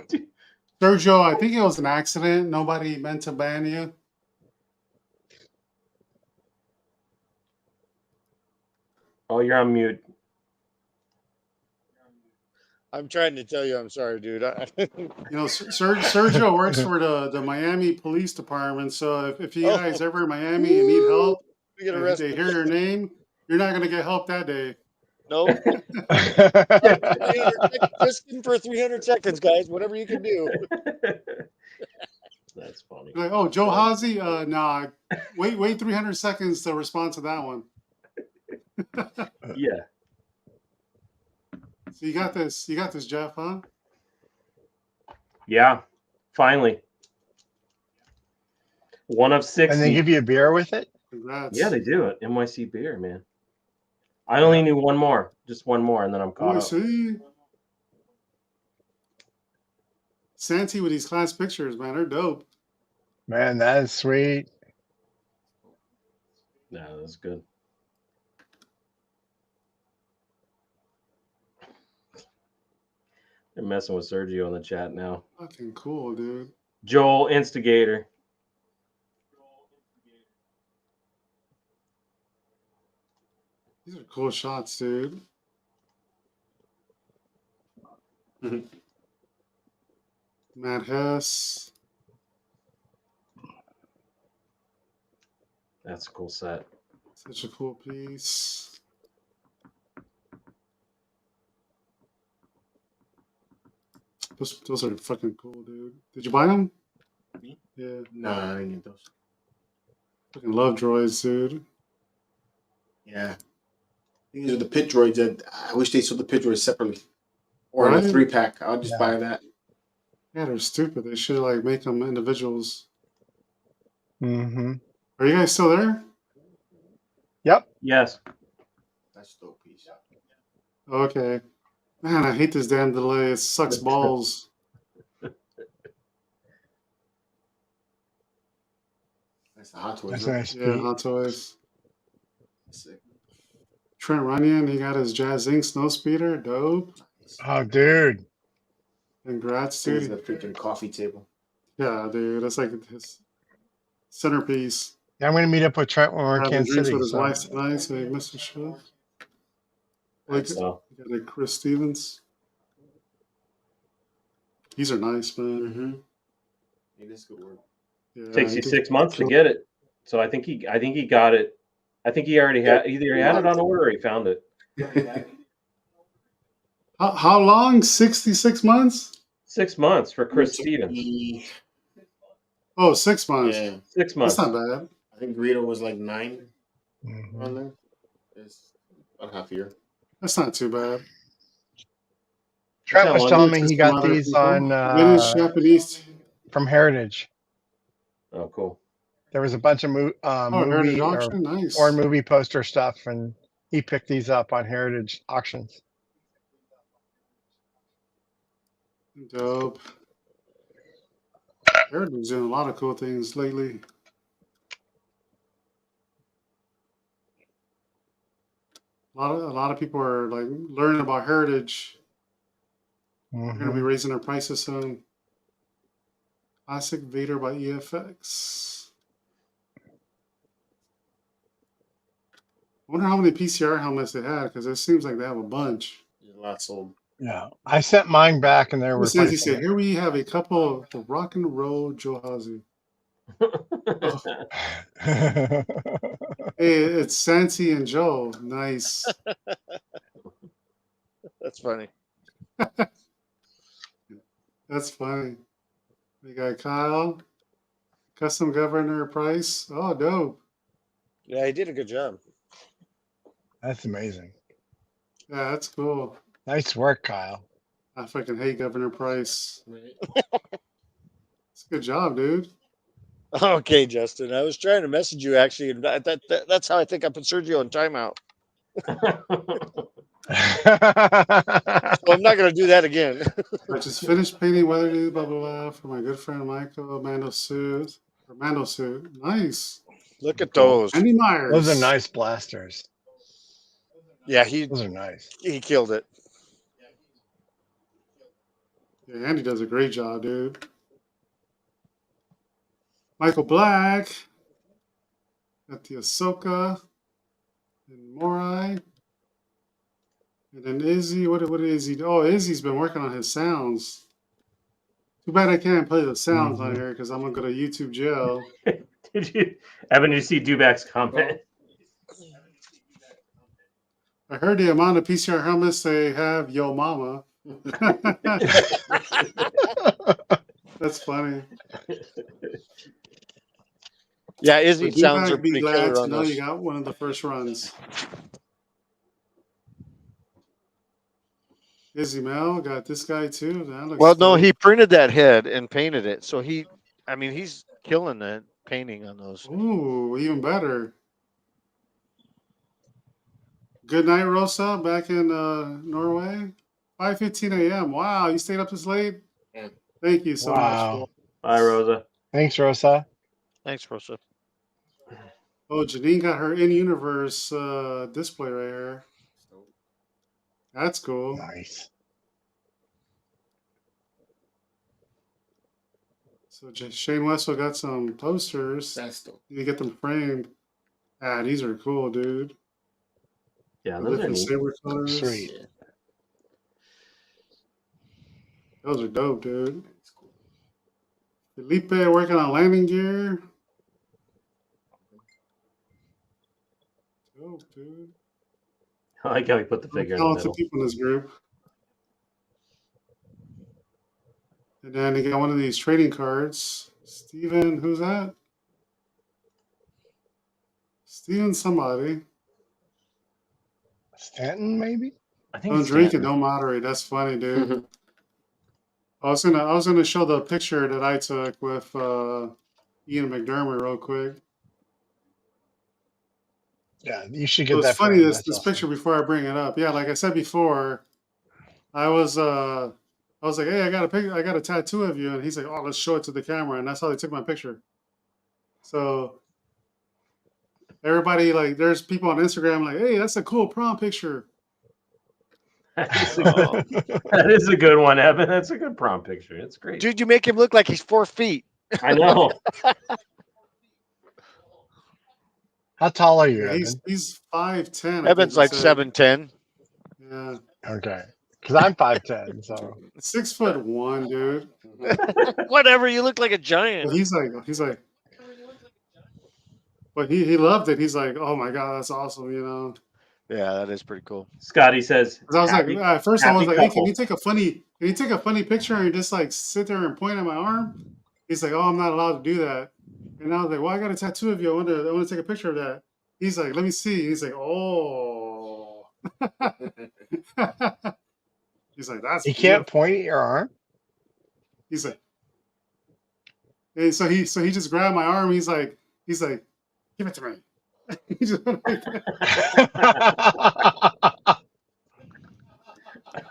Sergio, I think it was an accident. Nobody meant to ban you. Oh, you're on mute. I'm trying to tell you, I'm sorry, dude. Sergio works for the Miami Police Department. So if you guys ever in Miami and need help, and if they hear your name, you're not going to get help that day. Nope. Just in for 300 seconds, guys. Whatever you can do. That's funny. Like, oh, Joe Hazy? Nah. Wait 300 seconds to respond to that one. Yeah. So you got this, Jeff, huh? Yeah, finally. One of 60. And they give you a beer with it? Congrats. Yeah, they do it. NYC beer, man. I only knew one more, just one more, and then I'm caught up. see. Santi with these class pictures, man, they're dope. Man, that is sweet. Yeah, that's good. They're messing with Sergio in the chat now. Fucking cool, dude. Joel, instigator. These are cool shots, dude. Matt Hess. That's a cool set. Such a cool piece. Those are fucking cool, dude. Did you buy them? Yeah. Nah, I didn't get those. Fucking love droids, dude. Yeah. These are the pit droids that I wish they sold the pit droids separately. Or in a 3-pack. I'll just buy that. Yeah, they're stupid. They should like make them individuals. Mm-hmm. Are you guys still there? Yep. Yes. That's a dope piece. Okay. Man, I hate this damn delay. It sucks balls. That's the Hot Toys. That's huh? nice. Yeah, Hot Toys. Trent Runyon, he got his Jazz Inc. Snow Speeder. Dope. Oh, dude. This Congrats, is dude. a freaking coffee table. Yeah, dude. That's like his centerpiece. Yeah, I'm going to meet up with Trent when we're in Having Kansas drinks City. with his So. wife tonight, so he missed the show. Like, So. you got a Chris Stevens. These are nice, man. Mm-hmm. It is good work. Yeah, Takes you 6 months to get it. So I think he got it. I think he already had either he had it on order or he found it. How long? 66 months? 6 months for Chris Stevens. Oh, 6 months. Yeah. 6 months. That's not bad. I think Greedo was like 9 Mm-hmm. on there. It's about half a year. That's not too bad. Trent was telling me Just he got some other these people. on Vintage Japanese. from Heritage. Oh, cool. There was a bunch of Heritage movie or auction, nice. foreign movie poster stuff, and he picked these up on Heritage auctions. Dope. Heritage is doing a lot of cool things lately. A lot of people are like learning about Heritage. They're going to be raising their prices soon. Classic Vader by EFX. I wonder how many PCR helmets they had, because it seems like they have a bunch. There's a lot sold. Yeah, I sent mine back, and there were. He said, "Here we have a couple of the rock and roll Johazi." Hey, it's Santi and Joe. Nice. That's funny. That's funny. We got Kyle, custom governor price. Oh, dope. Yeah, he did a good job. That's amazing. Yeah, that's cool. Nice work, Kyle. I fucking hate Governor Price. It's a good job, dude. Okay, Justin. I was trying to message you actually, and that's how I think I put Sergio in timeout. So I'm not going to do that again. I just finished painting weather dude, blah blah blah for my good friend Michael Mando suit. Nice. Look at those. Andy Myers. Those are nice blasters. Yeah, those are nice. He killed it. Yeah, Andy does a great job, dude. Michael Black. Got the Ahsoka. And Morai. And then Izzy. What did Izzy do? Oh, Izzy's been working on his sounds. Too bad I can't play the sounds on here because I'm going to go to YouTube jail. Evan, did you see Dubak's comment? I heard the amount of PCR helmets they have, yo mama. That's funny. Yeah, Izzy But sounds Dubak are be pretty glad killer to on know this. you got one of the first runs. Izzy Mel got this guy too. That looks Well, no, dope. he printed that head and painted it. So he's killing that painting on those. Ooh, even better. Good night, Rosa, back in Norway. 5:15 a.m. Wow, you stayed up this late? Yeah. Thank you so Wow. much. Bye, Rosa. Thanks, Rosa. Thanks, Rosa. Oh, Janine got her in-universe display right here. That's cool. Nice. So Shane Westwell got some posters. That's dope. You get them framed. Ah, these are cool, dude. Yeah, The those are different neat. saber colors. Sweet. Those are dope, dude. Felipe working on landing gear. Dope, dude. I like how he put the figure in the Talented middle. people in this group. And then you got one of these trading cards. Steven, who's that? Steven somebody. Stanton, maybe? I think Don't it's drink Stanton. and don't moderate. That's funny, dude. I was gonna show the picture that I took with Ian McDermott real quick. Yeah, you should It get was that funny framed. this That's this awesome. picture before I bring it up. Yeah, like I said before, I was like, hey, I got a tattoo of you, and he's like, oh, let's show it to the camera, and that's how they took my picture. So everybody, like, there's people on Instagram like, hey, that's a cool prom picture. That is a good one, Evan. That's a good prom picture. It's great. Dude, you make him look like he's 4 feet. I know. How tall are you, Yeah, Evan? he's 5'10". Evan's like 7'10". Yeah. Okay. Because I'm 5'10", so 6'1", dude. Whatever, you look like a giant. But he's like, but he loved it. He's like, oh my god, that's awesome, you know. Yeah, that is pretty cool. Scotty says. 'Cause I was happy, like, at first I was happy like, hey, couple. can you take a funny picture and just like sit there and point at my arm? He's like, oh, I'm not allowed to do that. And I was like, well, I got a tattoo of you. I want to take a picture of that. He's like, let me see. He's like, oh. He's like, that's you can't beautiful. point at your arm. He's like, hey, so he just grabbed my arm. He's like, give it to me. He just went like that.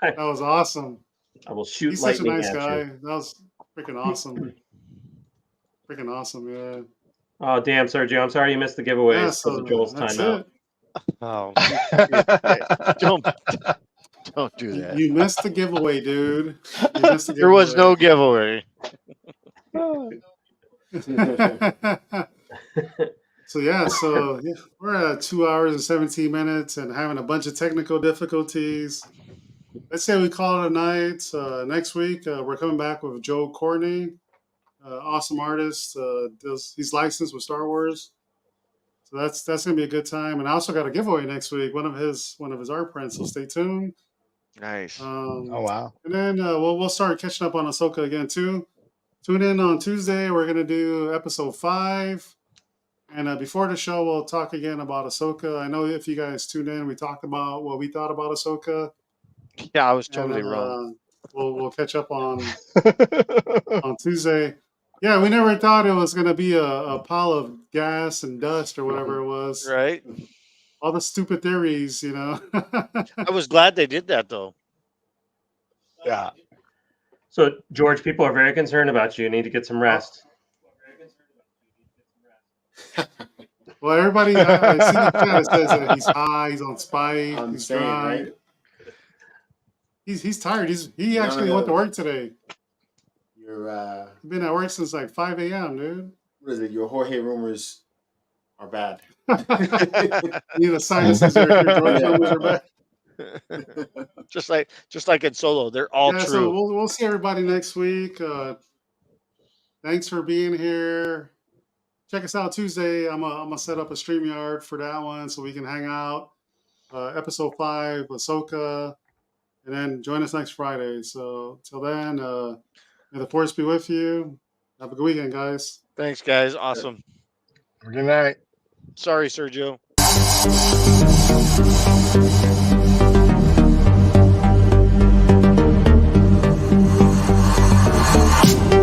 That was awesome. I will shoot He's such a lightning nice at guy. you. That was freaking awesome. Freaking awesome, yeah. Oh, damn, Sergio. I'm sorry you missed the giveaways Yeah, because so of Joel's that's timeout. it. Oh, don't do that. You missed the giveaway, dude. You missed the There was no giveaway. So yeah, we're at 2 hours and 17 minutes and having a bunch of technical difficulties. Let's say we call it a night. Next week, we're coming back with Joe Courtney, awesome artist. He's licensed with Star Wars, so that's gonna be a good time. And I also got a giveaway next week, one of his art prints. So stay tuned. Nice. Oh wow! And then we'll start catching up on Ahsoka again too. Tune in on Tuesday. We're gonna do episode 5. And before the show, we'll talk again about Ahsoka. I know if you guys tuned in, we talked about what we thought about Ahsoka. Yeah, I was totally wrong. We'll catch up on Tuesday. Yeah, we never thought it was going to be a pile of gas and dust or whatever it was. Right? All the stupid theories, you know. I was glad they did that, though. Yeah. So, George, people are very concerned about you. You need to get some rest. Well, everybody, I see the chat that says that he's high, he's on spike, he's dry. Right? He's tired. He actually went to work today. Your He's been at work since like 5 a.m., dude. what is it? Your Jorge rumors are bad. You need a sinuses or your George rumors are bad. just like in Solo, they're all Yeah, true. so we'll see everybody next week. Thanks for being here. Check us out Tuesday. I'm gonna set up a StreamYard for that one so we can hang out. Episode 5, Ahsoka, and then join us next Friday. So till then, may the force be with you. Have a good weekend, guys. Thanks, guys. Awesome. Good night. Sorry, Sergio. Bye.